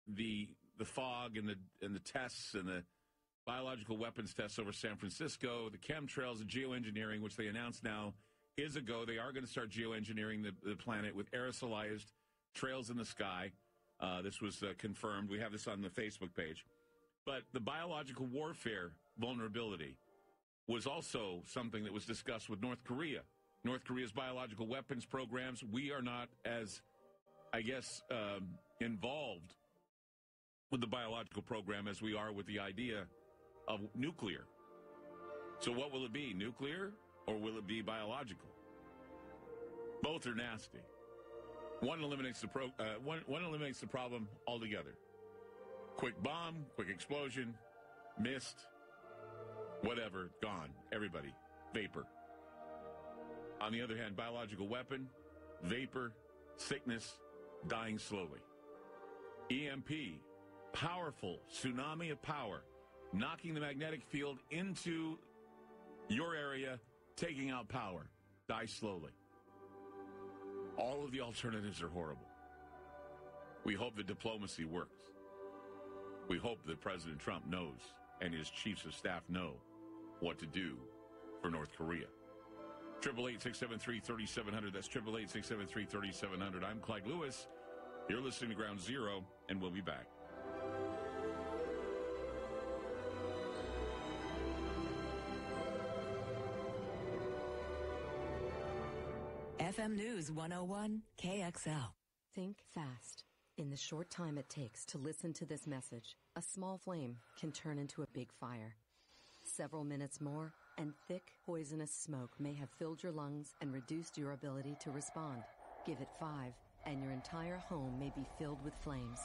the fog and the tests and the biological weapons tests over San Francisco, the chemtrails, the geoengineering, which they announced now is a go. They are going to start geoengineering the planet with aerosolized trails in the sky. This was confirmed. We have this on the Facebook page. But the biological warfare vulnerability was also something that was discussed with North Korea. North Korea's biological weapons programs, we are not as I guess, involved with the biological program as we are with the idea of nuclear. So what will it be, nuclear or will it be biological? Both are nasty. One eliminates the problem altogether. Quick bomb, quick explosion, missed, whatever, gone. Everybody, vapor. On the other hand, biological weapon, vapor, sickness, dying slowly. EMP, powerful tsunami of power, knocking the magnetic field into your area, taking out power, die slowly. All of the alternatives are horrible. We hope the diplomacy works. We hope that President Trump knows and his chiefs of staff know what to do for North Korea. 888-673-3700. That's 888-673-3700. I'm Clyde Lewis. You're listening to Ground Zero, and we'll be back. FM News 101 KXL. Think fast. In the short time it takes to listen to this message, a small flame can turn into a big fire. Several minutes more, and thick, poisonous smoke may have filled your lungs and reduced your ability to respond. Give it 5, and your entire home may be filled with flames.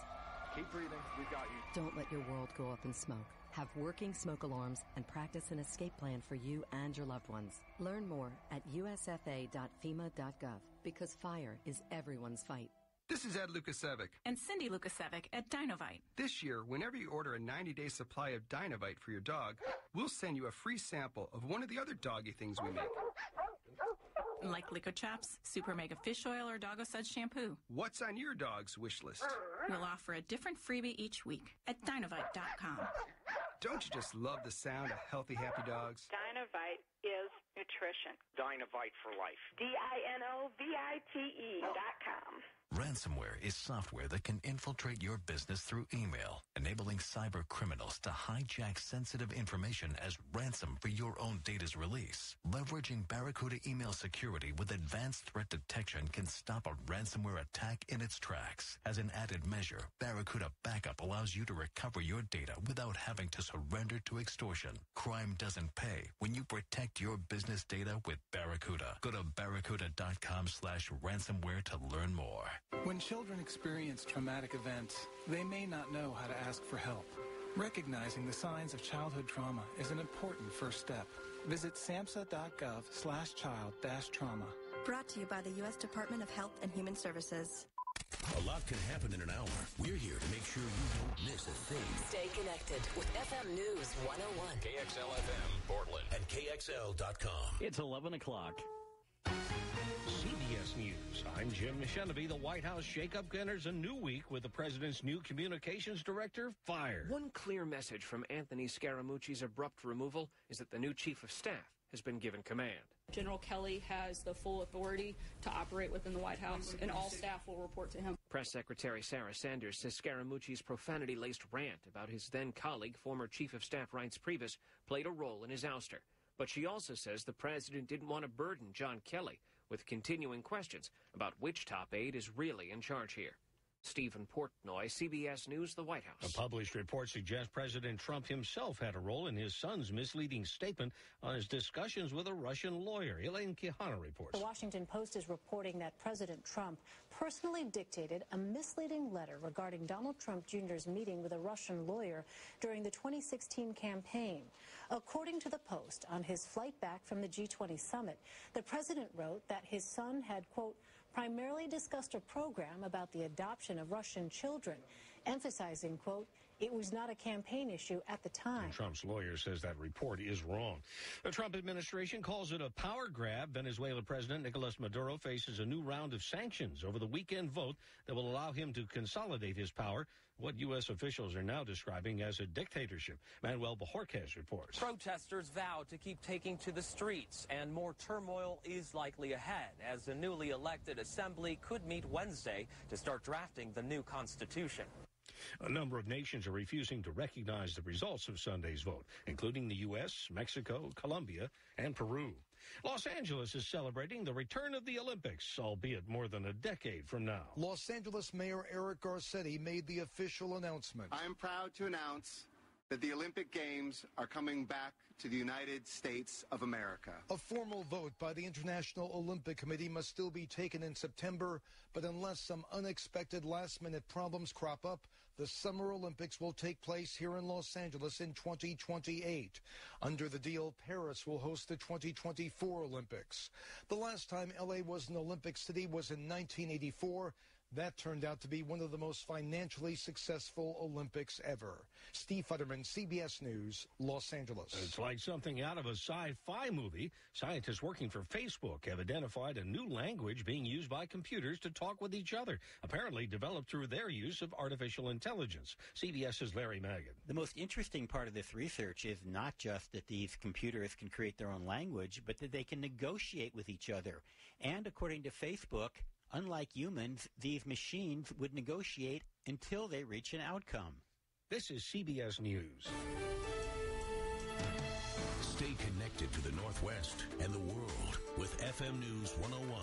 Keep breathing. We've got you. Don't let your world go up in smoke. Have working smoke alarms and practice an escape plan for you and your loved ones. Learn more at usfa.fema.gov, because fire is everyone's fight. This is Ed Lukasevic. And Cindy Lukasevic at Dynovite. This year, whenever you order a 90-day supply of Dynovite for your dog, we'll send you a free sample of one of the other doggy things we make. Like Lico Chaps, Super Mega Fish Oil, or Doggo Suds Shampoo. What's on your dog's wish list? We'll offer a different freebie each week at Dynovite.com. Don't you just love the sound of healthy, happy dogs? Dynovite is nutrition. Dynovite for life. DINOVITE.com. Ransomware is software that can infiltrate your business through email, enabling cyber criminals to hijack sensitive information as ransom for your own data's release. Leveraging Barracuda email security with advanced threat detection can stop a ransomware attack in its tracks. As an added measure, Barracuda Backup allows you to recover your data without having to surrender to extortion. Crime doesn't pay when you protect your business data with Barracuda. Go to barracuda.com/ransomware to learn more. When children experience traumatic events, they may not know how to ask for help. Recognizing the signs of childhood trauma is an important first step. Visit samhsa.gov/child-trauma. Brought to you by the U.S. Department of Health and Human Services. A lot can happen in an hour. We're here to make sure you don't miss a thing. Stay connected with FM News 101. KXL-FM, Portland, and KXL.com. It's 11 o'clock. CBS News. I'm Jim Sheneby. The White House shakeup enters a new week with the president's new communications director fired. One clear message from Anthony Scaramucci's abrupt removal is that the new chief of staff has been given command. General Kelly has the full authority to operate within the White House, and all staff will report to him. Press Secretary Sarah Sanders says Scaramucci's profanity-laced rant about his then-colleague, former Chief of Staff Reince Priebus, played a role in his ouster. But she also says the president didn't want to burden John Kelly with continuing questions about which top aide is really in charge here. Stephen Portnoy, CBS News, the White House. A published report suggests President Trump himself had a role in his son's misleading statement on his discussions with a Russian lawyer. Elaine Quijano reports. The Washington Post is reporting that President Trump personally dictated a misleading letter regarding Donald Trump Jr.'s meeting with a Russian lawyer during the 2016 campaign. According to the Post, on his flight back from the G20 summit, the president wrote that his son had, quote, primarily discussed a program about the adoption of Russian children, emphasizing, quote, it was not a campaign issue at the time. And Trump's lawyer says that report is wrong. The Trump administration calls it a power grab. Venezuela President Nicolas Maduro faces a new round of sanctions over the weekend vote that will allow him to consolidate his power, what U.S. officials are now describing as a dictatorship. Manuel Bojorquez reports. Protesters vowed to keep taking to the streets, and more turmoil is likely ahead as the newly elected assembly could meet Wednesday to start drafting the new constitution. A number of nations are refusing to recognize the results of Sunday's vote, including the U.S., Mexico, Colombia, and Peru. Los Angeles is celebrating the return of the Olympics, albeit more than a decade from now. Los Angeles Mayor Eric Garcetti made the official announcement. I am proud to announce that the Olympic Games are coming back to the United States of America. A formal vote by the International Olympic Committee must still be taken in September, but unless some unexpected last-minute problems crop up, the Summer Olympics will take place here in Los Angeles in 2028. Under the deal, Paris will host the 2024 Olympics. The last time LA was an Olympic city was in 1984. That turned out to be one of the most financially successful Olympics ever. Steve Futterman, CBS News, Los Angeles. It's like something out of a sci-fi movie. Scientists working for Facebook have identified a new language being used by computers to talk with each other, apparently developed through their use of artificial intelligence. CBS's Larry Magid. The most interesting part of this research is not just that these computers can create their own language, but that they can negotiate with each other. And according to Facebook, unlike humans, these machines would negotiate until they reach an outcome. This is CBS News. Stay connected to the Northwest and the world with FM News 101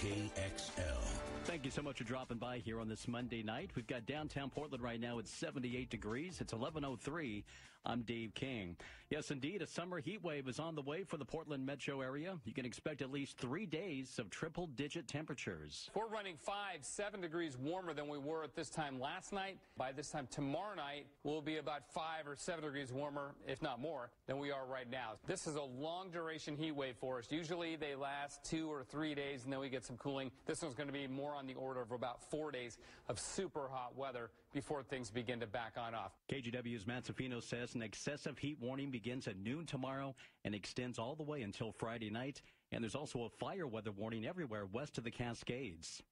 KXL. Thank you so much for dropping by here on this Monday night. We've got downtown Portland right now at 78 degrees. It's 11:03. I'm Dave King. Yes, indeed, a summer heat wave is on the way for the Portland metro area. You can expect at least 3 days of triple-digit temperatures. We're running 7 degrees warmer than we were at this time last night. By this time tomorrow night, we'll be about 5 or 7 degrees warmer, if not more, than we are right now. This is a long-duration heat wave for us. Usually they last 2 or 3 days, and then we get some cooling. This one's going to be more on the order of about 4 days of super hot weather before things begin to back on off. KGW's Matt Zafino says an excessive heat warning begins at noon tomorrow and extends all the way until Friday night. And there's also a fire weather warning everywhere west of the Cascades.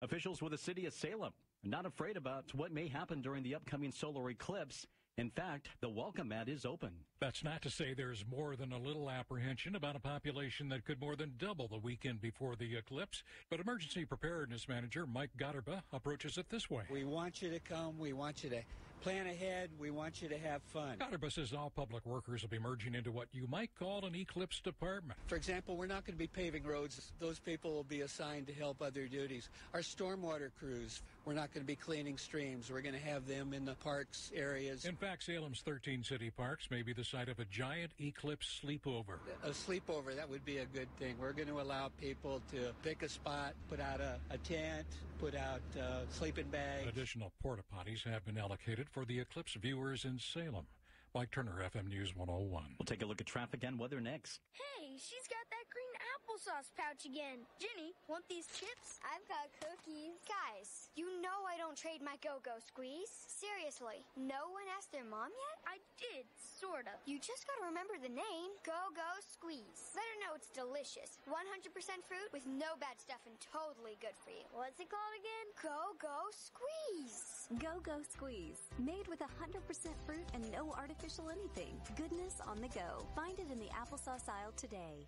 Officials with the city of Salem are not afraid about what may happen during the upcoming solar eclipse. In fact, the welcome mat is open. That's not to say there's more than a little apprehension about a population that could more than double the weekend before the eclipse. But Emergency Preparedness Manager Mike Gotterba approaches it this way. We want you to come. We want you to plan ahead. We want you to have fun. Gotterba says all public workers will be merging into what you might call an eclipse department. For example, we're not going to be paving roads. Those people will be assigned to help other duties. Our stormwater crews, we're not going to be cleaning streams. We're going to have them in the parks areas. In fact, Salem's 13 city parks may be the site of a giant eclipse sleepover. A sleepover, that would be a good thing. We're going to allow people to pick a spot, put out a tent, put out sleeping bags. Additional porta potties have been allocated for the eclipse viewers in Salem. Mike Turner, FM News 101. We'll take a look at traffic and weather next. Hey, she's got that green applesauce pouch again. Jenny, want these chips? I've got cookies. Guys, you know I don't trade my Go-Go Squeeze. Seriously, no one asked their mom yet? I did, sort of. You just gotta remember the name, Go-Go Squeeze. Let her know it's delicious. 100% fruit with no bad stuff and totally good for you. What's it called again? Go-Go Squeeze. Go-Go Squeeze. Made with 100% fruit and no artificial anything. Goodness on the go. Find it in the applesauce aisle today.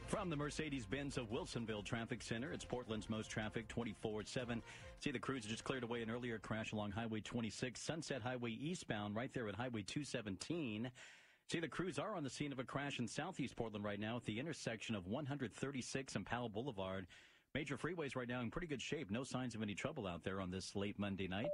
From the Mercedes-Benz of Wilsonville Traffic Center, it's Portland's most traffic 24/7. See, the crews just cleared away an earlier crash along Highway 26, Sunset Highway eastbound, right there at Highway 217. See, the crews are on the scene of a crash in southeast Portland right now at the intersection of 136 and Powell Boulevard. Major freeways right now in pretty good shape. No signs of any trouble out there on this late Monday night.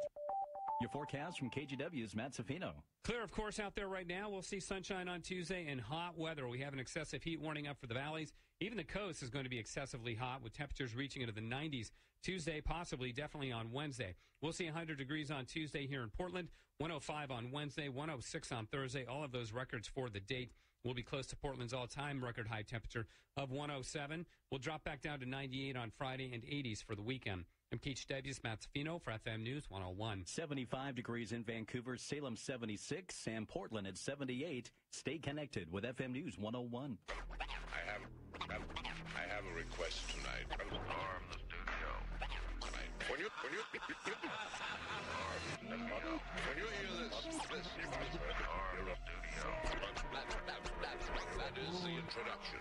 Your forecast from KGW's Matt Zafino. Clear, of course, out there right now. We'll see sunshine on Tuesday and hot weather. We have an excessive heat warning up for the valleys. Even the coast is going to be excessively hot with temperatures reaching into the 90s Tuesday, possibly, definitely on Wednesday. We'll see 100 degrees on Tuesday here in Portland, 105 on Wednesday, 106 on Thursday. All of those records for the date will be close to Portland's all-time record high temperature of 107. We'll drop back down to 98 on Friday and 80s for the weekend. I'm KGW's Matt Zafino for FM News 101. 75 degrees in Vancouver, Salem 76, and Portland at 78. Stay connected with FM News 101. I have a request tonight. Arm the studio. When you hear this, arm the studio. That is the introduction.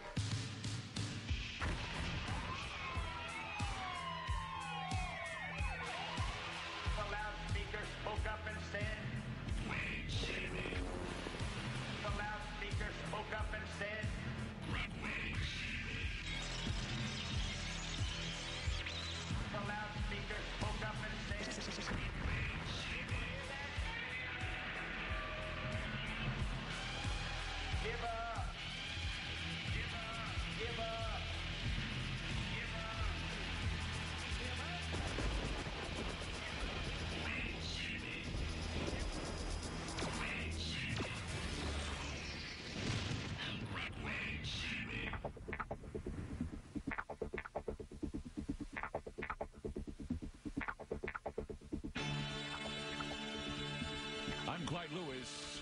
Boyz,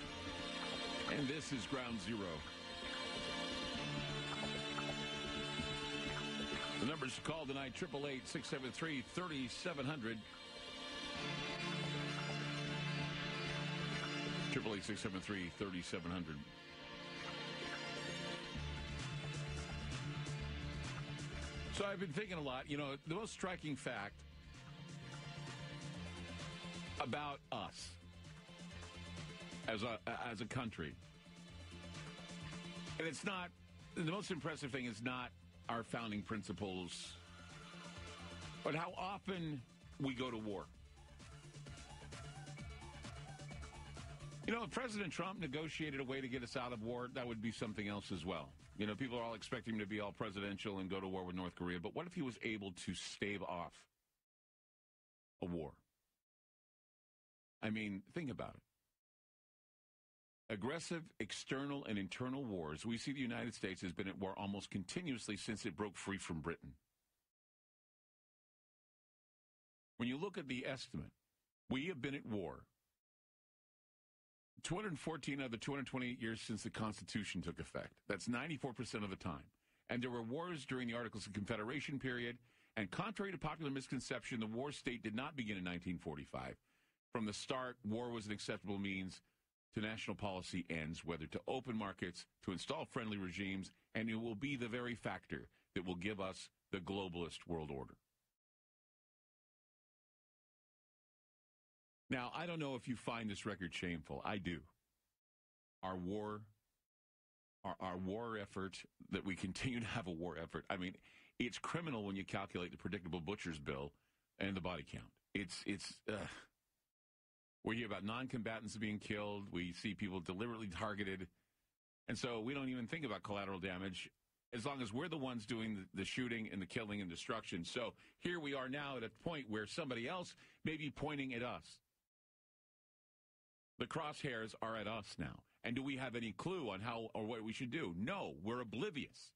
and this is Ground Zero. The numbers to call tonight, 888-673-3700. 888-673-3700. So I've been thinking a lot. You know, the most striking fact about us as a country, and it's not, the most impressive thing is not our founding principles, but how often we go to war. You know, if President Trump negotiated a way to get us out of war, that would be something else as well. You know, people are all expecting him to be all presidential and go to war with North Korea, but what if he was able to stave off a war? I mean, think about it. Aggressive external and internal wars. We see the United States has been at war almost continuously since it broke free from Britain. When you look at the estimate, we have been at war 214 of the 228 years since the Constitution took effect. That's 94% of the time. And there were wars during the Articles of Confederation period, and contrary to popular misconception, the war state did not begin in 1945. From the start, war was an acceptable means to national policy ends, whether to open markets, to install friendly regimes, and it will be the very factor that will give us the globalist world order. Now, I don't know if you find this record shameful. I do. Our war effort, that we continue to have a war effort. I mean, it's criminal when you calculate the predictable butcher's bill and the body count. We hear about non-combatants being killed. We see people deliberately targeted. And so we don't even think about collateral damage as long as we're the ones doing the shooting and the killing and destruction. So here we are now at a point where somebody else may be pointing at us. The crosshairs are at us now. And do we have any clue on how or what we should do? No, we're oblivious.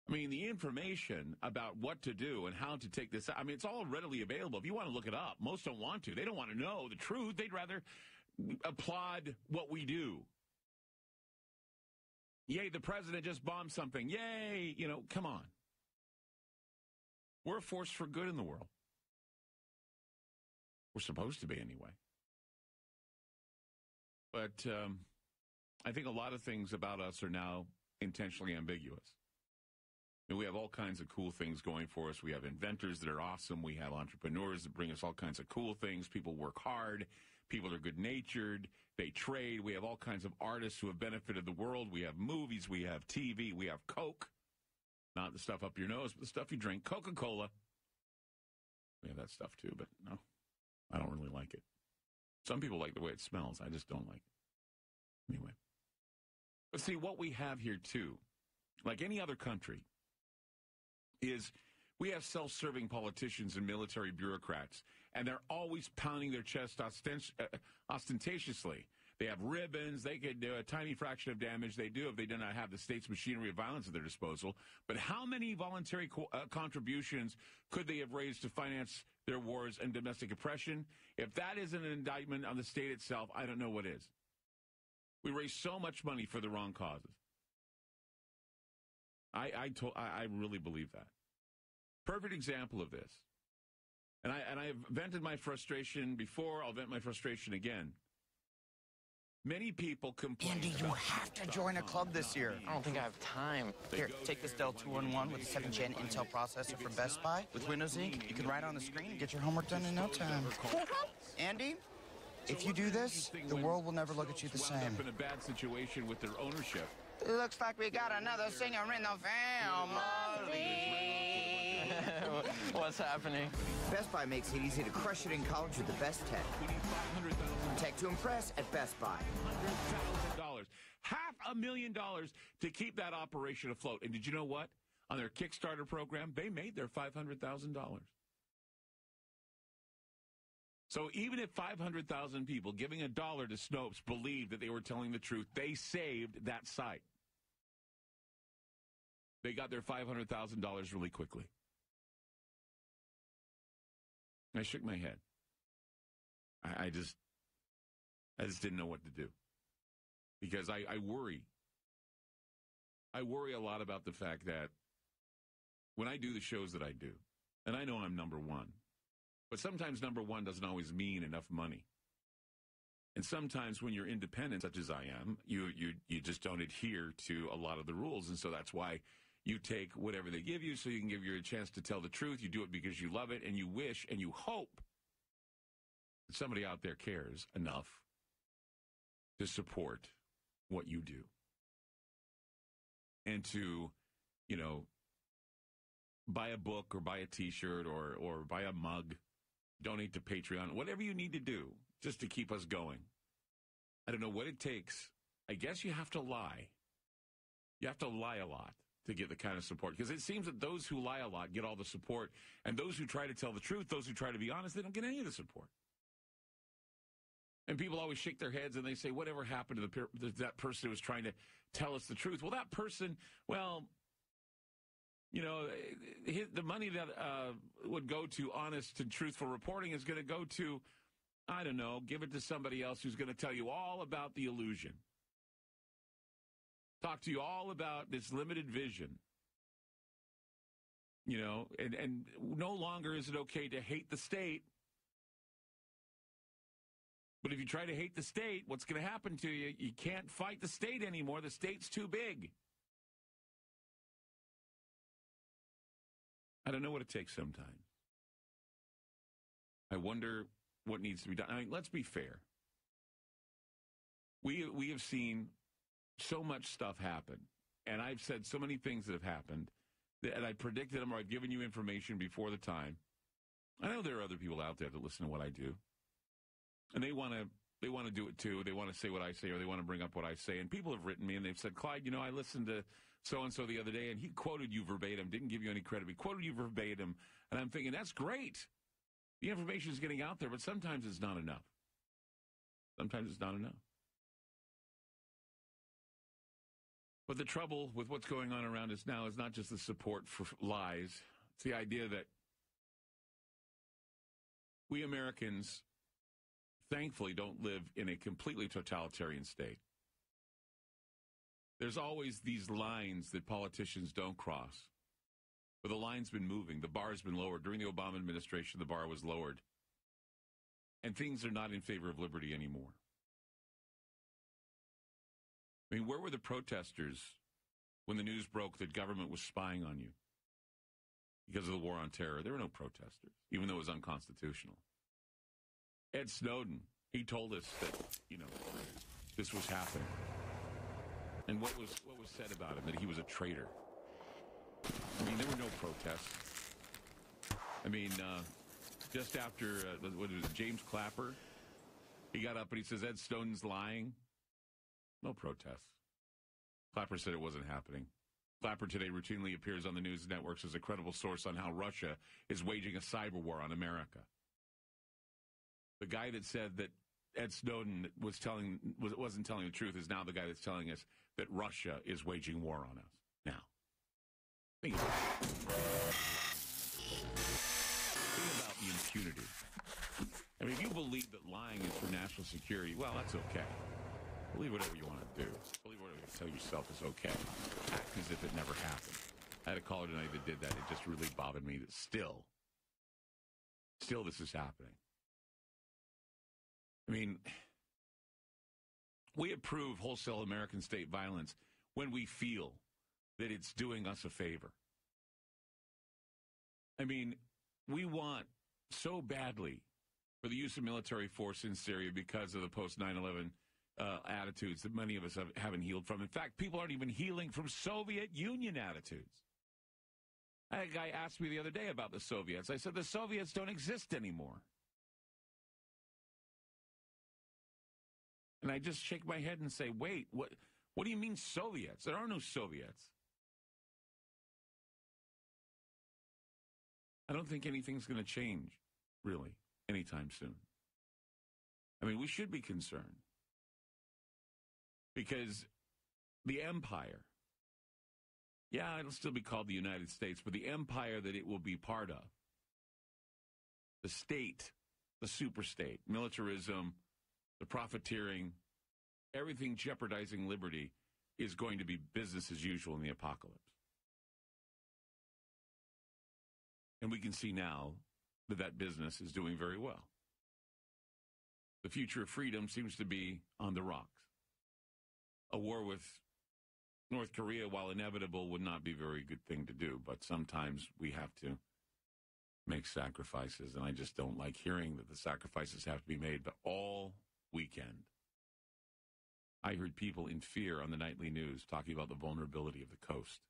I mean, the information about what to do and how to take this, I mean, it's all readily available. If you want to look it up, most don't want to. They don't want to know the truth. They'd rather applaud what we do. Yay, the president just bombed something. Yay, you know, come on. We're a force for good in the world. We're supposed to be anyway. But I think a lot of things about us are now intentionally ambiguous. And we have all kinds of cool things going for us. We have inventors that are awesome. We have entrepreneurs that bring us all kinds of cool things. People work hard. People are good-natured. They trade. We have all kinds of artists who have benefited the world. We have movies. We have TV. We have Coke. Not the stuff up your nose, but the stuff you drink. Coca-Cola. We have that stuff too, but no, I don't really like it. Some people like the way it smells. I just don't like it. Anyway. But see, what we have here too, like any other country, is we have self-serving politicians and military bureaucrats, and they're always pounding their chest ostentatiously. They have ribbons. They could do a tiny fraction of damage. They do if they do not have the state's machinery of violence at their disposal. But how many voluntary contributions could they have raised to finance their wars and domestic oppression? If that isn't an indictment on the state itself, I don't know what is. We raise so much money for the wrong causes. I really believe that. Perfect example of this. And I've vented my frustration before. I'll vent my frustration again. Many people complain. Andy, you have to join a club this year. I don't think I have time. Here, take this Dell 2-in-1 with a 7th-gen Intel processor from Best Buy. With Windows Ink, you can write on the screen and get your homework done in no time. Andy, if you do this, the world will never look at you the same. Up in a bad situation with their ownership. It looks like we got another singer in the family. What's happening? Best Buy makes it easy to crush it in college with the best tech. Tech to impress at Best Buy. $100,000. $500,000 to keep that operation afloat. And did you know what? On their Kickstarter program, they made their $500,000. So even if 500,000 people giving $1 to Snopes believed that they were telling the truth, they saved that site. They got their $500,000 really quickly. I shook my head. I just didn't know what to do. Because I worry. I worry a lot about the fact that when I do the shows that I do, and I know I'm number one, but sometimes number one doesn't always mean enough money. And sometimes when you're independent, such as I am, you just don't adhere to a lot of the rules. And so that's why you take whatever they give you so you can give you a chance to tell the truth. You do it because you love it, and you wish and you hope that somebody out there cares enough to support what you do. And to, buy a book or buy a T-shirt or buy a mug, donate to Patreon, whatever you need to do just to keep us going. I don't know what it takes. I guess you have to lie. You have to lie a lot to get the kind of support. Because it seems that those who lie a lot get all the support. And those who try to tell the truth, those who try to be honest, they don't get any of the support. And people always shake their heads and they say, whatever happened to that person who was trying to tell us the truth? Well, that person, the money that would go to honest and truthful reporting is going to go to, I don't know, give it to somebody else who's going to tell you all about the illusion. Talk to you all about this limited vision. And no longer is it okay to hate the state. But if you try to hate the state, what's going to happen to you? You can't fight the state anymore. The state's too big. I don't know what it takes sometimes. I wonder what needs to be done. I mean, let's be fair. We have seen so much stuff happen, and I've said so many things that have happened, and I predicted them, or I've given you information before the time. I know there are other people out there that listen to what I do, and they want to do it too. They want to say what I say, or they want to bring up what I say. And people have written me, and they've said, Clyde, I listened to so-and-so the other day, and he quoted you verbatim, didn't give you any credit. He quoted you verbatim, and I'm thinking, that's great. The information is getting out there, but sometimes it's not enough. Sometimes it's not enough. But the trouble with what's going on around us now is not just the support for lies. It's the idea that we Americans, thankfully, don't live in a completely totalitarian state. There's always these lines that politicians don't cross. But the line's been moving. The bar's been lowered. During the Obama administration, the bar was lowered. And things are not in favor of liberty anymore. I mean, where were the protesters when the news broke that government was spying on you because of the war on terror? There were no protesters, even though it was unconstitutional. Ed Snowden, he told us that, this was happening. And what was said about him, that he was a traitor. I mean, there were no protests. I mean, just after, James Clapper, he got up and he says, Ed Snowden's lying. No protests. Clapper said it wasn't happening. Clapper today routinely appears on the news networks as a credible source on how Russia is waging a cyber war on America. The guy that said that Ed Snowden wasn't telling the truth is now the guy that's telling us that Russia is waging war on us. Now, think about it. Think about the impunity. I mean, if you believe that lying is for national security, well, that's okay. Believe whatever you want to do. Believe whatever you tell yourself is okay. Act as if it never happened. I had a caller tonight that did that. It just really bothered me that still this is happening. I mean, we approve wholesale American state violence when we feel that it's doing us a favor. I mean, we want so badly for the use of military force in Syria because of the post-9/11 attitudes that many of us haven't healed from. In fact, people aren't even healing from Soviet Union attitudes. I had a guy asked me the other day about the Soviets. I said, the Soviets don't exist anymore. And I just shake my head and say, wait, what do you mean Soviets? There are no Soviets. I don't think anything's going to change, really, anytime soon. I mean, we should be concerned. Because the empire, yeah, it'll still be called the United States, but the empire that it will be part of, the state, the superstate, militarism, the profiteering, everything jeopardizing liberty is going to be business as usual in the apocalypse. And we can see now that that business is doing very well. The future of freedom seems to be on the rocks. A war with North Korea, while inevitable, would not be a very good thing to do, but sometimes we have to make sacrifices, and I just don't like hearing that the sacrifices have to be made. But all weekend, I heard people in fear on the nightly news talking about the vulnerability of the coast.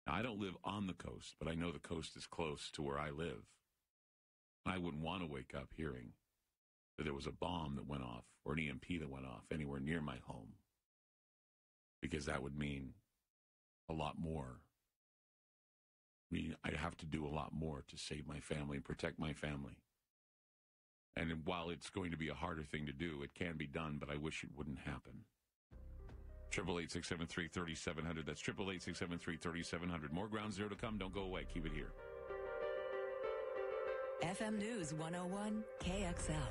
Now, I don't live on the coast, but I know the coast is close to where I live. I wouldn't want to wake up hearing that there was a bomb that went off or an EMP that went off anywhere near my home, because that would mean a lot more. I mean, I have to do a lot more to save my family and protect my family. And while it's going to be a harder thing to do, it can be done, but I wish it wouldn't happen. 888-673-3700. That's 888-673-3700. More Ground Zero to come. Don't go away. Keep it here. FM News 101 KXL.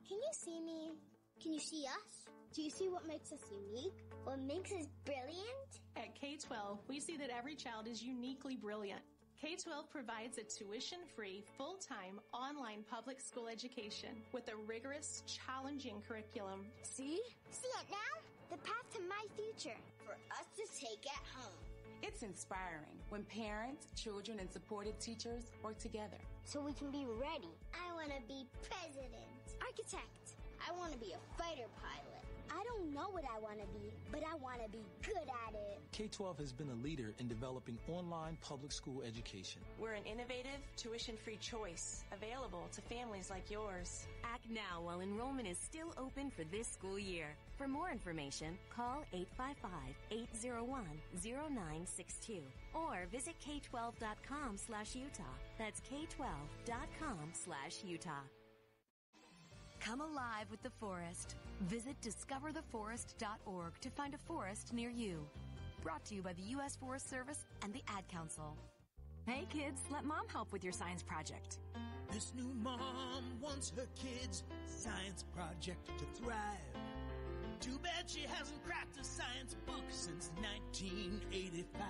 Can you see me? Can you see us? Do you see what makes us unique? What makes us brilliant? At K-12, we see that every child is uniquely brilliant. K-12 provides a tuition-free, full-time, online public school education with a rigorous, challenging curriculum. See? See it now? The path to my future for us to take at home. It's inspiring when parents, children, and supported teachers work together. So we can be ready. I want to be president, architect. I want to be a fighter pilot. I don't know what I want to be, but I want to be good at it. K-12 has been a leader in developing online public school education. We're an innovative, tuition-free choice available to families like yours. Act now while enrollment is still open for this school year. For more information, call 855-801-0962 or visit k12.com/Utah. That's k12.com/Utah. Come alive with the forest. Visit discovertheforest.org to find a forest near you. Brought to you by the U.S. Forest Service and the Ad Council. Hey kids, let mom help with your science project. This new mom wants her kids' science project to thrive. Too bad she hasn't cracked a science book since 1985.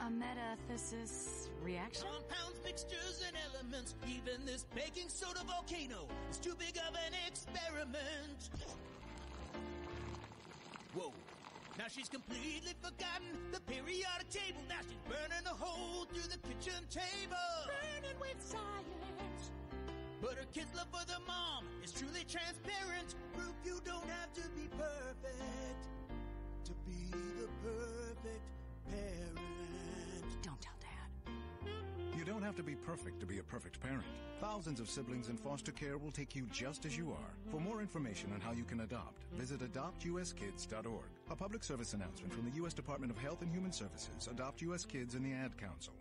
A metathesis reaction? Compounds, mixtures, and elements. Even this baking soda volcano is too big of an experiment. Whoa. Now she's completely forgotten the periodic table. Now she's burning a hole through the kitchen table. Burning with science. But her kids' love for their mom is truly transparent. Proof you don't have to be perfect to be the perfect parent. Don't tell Dad. You don't have to be perfect to be a perfect parent. Thousands of siblings in foster care will take you just as you are. For more information on how you can adopt, visit adoptuskids.org. A public service announcement from the U.S. Department of Health and Human Services, Adopt U.S. Kids, and the Ad Council.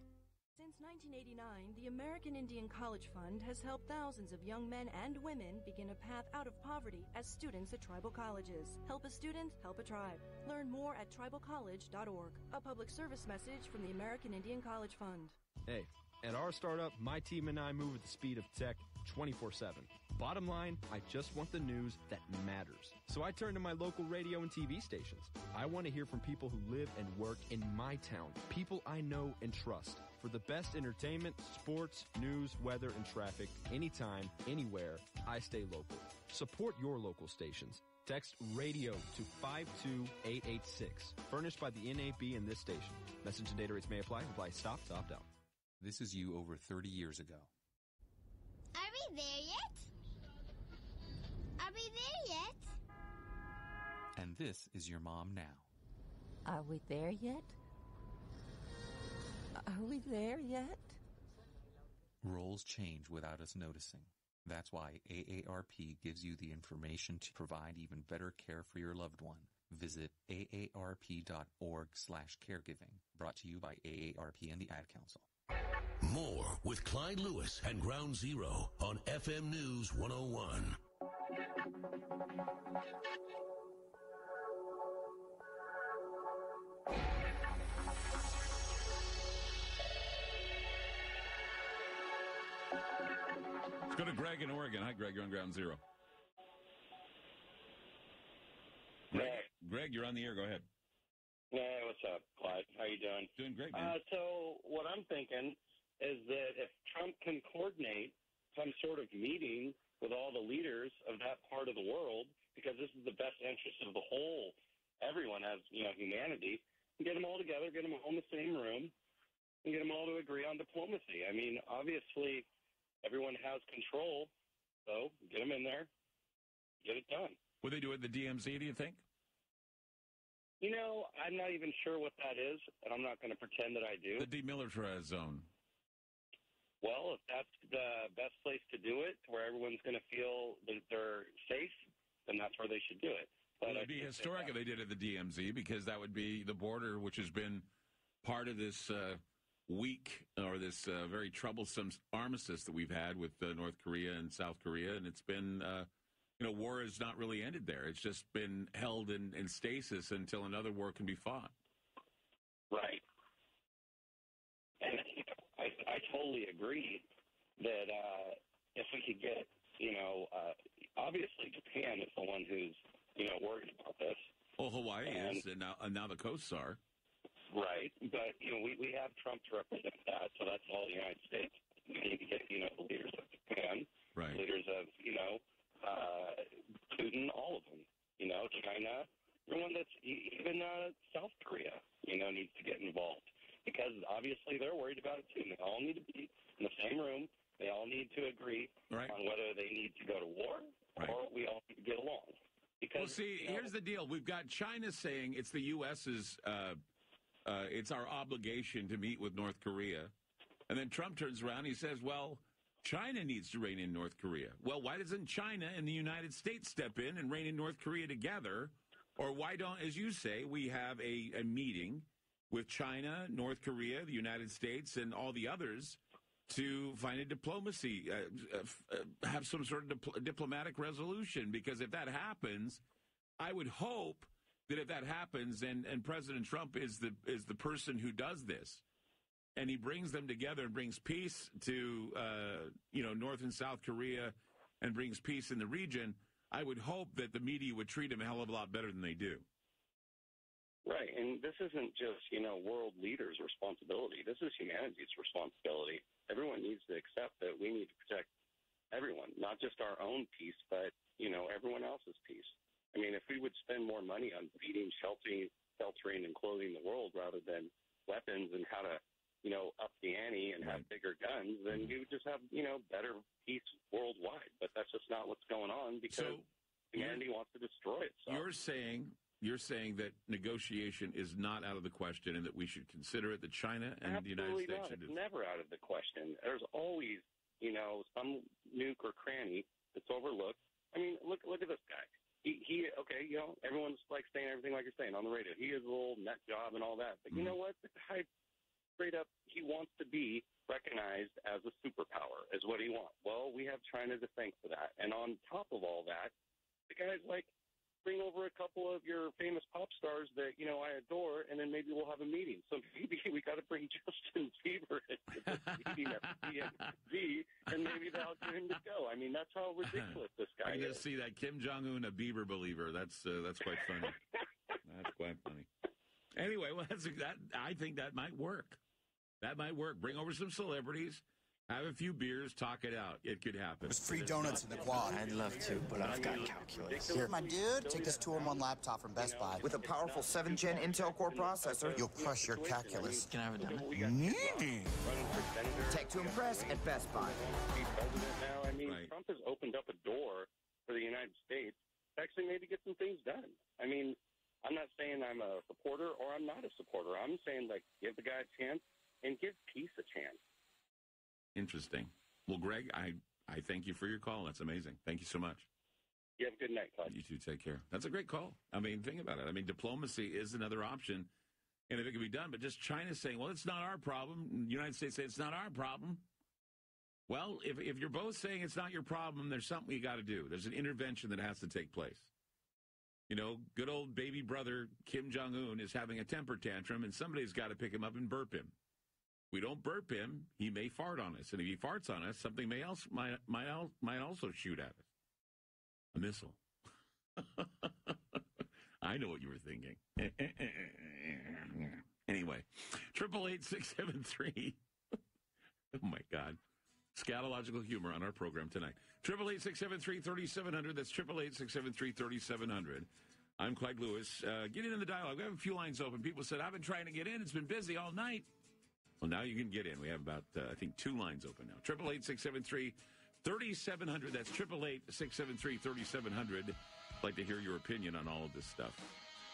Since 1989, the American Indian College Fund has helped thousands of young men and women begin a path out of poverty as students at tribal colleges. Help a student, help a tribe. Learn more at tribalcollege.org. A public service message from the American Indian College Fund. Hey, at our startup, my team and I move at the speed of tech 24/7. Bottom line, I just want the news that matters. So I turn to my local radio and TV stations. I want to hear from people who live and work in my town, people I know and trust. For the best entertainment, sports, news, weather, and traffic, anytime, anywhere, I stay local. Support your local stations. Text RADIO to 52886. Furnished by the NAB and this station. Message and data rates may apply. Apply stop to opt out. This is you over 30 years ago. Are we there yet? Are we there yet? And this is your mom now. Are we there yet? Are we there yet? Roles change without us noticing. That's why AARP gives you the information to provide even better care for your loved one. Visit aarp.org/caregiving. Brought to you by AARP and the Ad Council. More with Clyde Lewis and Ground Zero on FM News 101. go to Greg in Oregon. Hi, Greg. You're on Ground Zero. Greg, you're on the air. Go ahead. Hey, what's up, Clyde? How you doing? Doing great, man. So what I'm thinking is that if Trump can coordinate some sort of meeting with all the leaders of that part of the world, because this is the best interest of the whole, everyone as, humanity, and get them all together, get them all in the same room, and get them all to agree on diplomacy. I mean, obviously, everyone has control, so get them in there, get it done. Would they do it at the DMZ, do you think? I'm not even sure what that is, and I'm not going to pretend that I do. The demilitarized zone. Well, if that's the best place to do it, where everyone's going to feel that they're safe, then that's where they should do it. But it would be historic if they did it at the DMZ, because that would be the border, which has been part of this weak or this very troublesome armistice that we've had with North Korea and South Korea, and it's been... war has not really ended there. It's just been held in stasis until another war can be fought. Right. And I totally agree that if we could get, obviously Japan is the one who's, worried about this. Well, Hawaii is, and now the coasts are. Right. But, we have Trump to represent that, so that's all the United States. We need to get, the leaders of Japan, right. Leaders of, Putin, all of them, China, everyone that's even South Korea, needs to get involved, because obviously they're worried about it too. They all need to be in the same room. They all need to agree on whether they need to go to war or we all need to get along. Because, here's the deal. We've got China saying it's the U.S.'s, it's our obligation to meet with North Korea. And then Trump turns around and he says, well, China needs to rein in North Korea. Well, why doesn't China and the United States step in and rein in North Korea together? Or why don't, as you say, we have a meeting with China, North Korea, the United States, and all the others to find a diplomacy, have some sort of diplomatic resolution? Because if that happens, I would hope that if that happens, and President Trump is the person who does this, and he brings them together and brings peace to, North and South Korea and brings peace in the region, I would hope that the media would treat him a hell of a lot better than they do. Right, and this isn't just, world leaders' responsibility. This is humanity's responsibility. Everyone needs to accept that we need to protect everyone, not just our own peace, but, everyone else's peace. I mean, if we would spend more money on feeding, sheltering, and clothing the world rather than weapons and how to, up the ante and have bigger guns, then we would just have, better peace worldwide. But that's just not what's going on, because humanity wants to destroy itself. You're saying that negotiation is not out of the question and that we should consider it, that China and the United States should do. It's never out of the question. There's always, some nuke or cranny that's overlooked. I mean, look at this guy. He everyone's like saying everything like you're saying on the radio. He is a little nut job and all that. But you know what? The guy, straight up, he wants to be recognized as a superpower, is what he wants. Well, we have China to thank for that. And on top of all that, the guy's like, bring over a couple of your famous pop stars that, I adore, and then maybe we'll have a meeting. So maybe we got to bring Justin Bieber into this meeting at the DMZ, and maybe that'll get him to go. I mean, that's how ridiculous this guy is. I just see that Kim Jong-un, a Bieber believer. That's quite funny. That's quite funny. Anyway, well, I think that might work. That might work. Bring over some celebrities. Have a few beers, talk it out. It could happen. There's free donuts in the quad. I'd love to, but I've got calculus. Here, my dude, take this 2-in-1 laptop from Best Buy. With a powerful 7-gen Intel Core processor, you'll crush your calculus. Can I have a donut? Tech to impress at Best Buy. Now, I mean, Trump has opened up a door for the United States to actually maybe get some things done. I mean, I'm not saying I'm a supporter or I'm not a supporter. I'm saying, give the guy a chance and give peace a chance. Interesting. Well, Greg, I thank you for your call. That's amazing. Thank you so much. You have a good night, Clyde. You too. Take care. That's a great call. I mean, think about it. I mean, diplomacy is another option, and if it can be done, but just China saying, well, it's not our problem, and the United States saying it's not our problem. Well, if you're both saying it's not your problem, there's something you got to do. There's an intervention that has to take place. Good old baby brother Kim Jong-un is having a temper tantrum, and somebody's got to pick him up and burp him. We don't burp him, he may fart on us. And if he farts on us, something might also shoot at us. A missile. I know what you were thinking. Anyway, 888-673. Oh, my God. Scatological humor on our program tonight. 888-673-3700. That's 888-673-3700. I'm Clyde Lewis. Get in the dialogue. We have a few lines open. People said, I've been trying to get in. It's been busy all night. Well, now you can get in. We have about, I think, 2 lines open now. 888-673-3700. That's 888-673-3700. I'd like to hear your opinion on all of this stuff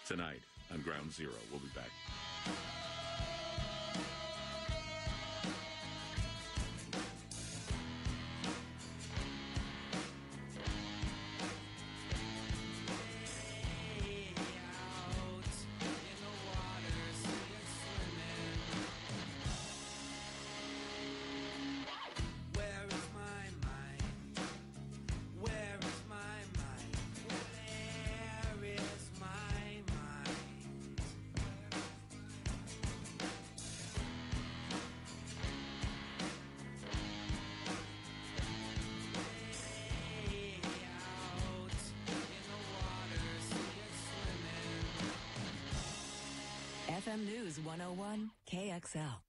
tonight on Ground Zero. We'll be back. FM News 101 KXL.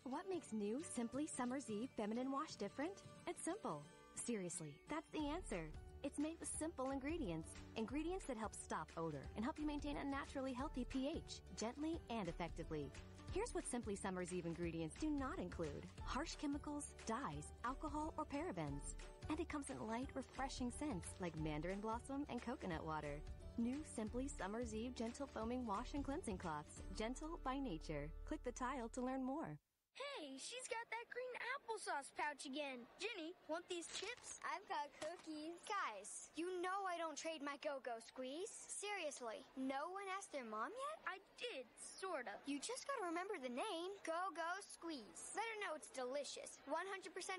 What makes new Simply Summer's Eve feminine wash different? It's simple. Seriously, that's the answer. It's made with simple ingredients. Ingredients that help stop odor and help you maintain a naturally healthy pH, gently and effectively. Here's what Simply Summer's Eve ingredients do not include: harsh chemicals, dyes, alcohol, or parabens. And it comes in light, refreshing scents like mandarin blossom and coconut water. New Simply Summer's Eve Gentle Foaming Wash and Cleansing Cloths. Gentle by nature. Click the tile to learn more. Hey, she's got that green applesauce pouch again. Ginny, want these chips? I've got cookies. Guys, you know I don't trade my Go-Go Squeeze. Seriously, no one asked their mom yet? I did, sort of. You just gotta remember the name, Go-Go Squeeze. Let her know it's delicious. 100%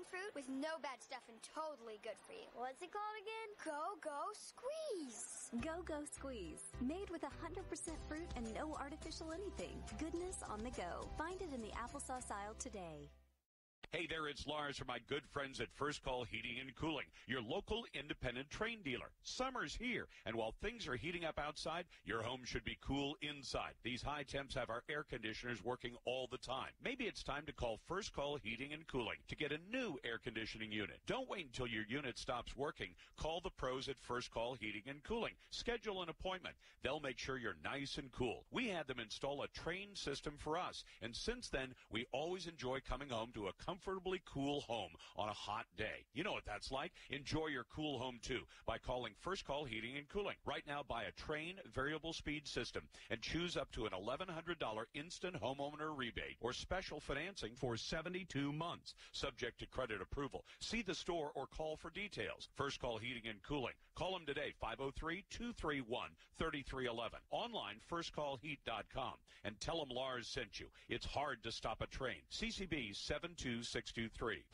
fruit with no bad stuff and totally good for you. What's it called again? Go-Go Squeeze. Go-Go Squeeze. Made with 100% fruit and no artificial anything. Goodness on the go. Find it in the applesauce aisle today. Hey there, it's Lars from my good friends at First Call Heating and Cooling, your local independent train dealer. Summer's here, and while things are heating up outside, your home should be cool inside. These high temps have our air conditioners working all the time. Maybe it's time to call First Call Heating and Cooling to get a new air conditioning unit. Don't wait until your unit stops working. Call the pros at First Call Heating and Cooling. Schedule an appointment. They'll make sure you're nice and cool. We had them install a trained system for us, and since then, we always enjoy coming home to a comfortably cool home on a hot day. You know what that's like. Enjoy your cool home, too, by calling First Call Heating and Cooling. Right now, buy a Train variable speed system and choose up to an $1,100 instant homeowner rebate or special financing for 72 months, subject to credit approval. See the store or call for details. First Call Heating and Cooling. Call them today, 503-231-3311. Online, firstcallheat.com. And tell them Lars sent you. It's hard to stop a train. CCB 72623.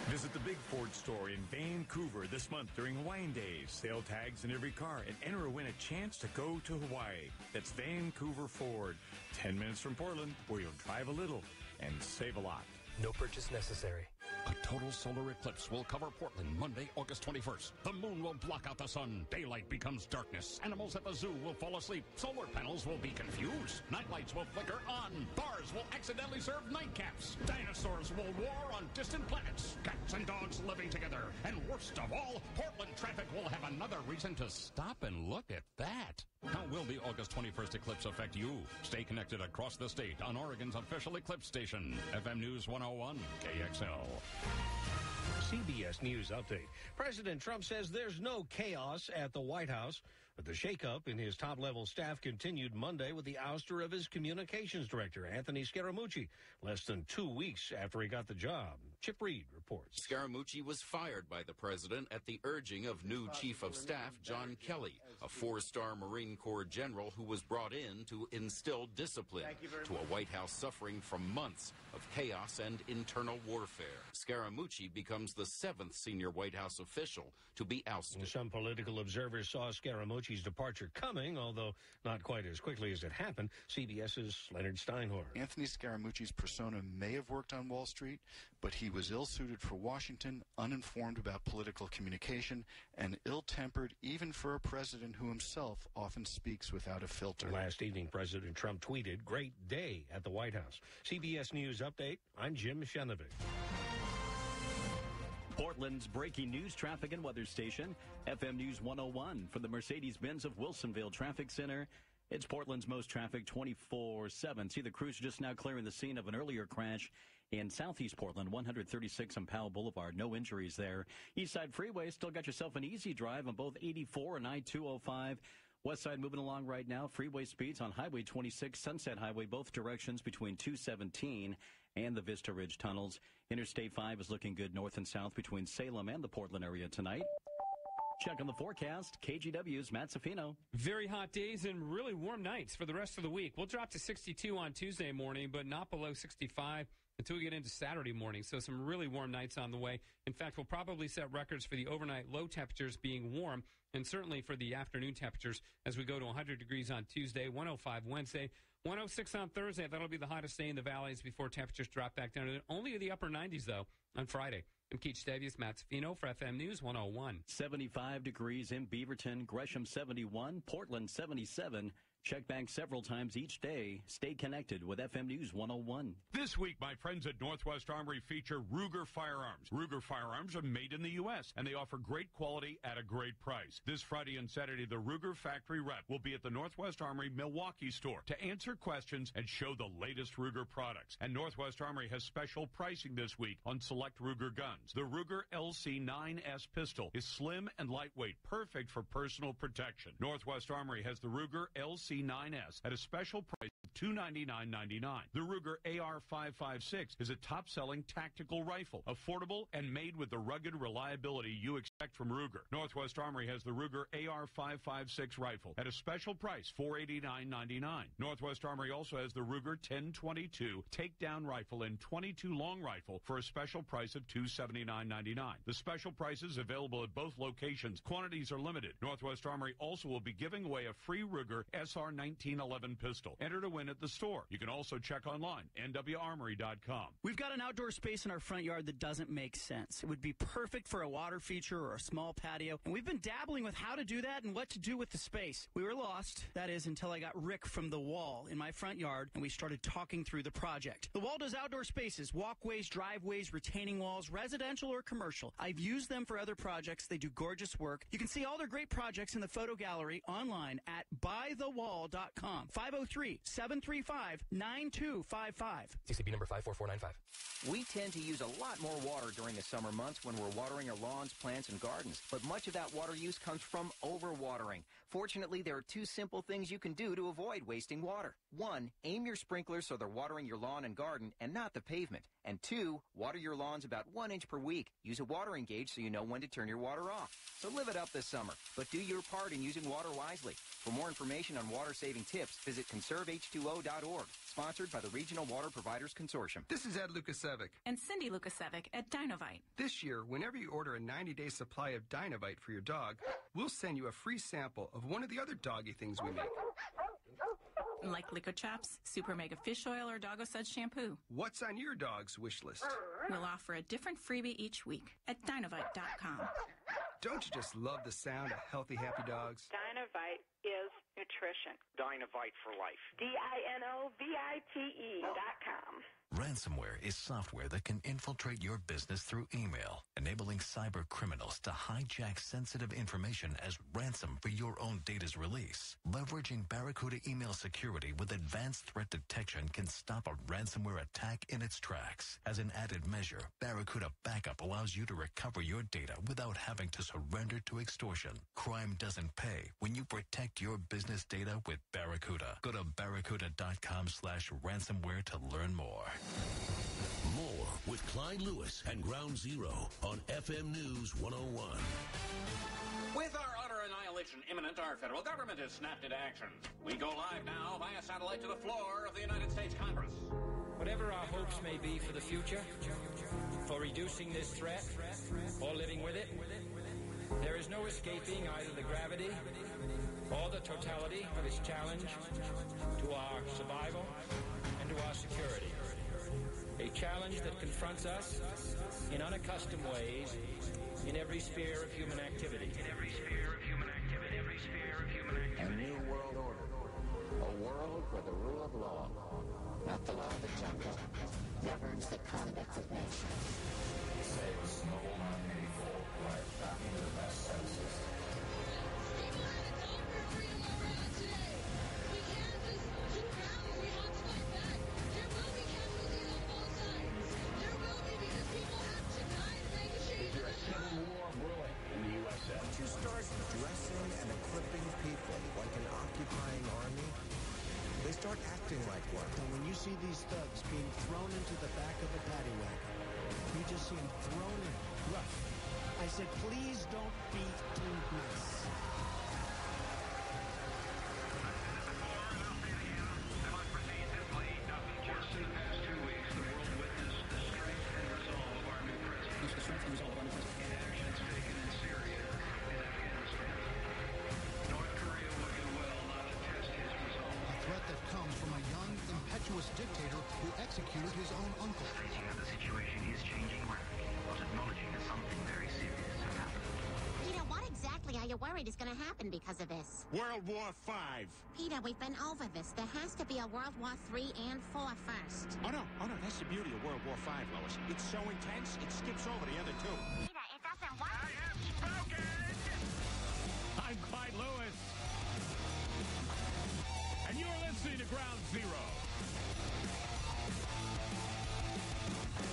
Visit the Big Ford store in Vancouver this month during Hawaiian Days. Sale tags in every car and enter or win a chance to go to Hawaii. That's Vancouver Ford. 10 minutes from Portland, where you'll drive a little and save a lot. No purchase necessary. A total solar eclipse will cover Portland Monday, August 21st. The moon will block out the sun. Daylight becomes darkness. Animals at the zoo will fall asleep. Solar panels will be confused. Nightlights will flicker on. Bars will accidentally serve nightcaps. Dinosaurs will war on distant planets. Cats and dogs living together. And worst of all, Portland traffic will have another reason to stop and look at that. How will the August 21st eclipse affect you? Stay connected across the state on Oregon's official eclipse station, FM News 101 KXL. CBS News Update. President Trump says there's no chaos at the White House, but the shakeup in his top-level staff continued Monday with the ouster of his communications director, Anthony Scaramucci, less than 2 weeks after he got the job. Chip Reed reports. Scaramucci was fired by the president at the urging of new Chief of Staff John Kelly, a four-star Marine Corps general who was brought in to instill discipline to a White House suffering from months of chaos and internal warfare. Scaramucci becomes the 7th senior White House official to be ousted. Some political observers saw Scaramucci Scaramucci's departure coming, although not quite as quickly as it happened. CBS's Leonard Steinhorn. Anthony Scaramucci's persona may have worked on Wall Street, but he was ill-suited for Washington, uninformed about political communication, and ill-tempered even for a president who himself often speaks without a filter. Last evening, President Trump tweeted, "Great day at the White House." CBS News Update, I'm Jim Shenovich. Portland's breaking news, traffic, and weather station, FM News 101 from the Mercedes-Benz of Wilsonville Traffic Center. It's Portland's most traffic 24/7. See the crews just now clearing the scene of an earlier crash in southeast Portland, 136 on Powell Boulevard. No injuries there. East Side Freeway still got yourself an easy drive on both 84 and I-205. West Side moving along right now. Freeway speeds on Highway 26, Sunset Highway, both directions between 217 and the Vista Ridge tunnels. Interstate 5 is looking good north and south between Salem and the Portland area tonight. Check on the forecast. KGW's Matt Safino. Very hot days and really warm nights for the rest of the week. We'll drop to 62 on Tuesday morning, but not below 65 until we get into Saturday morning. So some really warm nights on the way. In fact, we'll probably set records for the overnight low temperatures being warm, and certainly for the afternoon temperatures as we go to 100 degrees on Tuesday, 105 Wednesday, 106 on Thursday. That'll be the hottest day in the valleys before temperatures drop back down to only the upper 90s, though, on Friday. I'm Keith Davies, Matt Safino for FM News 101. 75 degrees in Beaverton, Gresham 71, Portland 77. Check back several times each day. Stay connected with FM News 101. This week, my friends at Northwest Armory feature Ruger Firearms. Ruger Firearms are made in the U.S., and they offer great quality at a great price. This Friday and Saturday, the Ruger Factory Rep will be at the Northwest Armory Milwaukee store to answer questions and show the latest Ruger products. And Northwest Armory has special pricing this week on select Ruger guns. The Ruger LC9S pistol is slim and lightweight, perfect for personal protection. Northwest Armory has the Ruger LC9S at a special price of $299.99. The Ruger AR-556 is a top-selling tactical rifle, affordable and made with the rugged reliability you expect from Ruger. Northwest Armory has the Ruger AR-556 rifle at a special price, $489.99. Northwest Armory also has the Ruger 1022 takedown rifle and 22 long rifle for a special price of $279.99. The special prices available at both locations. Quantities are limited. Northwest Armory also will be giving away a free Ruger SR1911 pistol. Enter to win at the store. You can also check online, nwarmory.com. We've got an outdoor space in our front yard that doesn't make sense. It would be perfect for a water feature or a small patio, and we've been dabbling with how to do that and what to do with the space. We were lost, that is, until I got Rick from The Wall in my front yard, and we started talking through the project. The Wall does outdoor spaces, walkways, driveways, retaining walls, residential or commercial. I've used them for other projects. They do gorgeous work. You can see all their great projects in the photo gallery online at buythewall.com. 503-735-9255. CCB number 54495. We tend to use a lot more water during the summer months when we're watering our lawns, plants, and gardens. But much of that water use comes from overwatering. Fortunately, there are two simple things you can do to avoid wasting water. 1, aim your sprinklers so they're watering your lawn and garden and not the pavement. And 2, water your lawns about 1 inch per week. Use a watering gauge so you know when to turn your water off. So live it up this summer, but do your part in using water wisely. For more information on water-saving tips, visit conserveh2o.org. Sponsored by the Regional Water Providers Consortium. This is Ed Lukasevic. And Cindy Lukasevic at Dynovite. This year, whenever you order a 90-day supply of Dynovite for your dog, we'll send you a free sample of one of the other doggy things we make. Like Liquid Chops, Super Mega Fish Oil, or Doggo Suds Shampoo. What's on your dog's wish list? We'll offer a different freebie each week at Dynovite.com. Don't you just love the sound of healthy, happy dogs? Dynovite is nutrition. Dynovite for life. DINOVITE.com. Ransomware is software that can infiltrate your business through email, enabling cyber criminals to hijack sensitive information as ransom for your own data's release. Leveraging Barracuda email security with advanced threat detection can stop a ransomware attack in its tracks. As an added measure, Barracuda Backup allows you to recover your data without having to surrender to extortion. Crime doesn't pay when you protect your business data with Barracuda. Go to barracuda.com/ransomware to learn more. More with Clyde Lewis and Ground Zero on FM News 101. With our utter annihilation imminent, our federal government has snapped into action. We go live now via satellite to the floor of the United States Congress. Whatever our hopes may be for the future, for reducing this threat or living with it, there is no escaping either the gravity or the totality of its challenge to our survival and to our security. A challenge that confronts us in unaccustomed ways in every sphere of human activity. A new world order. A world where the rule of law, not the law of the jungle, governs the conduct of nations. Saves noble non-hateful right back into the best senses. Once you start dressing and equipping people like an occupying army, they start acting like one. And when you see these thugs being thrown into the back of a paddy wagon, you just see them thrown in, rough. I said, please don't be too nice. Just in the past 2 weeks, the world witnessed the strength and resolve of our new president. In actions taken in Syria and Afghanistan. North Korea would do well not to test his resolve. A threat that comes from a young, impetuous dictator who executed his own uncle. Facing that the situation is changing rapidly, but acknowledging that something very serious has happened. Peter, what exactly are you worried is going to happen because of this? World War V. Peter, we've been over this. There has to be a World War III and IV first. Oh, no, that's the beauty of World War V, Lois. It's so intense, it skips over the other two. Peter, it doesn't work. I have spoken! I'm Clyde Lewis. And you're listening to Ground Zero.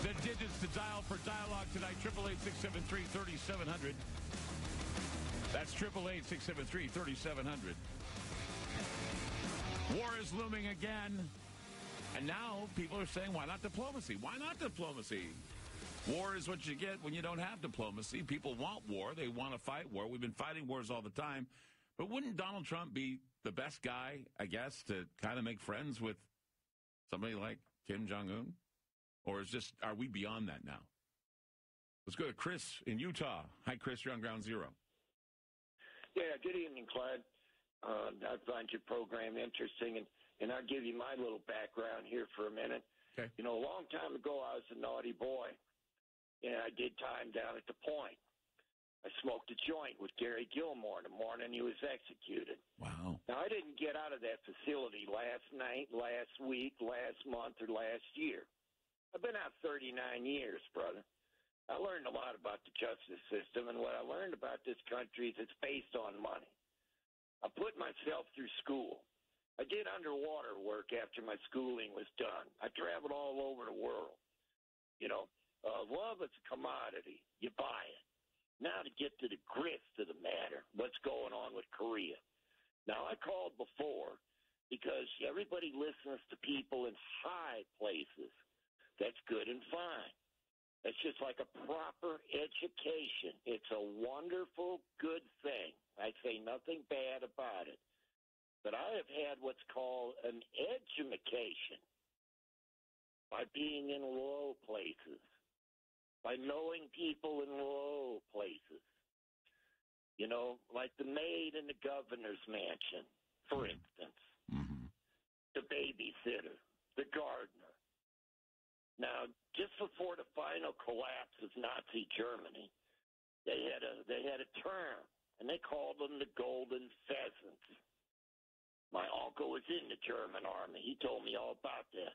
The digits to dial for dialogue tonight, 888-673-3700. That's 888-673-3700. War is looming again. And now people are saying, why not diplomacy? Why not diplomacy? War is what you get when you don't have diplomacy. People want war. They want to fight war. We've been fighting wars all the time. But wouldn't Donald Trump be the best guy, I guess, to kind of make friends with somebody like Kim Jong-un? Or are we beyond that now? Let's go to Chris in Utah. Hi, Chris. You're on Ground Zero. Yeah, good evening, Clyde. I find your program interesting, and I'll give you my little background here for a minute. Okay. You know, a long time ago, I was a naughty boy, and I did time down at the Point. I smoked a joint with Gary Gilmore the morning he was executed. Wow. Now, I didn't get out of that facility last night, last week, last month, or last year. I've been out 39 years, brother. I learned a lot about the justice system, and what I learned about this country is it's based on money. I put myself through school. I did underwater work after my schooling was done. I traveled all over the world. You know, love is a commodity. You buy it. Now to get to the grist of the matter, what's going on with Korea. Now, I called before because everybody listens to people in high places. That's good and fine. It's just like a proper education. It's a wonderful, good thing. I say nothing bad about it. But I have had what's called an edumacation by being in low places, by knowing people in low places. You know, like the maid in the governor's mansion, for instance. Mm-hmm. The babysitter, the gardener. Now, just before the final collapse of Nazi Germany, they had a term, and they called them the golden pheasants. My uncle was in the German army. He told me all about that.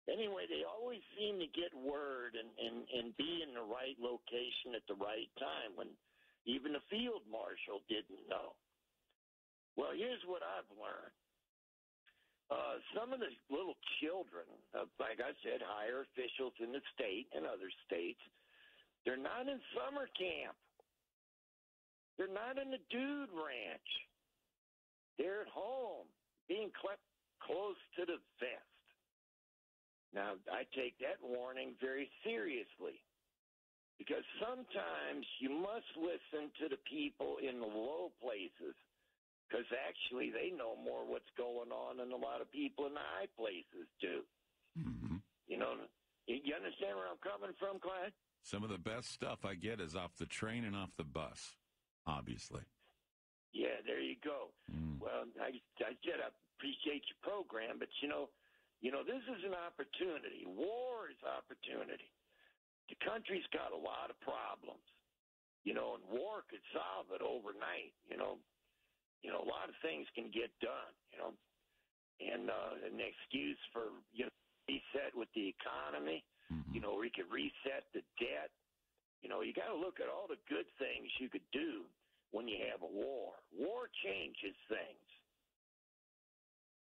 Anyway, they always seem to get word and be in the right location at the right time when even the field marshal didn't know. Well, here's what I've learned. Some of the little children, like I said, higher officials in the state and other states, they're not in summer camp. They're not in the dude ranch. They're at home, being kept close to the vest. Now, I take that warning very seriously because sometimes you must listen to the people in the low places because actually they know more what's going on than a lot of people in the high places do. Mm-hmm. You know, you understand where I'm coming from, Clyde? Some of the best stuff I get is off the train and off the bus, obviously. Yeah, there you go. Well, I said I appreciate your program, but you know, this is an opportunity. War is opportunity. The country's got a lot of problems, and war could solve it overnight. A lot of things can get done. And an excuse for reset with the economy. We could reset the debt. You got to look at all the good things you could do when you have a war. War changes things.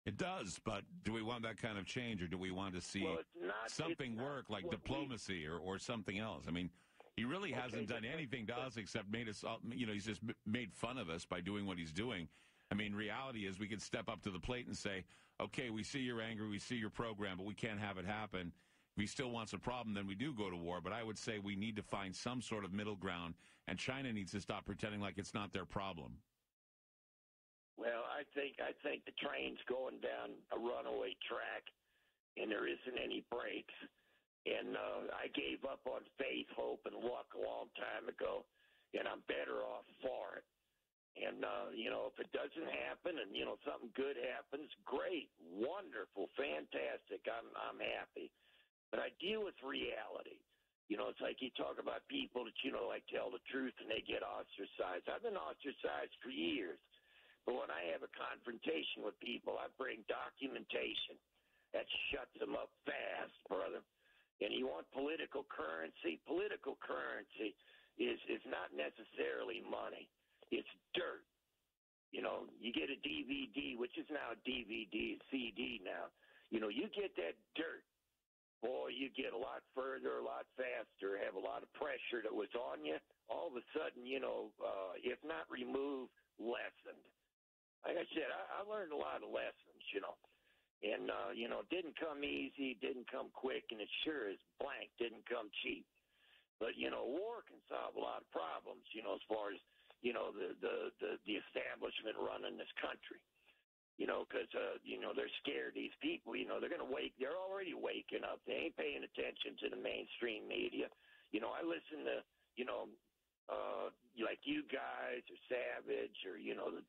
It does, but do we want that kind of change, or do we want to see something work like diplomacy or something else? I mean, he really hasn't done anything to us except made us, he's just made fun of us by doing what he's doing. I mean, reality is we could step up to the plate and say, okay, we see you're angry, we see your program, but we can't have it happen. If he still wants a problem, then we do go to war. But I would say we need to find some sort of middle ground, and China needs to stop pretending like it's not their problem. Well, I think the train's going down a runaway track, and there isn't any brakes. And I gave up on faith, hope, and luck a long time ago, and I'm better off for it. And, if it doesn't happen and, something good happens, great, wonderful, fantastic, I'm happy. But I deal with reality. It's like you talk about people that, like tell the truth and they get ostracized. I've been ostracized for years. But when I have a confrontation with people, I bring documentation. That shuts them up fast, brother. And you want political currency? Political currency is not necessarily money. It's dirt. You get a DVD, which is now a DVD, CD now. You get that dirt. Boy, you get a lot further, a lot faster, have a lot of pressure that was on you. All of a sudden, if not removed, lessened. Like I said, I learned a lot of lessons, And, didn't come easy, didn't come quick, and it sure as blank didn't come cheap. But, war can solve a lot of problems, as far as, the establishment running this country. Because, they're scared. These people, they're going to they're already waking up. They ain't paying attention to the mainstream media. I listen to, like you guys or Savage or,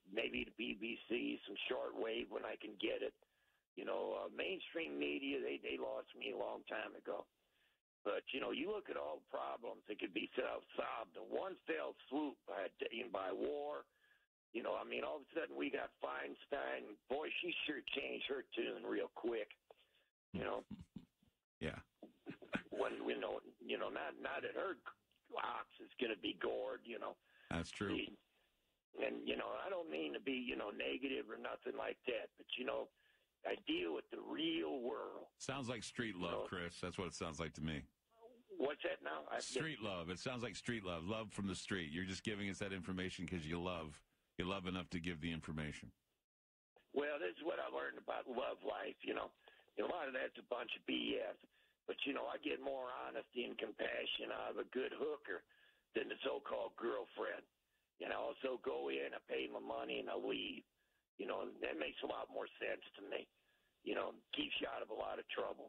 maybe the BBC, some shortwave when I can get it. Mainstream media, they lost me a long time ago. But, you look at all the problems that could be solved in one fell swoop by war. All of a sudden we got Feinstein. Boy, she sure changed her tune real quick. Yeah. When not that her ox is going to be gored. That's true. And I don't mean to be negative or nothing like that, but I deal with the real world. Sounds like street love, Chris. That's what it sounds like to me. What's that now? Street love. It sounds like street love. Love from the street. You're just giving us that information because you love. You love enough to give the information. Well, this is what I learned about love life. A lot of that's a bunch of BS. But, I get more honesty and compassion out of a good hooker than the so-called girlfriend. And I also go in, I pay my money, and I leave. That makes a lot more sense to me. Keeps you out of a lot of trouble.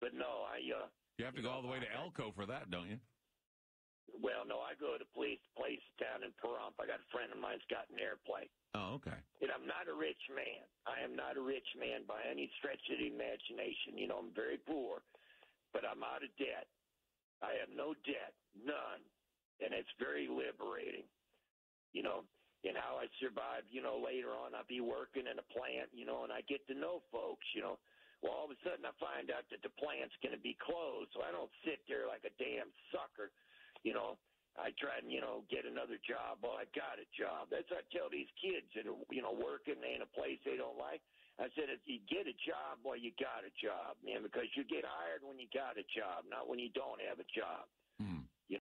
But no, you have to go all the way to Elko for that, don't you? Well, no, I go to place down in Pahrump. I got a friend of mine's got an airplane. Oh, okay. And I'm not a rich man. I am not a rich man by any stretch of the imagination. I'm very poor, but I'm out of debt. I have no debt, none, and it's very liberating. And how I survive, later on I'll be working in a plant, and I get to know folks, Well, all of a sudden I find out that the plant's going to be closed, so I don't sit there like a damn sucker. I try and, get another job. Well, I got a job. That's what I tell these kids that are, working in a place they don't like. I said, if you get a job, well, you got a job, man, because you get hired when you got a job, not when you don't have a job.